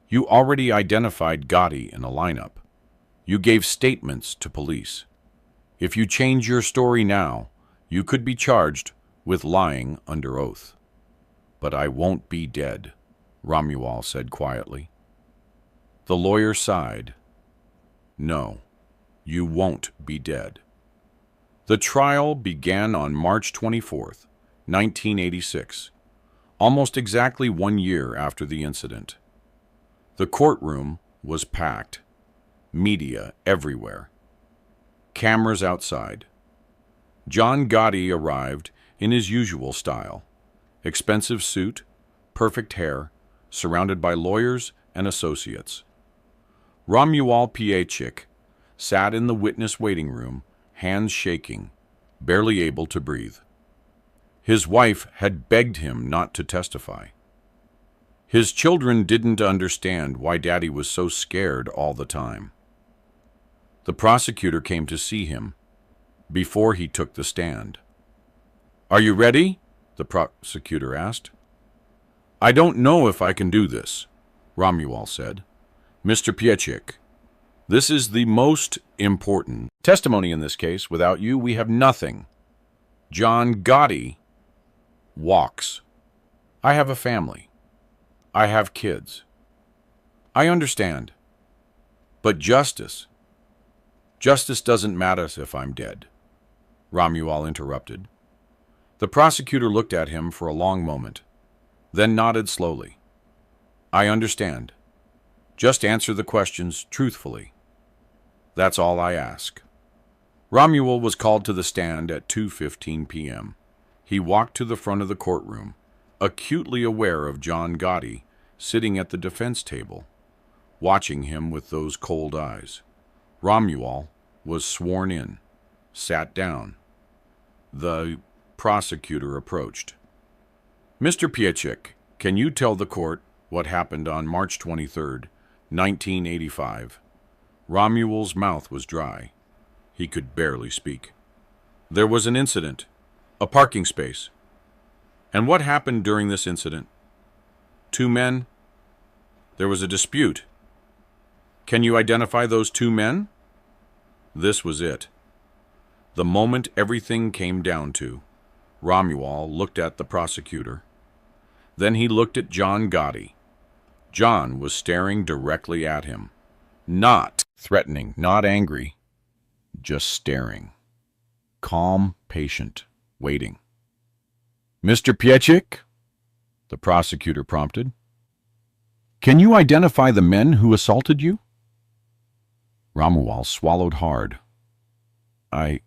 You already identified Gotti in a lineup. You gave statements to police. If you change your story now, you could be charged with lying under oath." "But I won't be dead," Romuald said quietly. The lawyer sighed. "No, you won't be dead." The trial began on March 24th, 1986, almost exactly 1 year after the incident. The courtroom was packed, media everywhere, cameras outside. John Gotti arrived in his usual style, expensive suit, perfect hair, surrounded by lawyers and associates. Romuald Piechik sat in the witness waiting room, hands shaking, barely able to breathe. His wife had begged him not to testify. His children didn't understand why Daddy was so scared all the time. The prosecutor came to see him before he took the stand. "Are you ready?" the prosecutor asked. "I don't know if I can do this," Romuald said. "Mr. Piechik, this is the most important testimony in this case. Without you, we have nothing. John Gotti walks. I have a family. I have kids. I understand. But justice doesn't matter if I'm dead," Romuald interrupted. The prosecutor looked at him for a long moment, then nodded slowly. "I understand. Just answer the questions truthfully. That's all I ask." Romuald was called to the stand at 2:15 p.m. He walked to the front of the courtroom, acutely aware of John Gotti sitting at the defense table, watching him with those cold eyes. Romuald was sworn in, sat down. The prosecutor approached. "Mr. Piechik, can you tell the court what happened on March 23rd, 1985? Romuald's mouth was dry. He could barely speak. "There was an incident, a parking space. And what happened during this incident? 2 men. There was a dispute. Can you identify those 2 men?" This was it. The moment everything came down to. Romuald looked at the prosecutor. Then he looked at John Gotti. John was staring directly at him. Not threatening, not angry, just staring. Calm, patient, waiting. "Mr. Piechik?" the prosecutor prompted. "Can you identify the men who assaulted you?" Romuald swallowed hard. I'm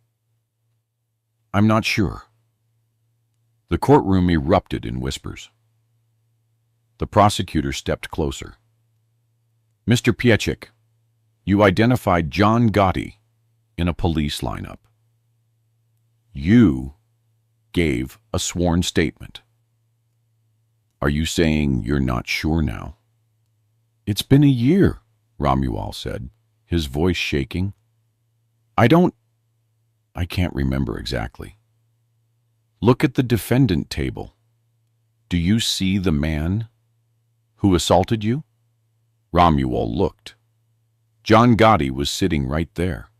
not sure." The courtroom erupted in whispers. The prosecutor stepped closer. "Mr. Piechik, you identified John Gotti in a police lineup. You gave a sworn statement. Are you saying you're not sure now?" "It's been a year," Romuald said, his voice shaking. I can't remember exactly." "Look at the defendant table. Do you see the man who assaulted you?" Romuald looked. John Gotti was sitting right there,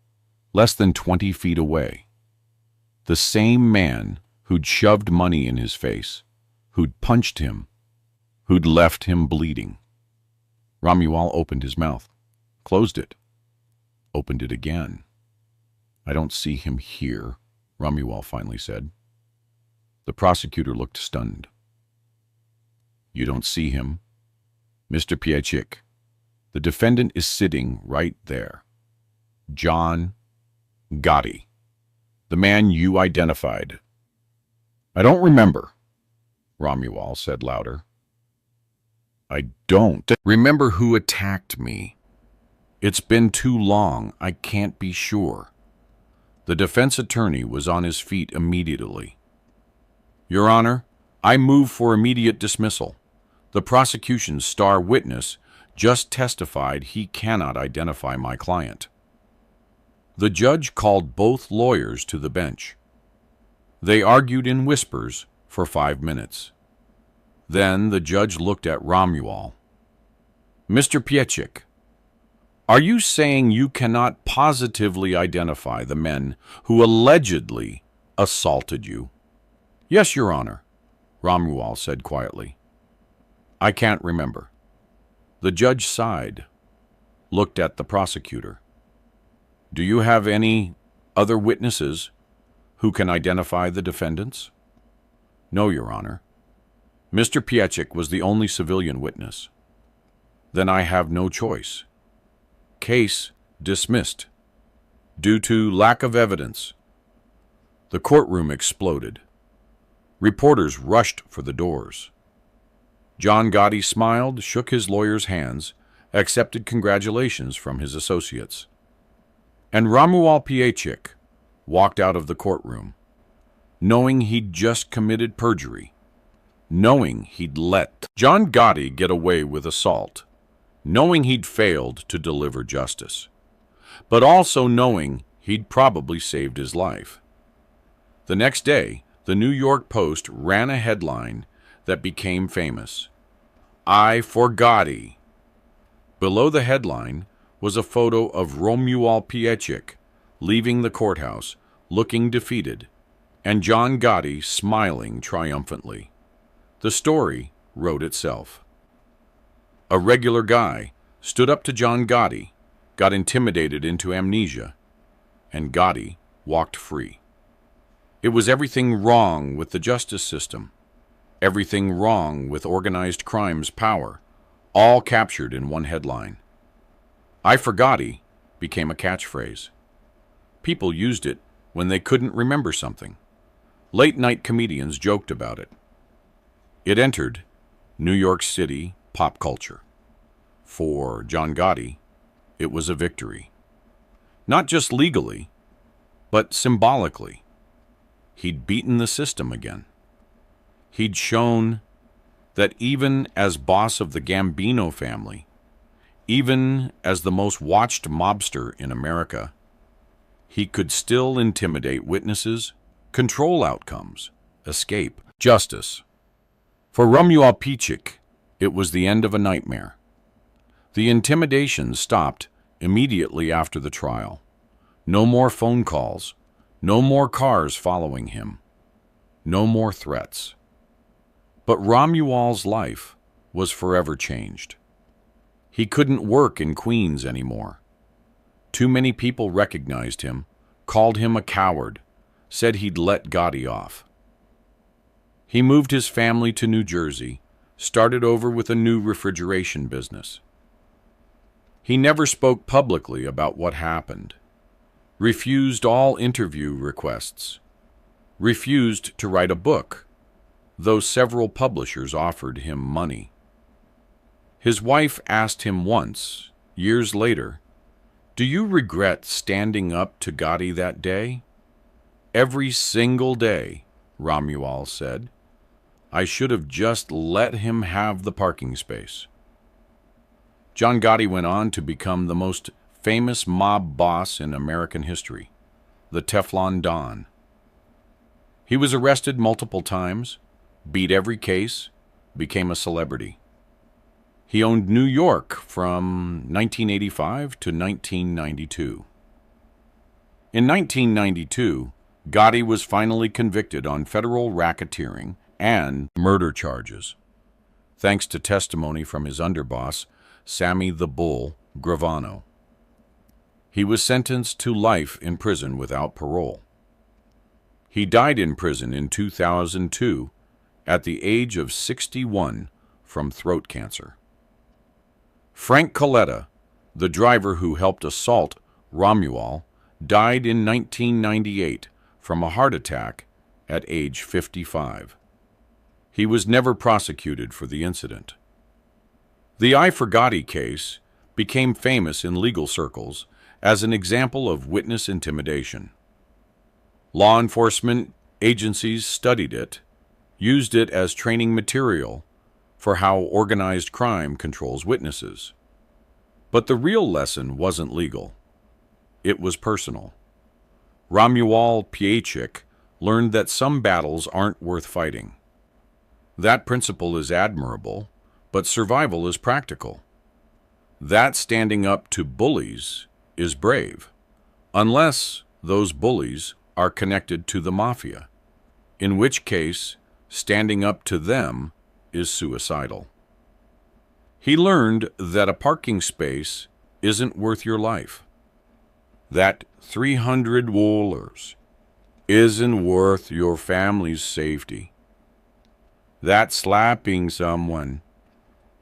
less than 20 feet away. The same man who'd shoved money in his face, who'd punched him, who'd left him bleeding. Romuald opened his mouth, closed it, opened it again. "I don't see him here," Romuald finally said. The prosecutor looked stunned. "You don't see him? Mr. Piechik, the defendant is sitting right there. John Gotti, the man you identified." "I don't remember," Romuald said louder. "I don't remember who attacked me. It's been too long, I can't be sure." The defense attorney was on his feet immediately. "Your Honor, I move for immediate dismissal. The prosecution's star witness just testified he cannot identify my client." The judge called both lawyers to the bench. They argued in whispers for 5 minutes. Then the judge looked at Romuald. "Mr. Piechik, are you saying you cannot positively identify the men who allegedly assaulted you?" "Yes, Your Honor," Romuald said quietly. "I can't remember." The judge sighed, looked at the prosecutor. "Do you have any other witnesses who can identify the defendants?" "No, Your Honor. Mr. Piechik was the only civilian witness." "Then I have no choice. Case dismissed. Due to lack of evidence." The courtroom exploded. Reporters rushed for the doors. John Gotti smiled, shook his lawyer's hands, accepted congratulations from his associates. And Romuald Piechik walked out of the courtroom, knowing he'd just committed perjury, knowing he'd let John Gotti get away with assault, knowing he'd failed to deliver justice, but also knowing he'd probably saved his life. The next day, the New York Post ran a headline that became famous: "I forgotti." Below the headline was a photo of Romuald Piechik leaving the courthouse, looking defeated, and John Gotti smiling triumphantly. The story wrote itself. A regular guy stood up to John Gotti, got intimidated into amnesia, and Gotti walked free. It was everything wrong with the justice system, everything wrong with organized crime's power, all captured in one headline. "I forgotti" became a catchphrase. People used it when they couldn't remember something. Late-night comedians joked about it. It entered New York City pop culture. For John Gotti, it was a victory. Not just legally, but symbolically. He'd beaten the system again. He'd shown that even as boss of the Gambino family, even as the most watched mobster in America, he could still intimidate witnesses, control outcomes, escape justice. For Romuald Piechik, it was the end of a nightmare. The intimidation stopped immediately after the trial. No more phone calls, no more cars following him, no more threats. But Romuald's life was forever changed. He couldn't work in Queens anymore. Too many people recognized him, called him a coward, said he'd let Gotti off. He moved his family to New Jersey, started over with a new refrigeration business. He never spoke publicly about what happened, refused all interview requests, refused to write a book, though several publishers offered him money. His wife asked him once, years later, "Do you regret standing up to Gotti that day?" "Every single day," Romuald said. "I should have just let him have the parking space." John Gotti went on to become the most famous mob boss in American history, the Teflon Don. He was arrested multiple times, beat every case, became a celebrity. He owned New York from 1985 to 1992. In 1992, Gotti was finally convicted on federal racketeering and murder charges. thanks to testimony from his underboss, Sammy the Bull Gravano. He was sentenced to life in prison without parole. He died in prison in 2002 at the age of 61 from throat cancer. Frank Coletta, the driver who helped assault Romuald, died in 1998 from a heart attack at age 55. He was never prosecuted for the incident. The forgotti case became famous in legal circles as an example of witness intimidation. Law enforcement agencies studied it, used it as training material for how organized crime controls witnesses. But the real lesson wasn't legal. It was personal. Romuald Piechik learned that some battles aren't worth fighting. That principle is admirable, but survival is practical. That standing up to bullies is brave, unless those bullies are connected to the mafia, in which case standing up to them is suicidal. He learned that a parking space isn't worth your life, that 300 wallers isn't worth your family's safety, that slapping someone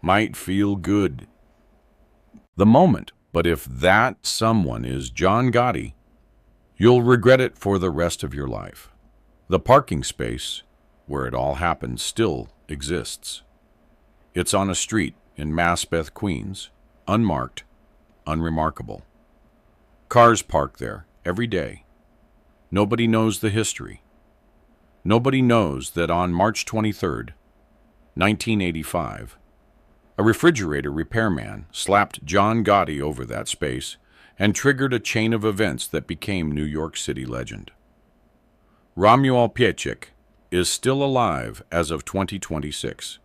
might feel good the moment, but if that someone is John Gotti, you'll regret it for the rest of your life. The parking space where it all happened still exists. It's on a street in Maspeth, Queens, unmarked, unremarkable. Cars park there every day. Nobody knows the history. Nobody knows that on March 23rd, 1985, a refrigerator repairman slapped John Gotti over that space and triggered a chain of events that became New York City legend. Romuald Piechik is still alive as of 2026,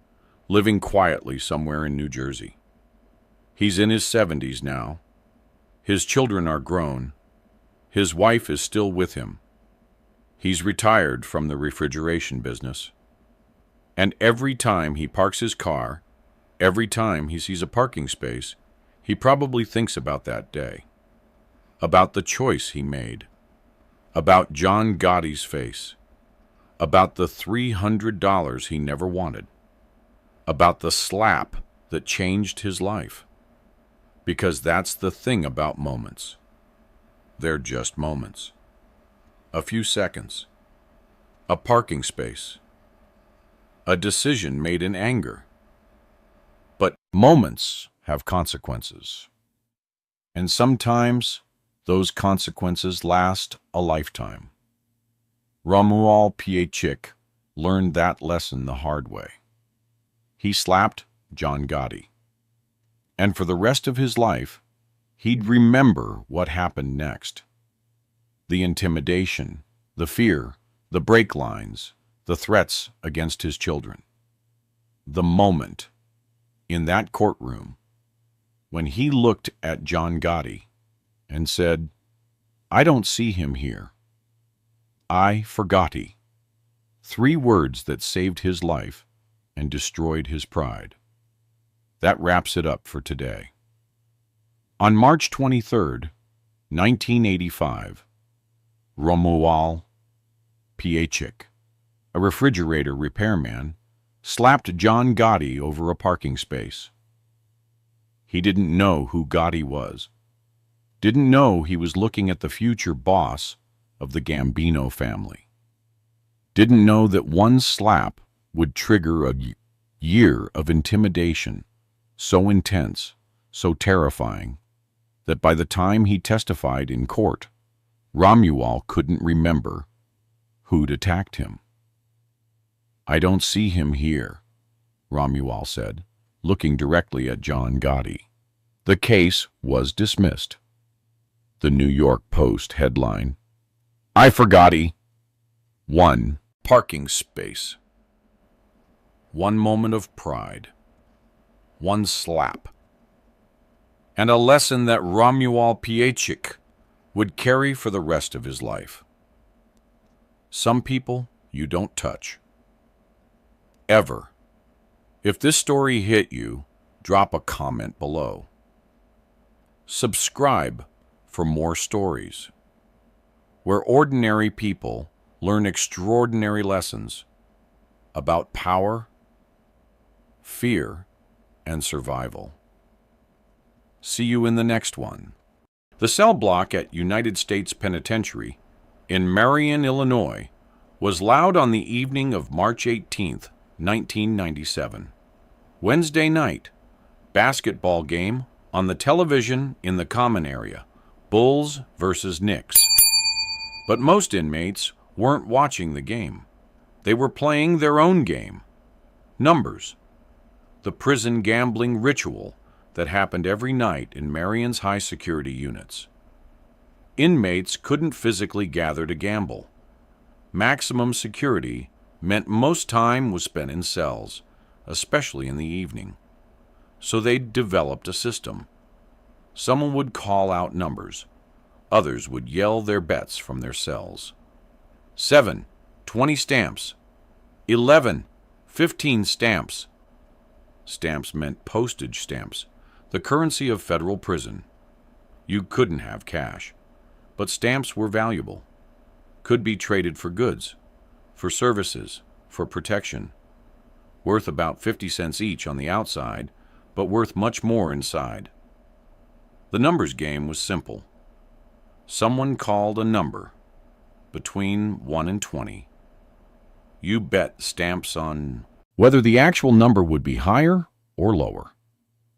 living quietly somewhere in New Jersey. He's in his 70s now. His children are grown. His wife is still with him. He's retired from the refrigeration business. And every time he parks his car, every time he sees a parking space, he probably thinks about that day, about the choice he made, about John Gotti's face, about the $300 he never wanted, about the slap that changed his life. Because that's the thing about moments. They're just moments. A few seconds. A parking space. A decision made in anger. But moments have consequences. And sometimes those consequences last a lifetime. Romuald Piechik learned that lesson the hard way. He slapped John Gotti. And for the rest of his life, he'd remember what happened next. The intimidation, the fear, the brake lines, the threats against his children. The moment in that courtroom when he looked at John Gotti and said, "I don't see him here. I forgotti." 3 words that saved his life and destroyed his pride. That wraps it up for today. On March 23rd, 1985, Romuald Piechik, a refrigerator repairman, slapped John Gotti over a parking space. He didn't know who Gotti was. Didn't know he was looking at the future boss of the Gambino family. Didn't know that one slap would trigger a year of intimidation so intense, so terrifying, that by the time he testified in court, Romuald couldn't remember who'd attacked him. "I don't see him here," Romuald said, looking directly at John Gotti. The case was dismissed. The New York Post headline, "I forgotti." 1 parking space. 1 moment of pride. 1 slap. And a lesson that Romuald Piechik would carry for the rest of his life. Some people you don't touch. Ever. If this story hit you, drop a comment below. Subscribe for more stories, where ordinary people learn extraordinary lessons about power, fear, and survival. See you in the next one. The cell block at United States Penitentiary in Marion, Illinois, was loud on the evening of March 18, 1997. Wednesday night, basketball game on the television in the common area, Bulls versus Knicks. But most inmates weren't watching the game. They were playing their own game, numbers, the prison gambling ritual that happened every night in Marion's high-security units. Inmates couldn't physically gather to gamble. Maximum security meant most time was spent in cells, especially in the evening. So they developed a system. Someone would call out numbers. Others would yell their bets from their cells. 7, 20 stamps. 11, 15 stamps. Stamps meant postage stamps, the currency of federal prison. You couldn't have cash, but stamps were valuable. Could be traded for goods, for services, for protection. Worth about 50 cents each on the outside, but worth much more inside. The numbers game was simple. Someone called a number between 1 and 20. You bet stamps on whether the actual number would be higher or lower.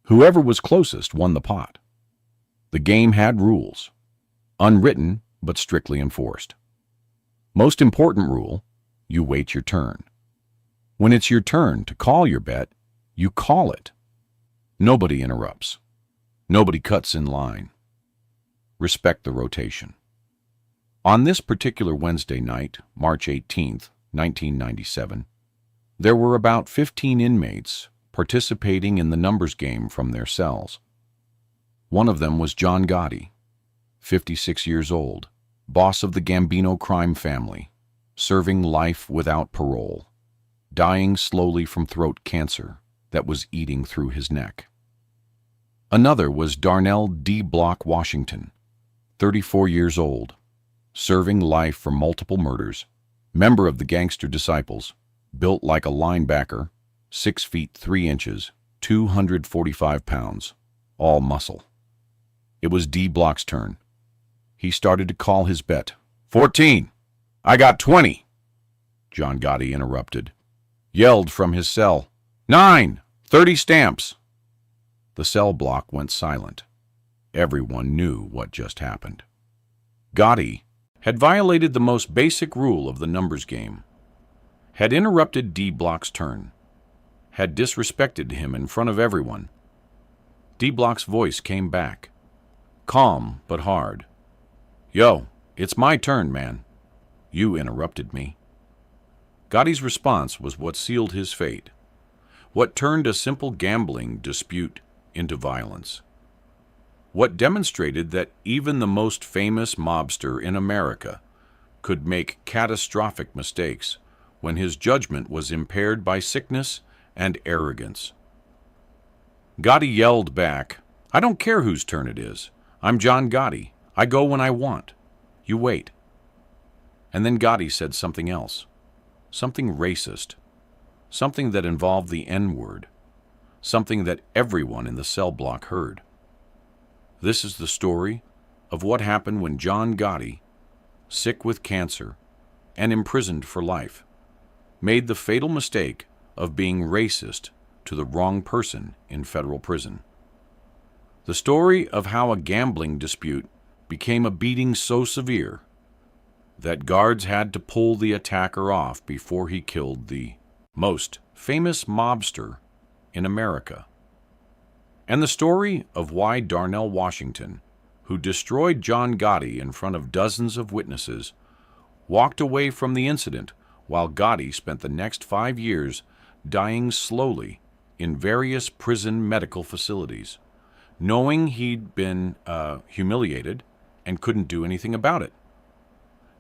Whoever was closest won the pot. The game had rules, unwritten but strictly enforced. Most important rule, you wait your turn. When it's your turn to call your bet, you call it. Nobody interrupts. Nobody cuts in line. Respect the rotation. On this particular Wednesday night, March 18th, 1997, there were about 15 inmates participating in the numbers game from their cells. One of them was John Gotti, 56 years old, boss of the Gambino crime family, serving life without parole, dying slowly from throat cancer that was eating through his neck. Another was Darnell D. Block Washington, 34 years old, serving life for multiple murders, member of the Gangster Disciples, built like a linebacker, 6 feet 3 inches, 245 pounds, all muscle. It was D. Block's turn. He started to call his bet. 14. I got 20. John Gotti interrupted. Yelled from his cell. 9. 30 stamps. The cell block went silent. Everyone knew what just happened. Gotti had violated the most basic rule of the numbers game, had interrupted D. Block's turn, had disrespected him in front of everyone. D. Block's voice came back, calm but hard. Yo, it's my turn, man. You interrupted me. Gotti's response was what sealed his fate, what turned a simple gambling dispute into violence, what demonstrated that even the most famous mobster in America could make catastrophic mistakes when his judgment was impaired by sickness and arrogance. Gotti yelled back, I don't care whose turn it is. I'm John Gotti. I go when I want. You wait. And then Gotti said something else, something racist, something that involved the N-word, something that everyone in the cell block heard. This is the story of what happened when John Gotti, sick with cancer and imprisoned for life, made the fatal mistake of being racist to the wrong person in federal prison. The story of how a gambling dispute became a beating so severe that guards had to pull the attacker off before he killed the most famous mobster in America. And the story of why Darnell Washington, who destroyed John Gotti in front of dozens of witnesses, walked away from the incident while Gotti spent the next 5 years dying slowly in various prison medical facilities, knowing he'd been humiliated and couldn't do anything about it.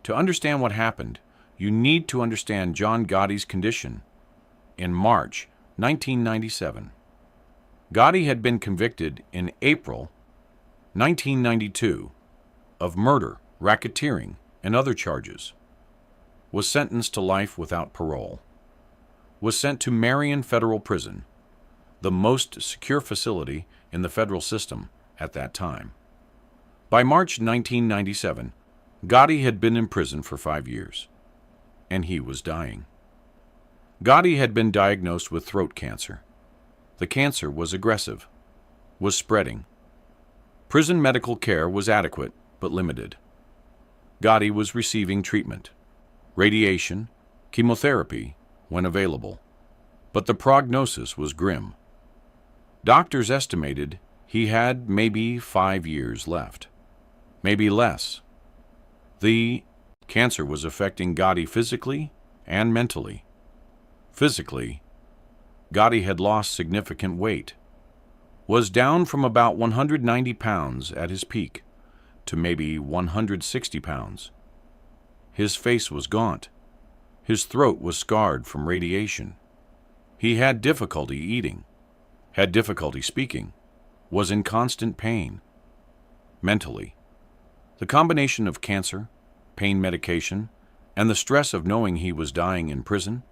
To understand what happened, you need to understand John Gotti's condition in March 1997. Gotti had been convicted in April 1992 of murder, racketeering, and other charges. Was sentenced to life without parole. Was sent to Marion Federal Prison, the most secure facility in the federal system at that time. By March 1997, Gotti had been in prison for 5 years, and he was dying. Gotti had been diagnosed with throat cancer. The cancer was aggressive, was spreading. Prison medical care was adequate but limited. Gotti was receiving treatment, radiation, chemotherapy when available, but the prognosis was grim. Doctors estimated he had maybe 5 years left, maybe less. The cancer was affecting Gotti physically and mentally. Physically, Gotti had lost significant weight, was down from about 190 pounds at his peak to maybe 160 pounds. His face was gaunt. His throat was scarred from radiation. He had difficulty eating, had difficulty speaking, was in constant pain. Mentally, the combination of cancer, pain medication, and the stress of knowing he was dying in prison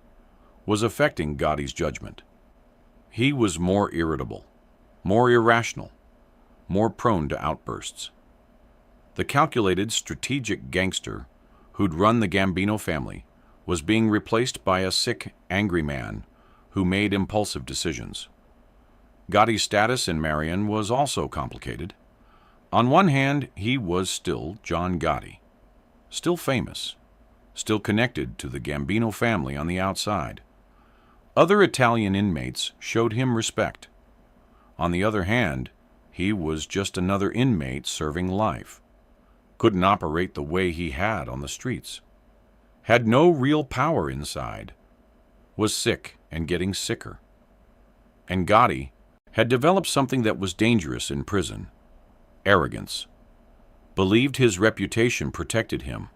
was affecting Gotti's judgment. He was more irritable, more irrational, more prone to outbursts. The calculated, strategic gangster who'd run the Gambino family was being replaced by a sick, angry man who made impulsive decisions. Gotti's status in Marion was also complicated. On one hand, he was still John Gotti, still famous, still connected to the Gambino family on the outside. Other Italian inmates showed him respect. On the other hand, he was just another inmate serving life. Couldn't operate the way he had on the streets. Had no real power inside. Was sick and getting sicker. And Gotti had developed something that was dangerous in prison: arrogance. Believed his reputation protected him.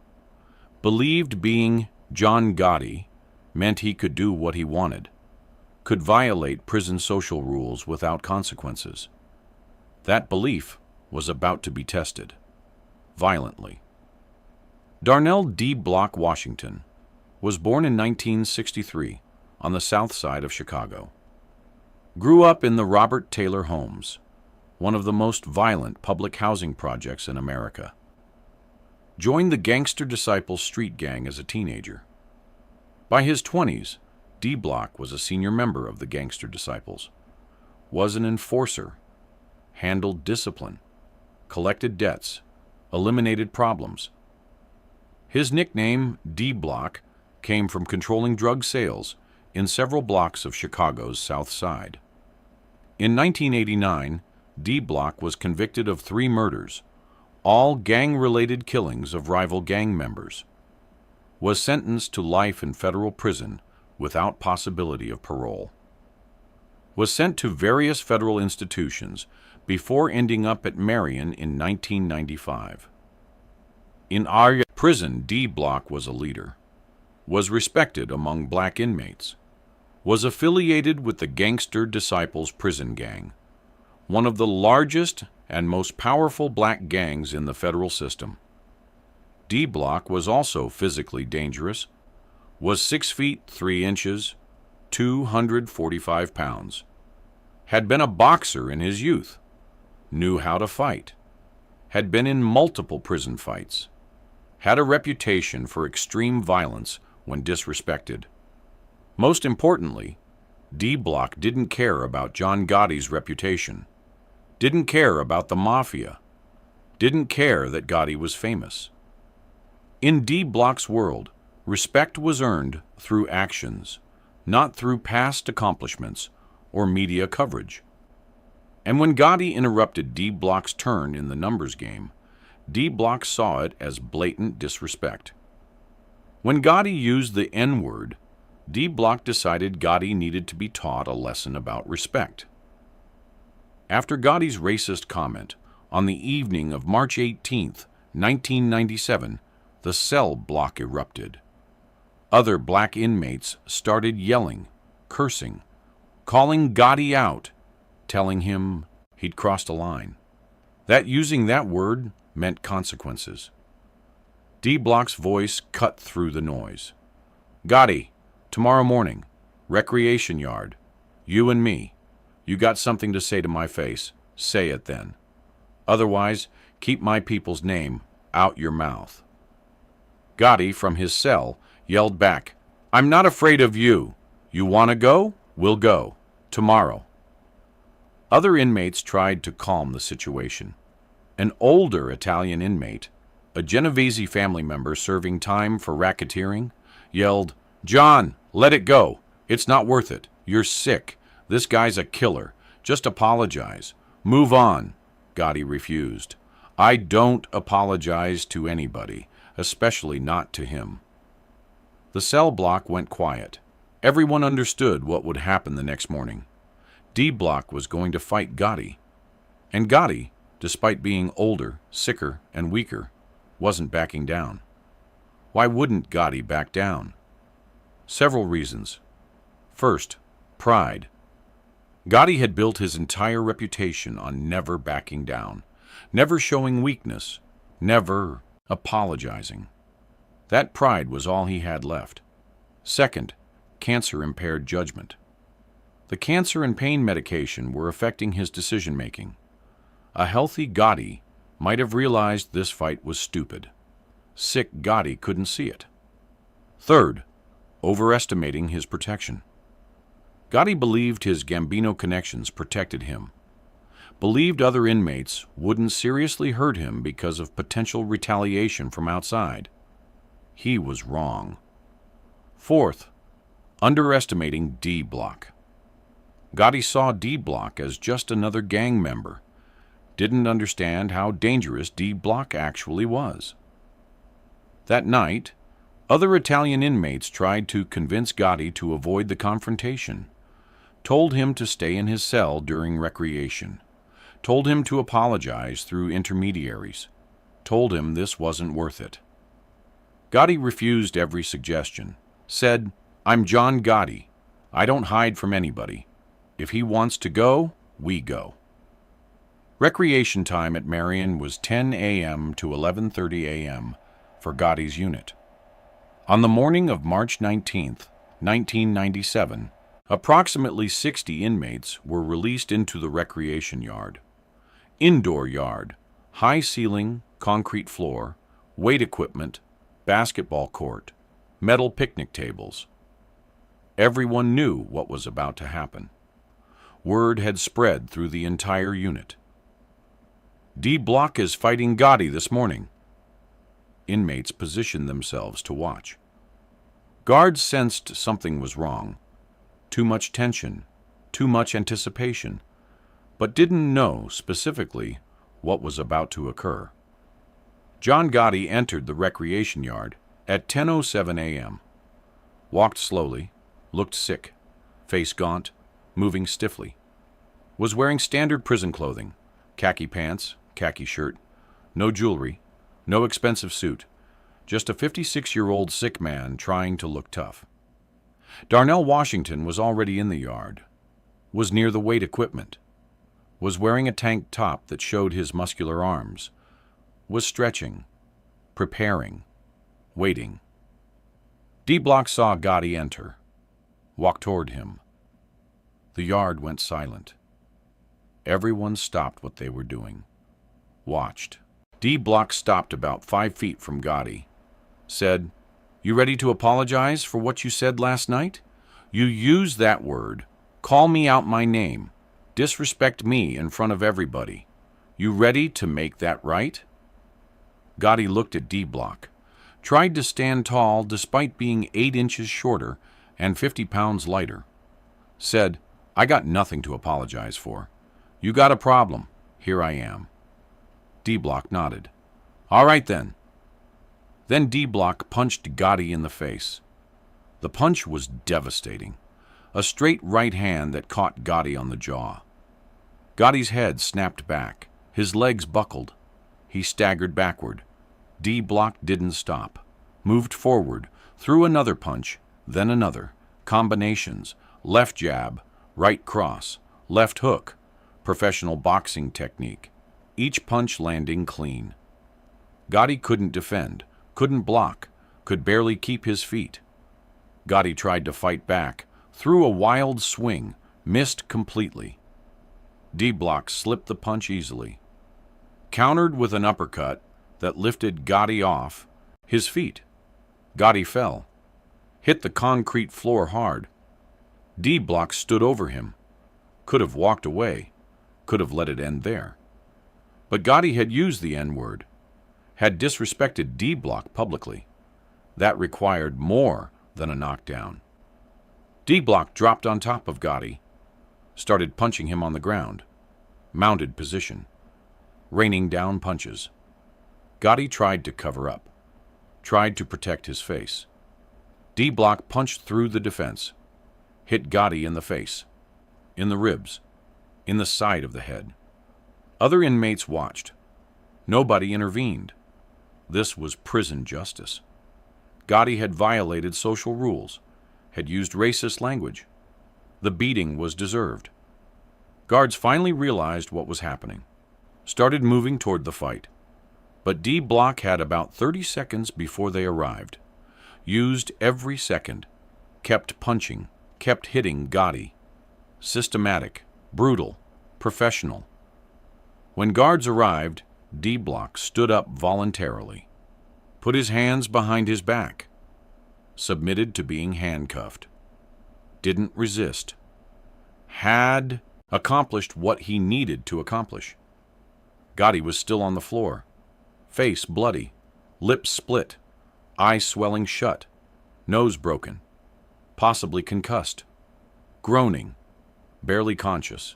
Believed being John Gotti meant he could do what he wanted, could violate prison social rules without consequences. That belief was about to be tested, violently. Darnell D. Block Washington was born in 1963 on the south side of Chicago. Grew up in the Robert Taylor Homes, one of the most violent public housing projects in America. Joined the Gangster Disciples street gang as a teenager. By his 20s, D. Block was a senior member of the Gangster Disciples, was an enforcer, handled discipline, collected debts, eliminated problems. His nickname, D. Block, came from controlling drug sales in several blocks of Chicago's South Side. In 1989, D. Block was convicted of 3 murders, all gang-related killings of rival gang members. Was sentenced to life in federal prison without possibility of parole. Was sent to various federal institutions before ending up at Marion in 1995. In our prison, D. Block was a leader, was respected among black inmates, was affiliated with the Gangster Disciples prison gang, one of the largest and most powerful black gangs in the federal system. D. Block was also physically dangerous, was 6 feet 3 inches, 245 pounds, had been a boxer in his youth, knew how to fight, had been in multiple prison fights, had a reputation for extreme violence when disrespected. Most importantly, D. Block didn't care about John Gotti's reputation, didn't care about the mafia, didn't care that Gotti was famous. In D. Block's world, respect was earned through actions, not through past accomplishments or media coverage. And when Gotti interrupted D. Block's turn in the numbers game, D. Block saw it as blatant disrespect. When Gotti used the N-word, D. Block decided Gotti needed to be taught a lesson about respect. After Gotti's racist comment on the evening of March 18, 1997, the cell block erupted. Other black inmates started yelling, cursing, calling Gotti out, telling him he'd crossed a line. That using that word meant consequences. D Block's voice cut through the noise. Gotti, tomorrow morning, recreation yard. You and me. You got something to say to my face. Say it then. Otherwise, keep my people's name out your mouth. Gotti, from his cell, yelled back, I'm not afraid of you. You want to go? We'll go. Tomorrow. Other inmates tried to calm the situation. An older Italian inmate, a Genovese family member serving time for racketeering, yelled, John, let it go. It's not worth it. You're sick. This guy's a killer. Just apologize. Move on. Gotti refused. I don't apologize to anybody, especially not to him. The cell block went quiet. Everyone understood what would happen the next morning. D Block was going to fight Gotti. And Gotti, despite being older, sicker, and weaker, wasn't backing down. Why wouldn't Gotti back down? Several reasons. First, pride. Gotti had built his entire reputation on never backing down, never showing weakness, never apologizing. That pride was all he had left. Second, cancer-impaired judgment. The cancer and pain medication were affecting his decision-making. A healthy Gotti might have realized this fight was stupid. Sick Gotti couldn't see it. Third, overestimating his protection. Gotti believed his Gambino connections protected him, believed other inmates wouldn't seriously hurt him because of potential retaliation from outside. He was wrong. Fourth, underestimating D Block. Gotti saw D Block as just another gang member, didn't understand how dangerous D Block actually was. That night, other Italian inmates tried to convince Gotti to avoid the confrontation, told him to stay in his cell during recreation, told him to apologize through intermediaries, told him this wasn't worth it. Gotti refused every suggestion, said, I'm John Gotti. I don't hide from anybody. If he wants to go, we go. Recreation time at Marion was 10 a.m. to 11:30 a.m. for Gotti's unit. On the morning of March 19, 1997, approximately 60 inmates were released into the recreation yard. Indoor yard, high ceiling, concrete floor, weight equipment, basketball court, metal picnic tables. Everyone knew what was about to happen. Word had spread through the entire unit. D Block is fighting Gotti this morning. Inmates positioned themselves to watch. Guards sensed something was wrong. Too much tension, too much anticipation, but didn't know specifically what was about to occur. John Gotti entered the recreation yard at 10:07 a.m. Walked slowly, looked sick, face gaunt, moving stiffly. Was wearing standard prison clothing, khaki pants, khaki shirt, no jewelry, no expensive suit, just a 56-year-old sick man trying to look tough. Darnell Washington was already in the yard, was near the weight equipment, was wearing a tank top that showed his muscular arms, was stretching, preparing, waiting. D Block saw Gotti enter, walked toward him. The yard went silent. Everyone stopped what they were doing, watched. D Block stopped about 5 feet from Gotti, said, You ready to apologize for what you said last night? You used that word, call me out my name, disrespect me in front of everybody. You ready to make that right? Gotti looked at D Block, tried to stand tall despite being 8 inches shorter and 50 pounds lighter. Said, I got nothing to apologize for. You got a problem. Here I am. D Block nodded. All right then. Then D Block punched Gotti in the face. The punch was devastating. A straight right hand that caught Gotti on the jaw. Gotti's head snapped back. His legs buckled. He staggered backward. D Block didn't stop. Moved forward, threw another punch, then another. Combinations. Left jab, Right cross, left hook, professional boxing technique, each punch landing clean. Gotti couldn't defend, couldn't block, could barely keep his feet. Gotti tried to fight back, threw a wild swing, missed completely. D-Block slipped the punch easily. Countered with an uppercut that lifted Gotti off his feet. Gotti fell, hit the concrete floor hard. D-Block stood over him, could have walked away, could have let it end there. But Gotti had used the N-word, had disrespected D-Block publicly. That required more than a knockdown. D-Block dropped on top of Gotti, started punching him on the ground, mounted position, raining down punches. Gotti tried to cover up, tried to protect his face. D-Block punched through the defense, hit Gotti in the face, in the ribs, in the side of the head. Other inmates watched. Nobody intervened. This was prison justice. Gotti had violated social rules, had used racist language. The beating was deserved. Guards finally realized what was happening, started moving toward the fight. But D-Block had about 30 seconds before they arrived. Used every second, kept punching, kept hitting Gotti. Systematic, brutal, professional. When guards arrived, D-Block stood up voluntarily, put his hands behind his back, submitted to being handcuffed, didn't resist, had accomplished what he needed to accomplish. Gotti was still on the floor, face bloody, lips split, eyes swelling shut, nose broken, possibly concussed, groaning, barely conscious.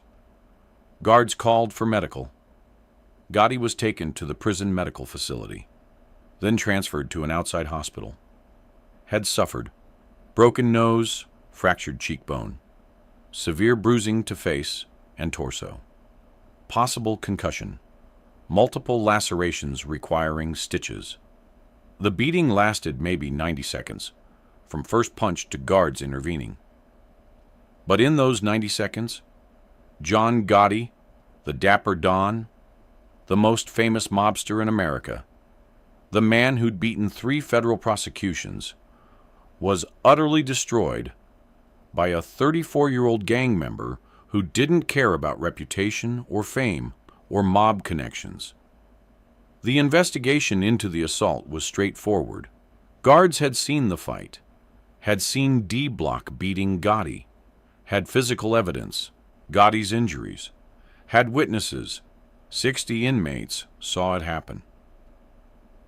Guards called for medical. Gotti was taken to the prison medical facility, then transferred to an outside hospital. Had suffered broken nose, fractured cheekbone, severe bruising to face and torso, possible concussion, multiple lacerations requiring stitches. The beating lasted maybe 90 seconds, from first punch to guards intervening. But in those 90 seconds, John Gotti, the Dapper Don, the most famous mobster in America, the man who'd beaten 3 federal prosecutions, was utterly destroyed by a 34-year-old gang member who didn't care about reputation or fame or mob connections. The investigation into the assault was straightforward. Guards had seen the fight, had seen D-Block beating Gotti, had physical evidence, Gotti's injuries, had witnesses. 60 inmates saw it happen.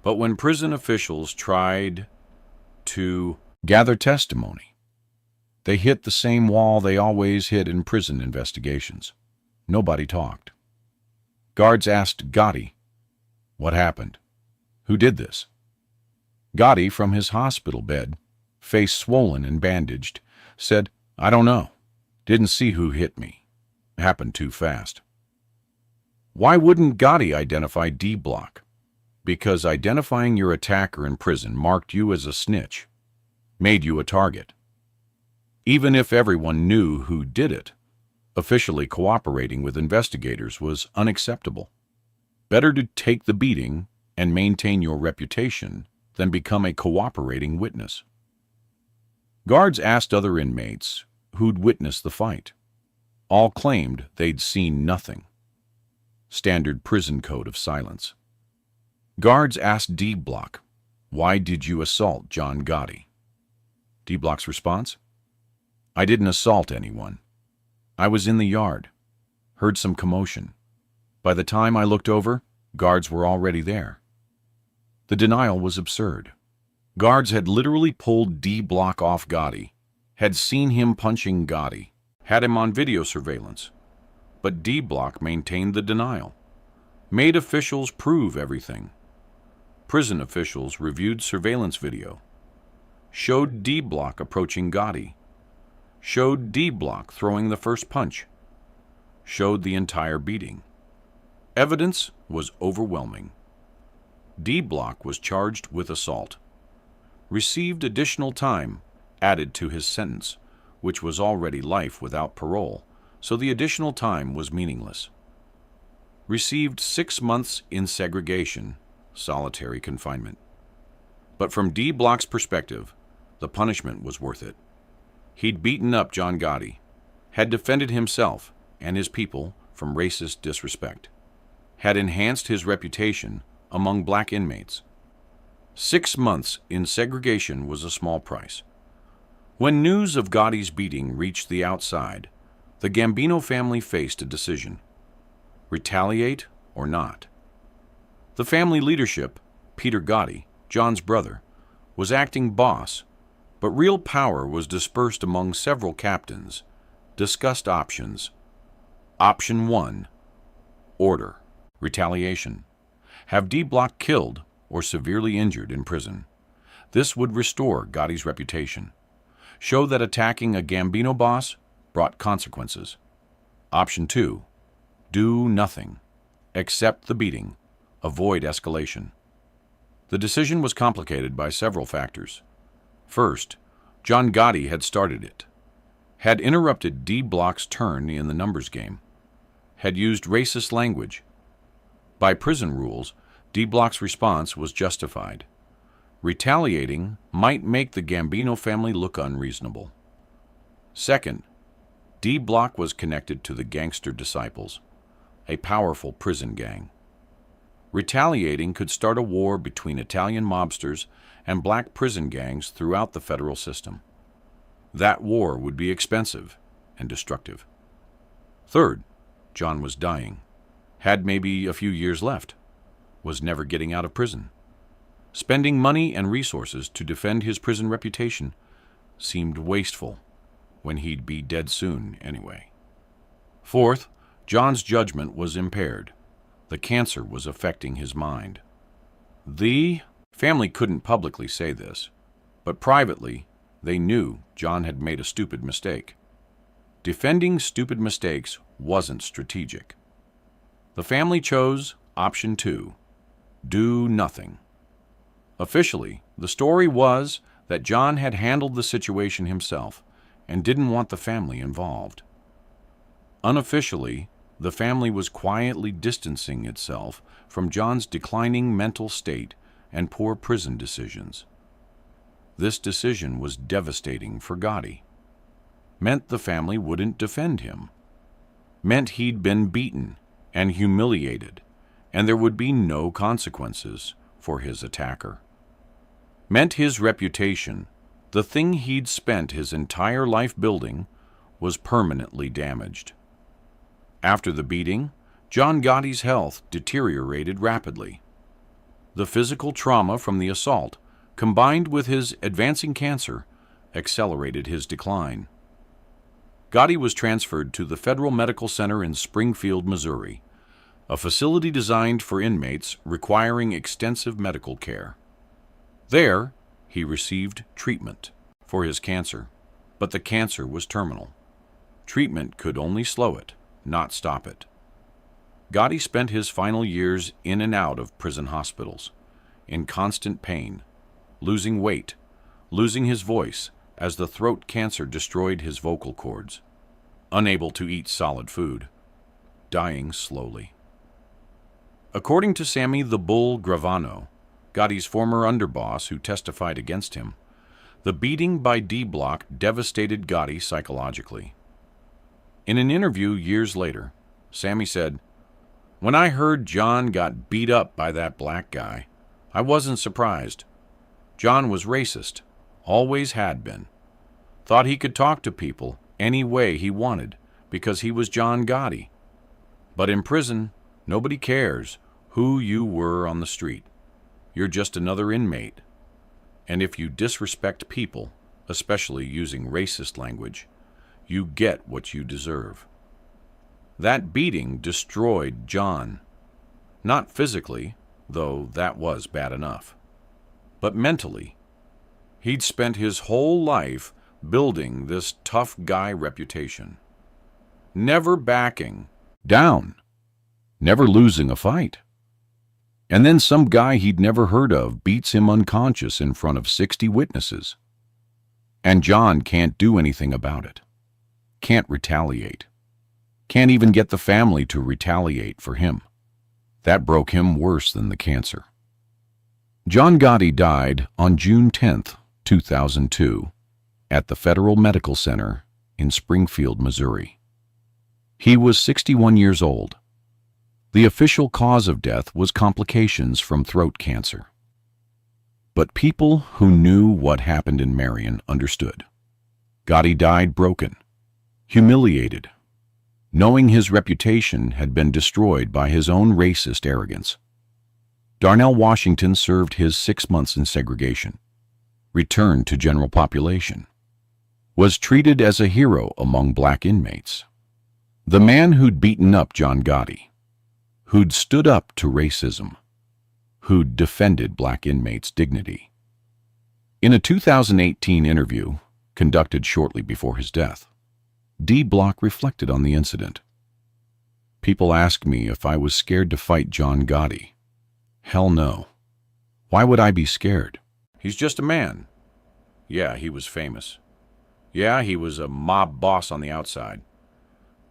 But when prison officials tried to gather testimony, they hit the same wall they always hit in prison investigations. Nobody talked. Guards asked Gotti, "What happened? Who did this?" Gotti, from his hospital bed, face swollen and bandaged, said, "I don't know. Didn't see who hit me. It happened too fast." Why wouldn't Gotti identify D-Block? Because identifying your attacker in prison marked you as a snitch, made you a target. Even if everyone knew who did it, officially cooperating with investigators was unacceptable. Better to take the beating and maintain your reputation than become a cooperating witness. Guards asked other inmates who'd witnessed the fight. All claimed they'd seen nothing. Standard prison code of silence. Guards asked D-Block, "Why did you assault John Gotti?" D-Block's response, "I didn't assault anyone. I was in the yard, heard some commotion. By the time I looked over, guards were already there." The denial was absurd. Guards had literally pulled D-Block off Gotti, had seen him punching Gotti, had him on video surveillance. But D-Block maintained the denial, made officials prove everything. Prison officials reviewed surveillance video, showed D-Block approaching Gotti, showed D-Block throwing the first punch, showed the entire beating. Evidence was overwhelming. D-Block was charged with assault, received additional time added to his sentence, which was already life without parole, so the additional time was meaningless. Received 6 months in segregation, solitary confinement. But from D Block's perspective, the punishment was worth it. He'd beaten up John Gotti, had defended himself and his people from racist disrespect, had enhanced his reputation among black inmates. 6 months in segregation was a small price. When news of Gotti's beating reached the outside, the Gambino family faced a decision: retaliate or not. The family leadership, Peter Gotti, John's brother, was acting boss, but real power was dispersed among several captains. Discussed options. Option 1, order, retaliation. Have D Block killed or severely injured in prison. This would restore Gotti's reputation. Show that attacking a Gambino boss brought consequences. Option 2, do nothing. Accept the beating. Avoid escalation. The decision was complicated by several factors. First, John Gotti had started it, had interrupted D Block's turn in the numbers game, had used racist language. By prison rules, D Block's response was justified. Retaliating might make the Gambino family look unreasonable. Second, D Block was connected to the Gangster Disciples, a powerful prison gang. Retaliating could start a war between Italian mobsters and black prison gangs throughout the federal system. That war would be expensive and destructive. Third, John was dying, had maybe a few years left, was never getting out of prison. Spending money and resources to defend his prison reputation seemed wasteful when he'd be dead soon anyway. Fourth, John's judgment was impaired. The cancer was affecting his mind. The family couldn't publicly say this, but privately they knew John had made a stupid mistake. Defending stupid mistakes wasn't strategic. The family chose option 2, do nothing. Officially, the story was that John had handled the situation himself and didn't want the family involved. Unofficially, the family was quietly distancing itself from John's declining mental state and poor prison decisions. This decision was devastating for Gotti. Meant the family wouldn't defend him. Meant he'd been beaten and humiliated, and there would be no consequences for his attacker. Meant his reputation, the thing he'd spent his entire life building, was permanently damaged. After the beating, John Gotti's health deteriorated rapidly. The physical trauma from the assault, combined with his advancing cancer, accelerated his decline. Gotti was transferred to the Federal Medical Center in Springfield, Missouri, a facility designed for inmates requiring extensive medical care. There, he received treatment for his cancer, but the cancer was terminal. Treatment could only slow it, not stop it. Gotti spent his final years in and out of prison hospitals, in constant pain, losing weight, losing his voice as the throat cancer destroyed his vocal cords, unable to eat solid food, dying slowly. According to Sammy the Bull Gravano, Gotti's former underboss who testified against him, the beating by D Block devastated Gotti psychologically. In an interview years later, Sammy said, "When I heard John got beat up by that black guy, I wasn't surprised. John was racist, always had been. Thought he could talk to people any way he wanted because he was John Gotti. But in prison, nobody cares who you were on the street. You're just another inmate. And if you disrespect people, especially using racist language, you get what you deserve." That beating destroyed John. Not physically, though that was bad enough, but mentally. He'd spent his whole life building this tough guy reputation, never backing down, never losing a fight. And then some guy he'd never heard of beats him unconscious in front of 60 witnesses. And John can't do anything about it. Can't retaliate. Can't even get the family to retaliate for him. That broke him worse than the cancer. John Gotti died on June 10, 2002, at the Federal Medical Center in Springfield, Missouri. He was 61 years old. The official cause of death was complications from throat cancer. But people who knew what happened in Marion understood. Gotti died broken, humiliated, knowing his reputation had been destroyed by his own racist arrogance. Darnell Washington served his 6 months in segregation, returned to general population, was treated as a hero among black inmates. The man who'd beaten up John Gotti, who'd stood up to racism, who'd defended black inmates' dignity. In a 2018 interview conducted shortly before his death, D. Block reflected on the incident. People ask me if I was scared to fight John Gotti. Hell no. Why would I be scared? He's just a man. Yeah, he was famous. Yeah, he was a mob boss on the outside.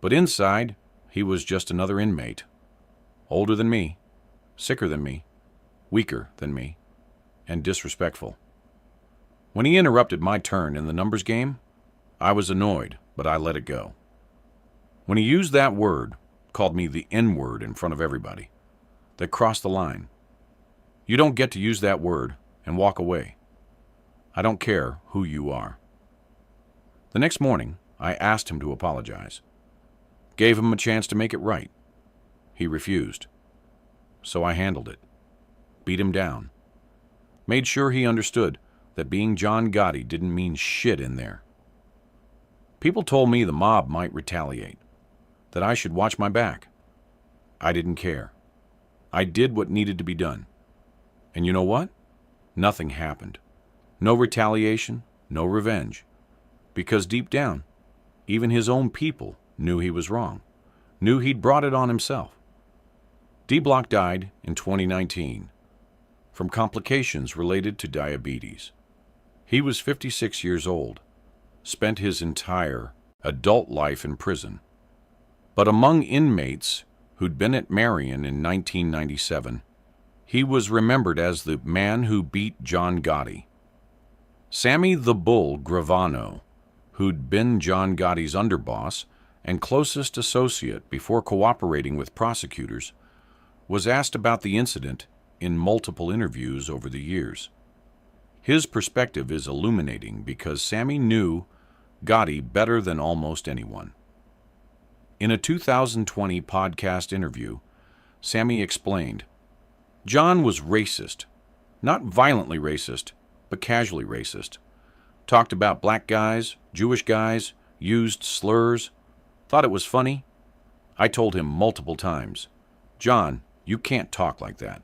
But inside, he was just another inmate. Older than me, sicker than me, weaker than me, and disrespectful. When he interrupted my turn in the numbers game, I was annoyed, but I let it go. When he used that word, called me the N-word in front of everybody, that crossed the line. You don't get to use that word and walk away. I don't care who you are. The next morning, I asked him to apologize. Gave him a chance to make it right. He refused. So I handled it. Beat him down. Made sure he understood that being John Gotti didn't mean shit in there. People told me the mob might retaliate, that I should watch my back. I didn't care. I did what needed to be done. And you know what? Nothing happened. No retaliation, no revenge. Because deep down, even his own people knew he was wrong, knew he'd brought it on himself. D. Block died in 2019 from complications related to diabetes. He was 56 years old, spent his entire adult life in prison. But among inmates who'd been at Marion in 1997, he was remembered as the man who beat John Gotti. Sammy the Bull Gravano, who'd been John Gotti's underboss and closest associate before cooperating with prosecutors, was asked about the incident in multiple interviews over the years. His perspective is illuminating because Sammy knew Gotti better than almost anyone. In a 2020 podcast interview, Sammy explained, John was racist, not violently racist, but casually racist. Talked about black guys, Jewish guys, used slurs, thought it was funny. I told him multiple times, John, you can't talk like that,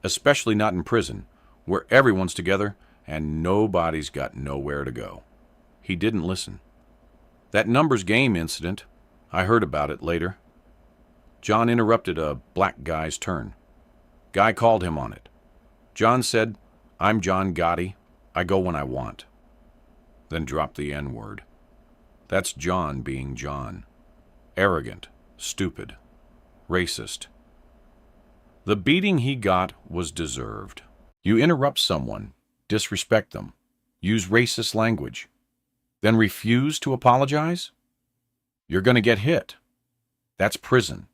especially not in prison, where everyone's together and nobody's got nowhere to go. He didn't listen. That numbers game incident, I heard about it later. John interrupted a black guy's turn. Guy called him on it. John said, I'm John Gotti. I go when I want. Then dropped the N-word. That's John being John. Arrogant, stupid, racist. The beating he got was deserved. You interrupt someone, disrespect them, use racist language, then refuse to apologize? You're going to get hit. That's prison.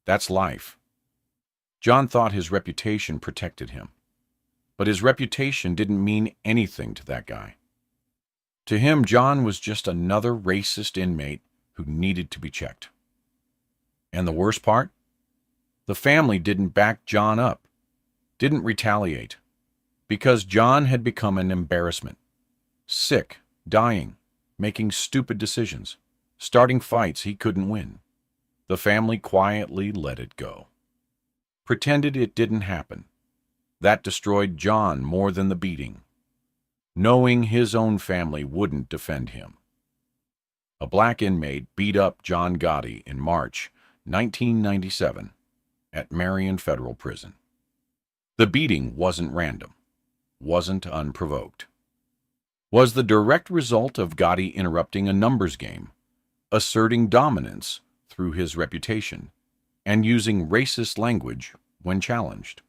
That's life. John thought his reputation protected him. But his reputation didn't mean anything to that guy. To him, John was just another racist inmate who needed to be checked. And the worst part? The family didn't back John up, didn't retaliate, because John had become an embarrassment. Sick, dying, making stupid decisions, starting fights he couldn't win. The family quietly let it go. Pretended it didn't happen. That destroyed John more than the beating, knowing his own family wouldn't defend him. A black inmate beat up John Gotti in March 1997 at Marion Federal Prison. The beating wasn't random, wasn't unprovoked. was the direct result of Gotti interrupting a numbers game, asserting dominance through his reputation, and using racist language when challenged.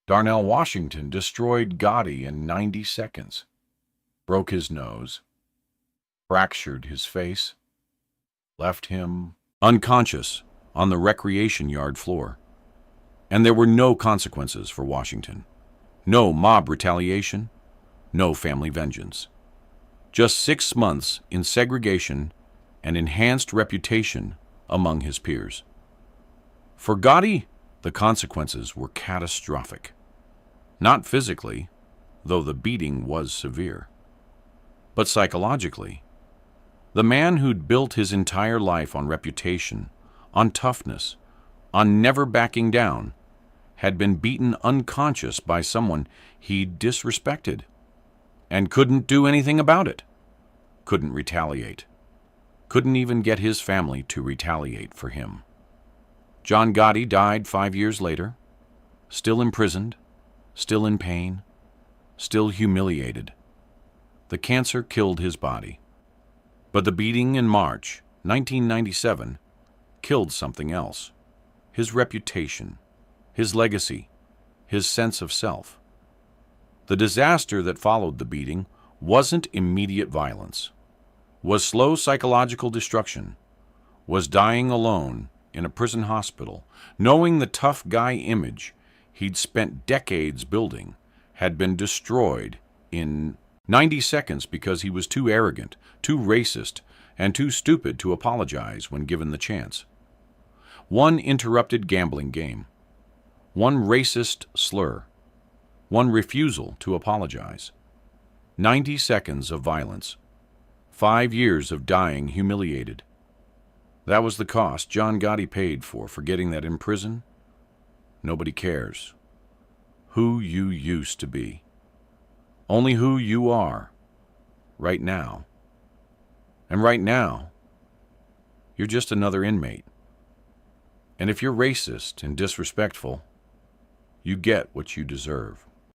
Darnell Washington destroyed Gotti in 90 seconds, broke his nose, fractured his face, left him unconscious on the recreation yard floor. And there were no consequences for Washington. No mob retaliation, no family vengeance. Just 6 months in segregation and enhanced reputation among his peers. For Gotti, the consequences were catastrophic. Not physically, though the beating was severe, but psychologically. The man who'd built his entire life on reputation, on toughness, on never backing down, had been beaten unconscious by someone he'd disrespected and couldn't do anything about it, couldn't retaliate, couldn't even get his family to retaliate for him. John Gotti died 5 years later, still imprisoned, still in pain, still humiliated. The cancer killed his body. But the beating in March 1997 killed something else: his reputation, his legacy, his sense of self. The disaster that followed the beating wasn't immediate violence, was slow psychological destruction, was dying alone in a prison hospital, knowing the tough guy image he'd spent decades building had been destroyed in 90 seconds because he was too arrogant, too racist, and too stupid to apologize when given the chance. One interrupted gambling game, one racist slur, one refusal to apologize. 90 seconds of violence, 5 years of dying humiliated. That was the cost John Gotti paid for forgetting that in prison, nobody cares who you used to be. Only who you are right now. And right now, you're just another inmate. And if you're racist and disrespectful, you get what you deserve.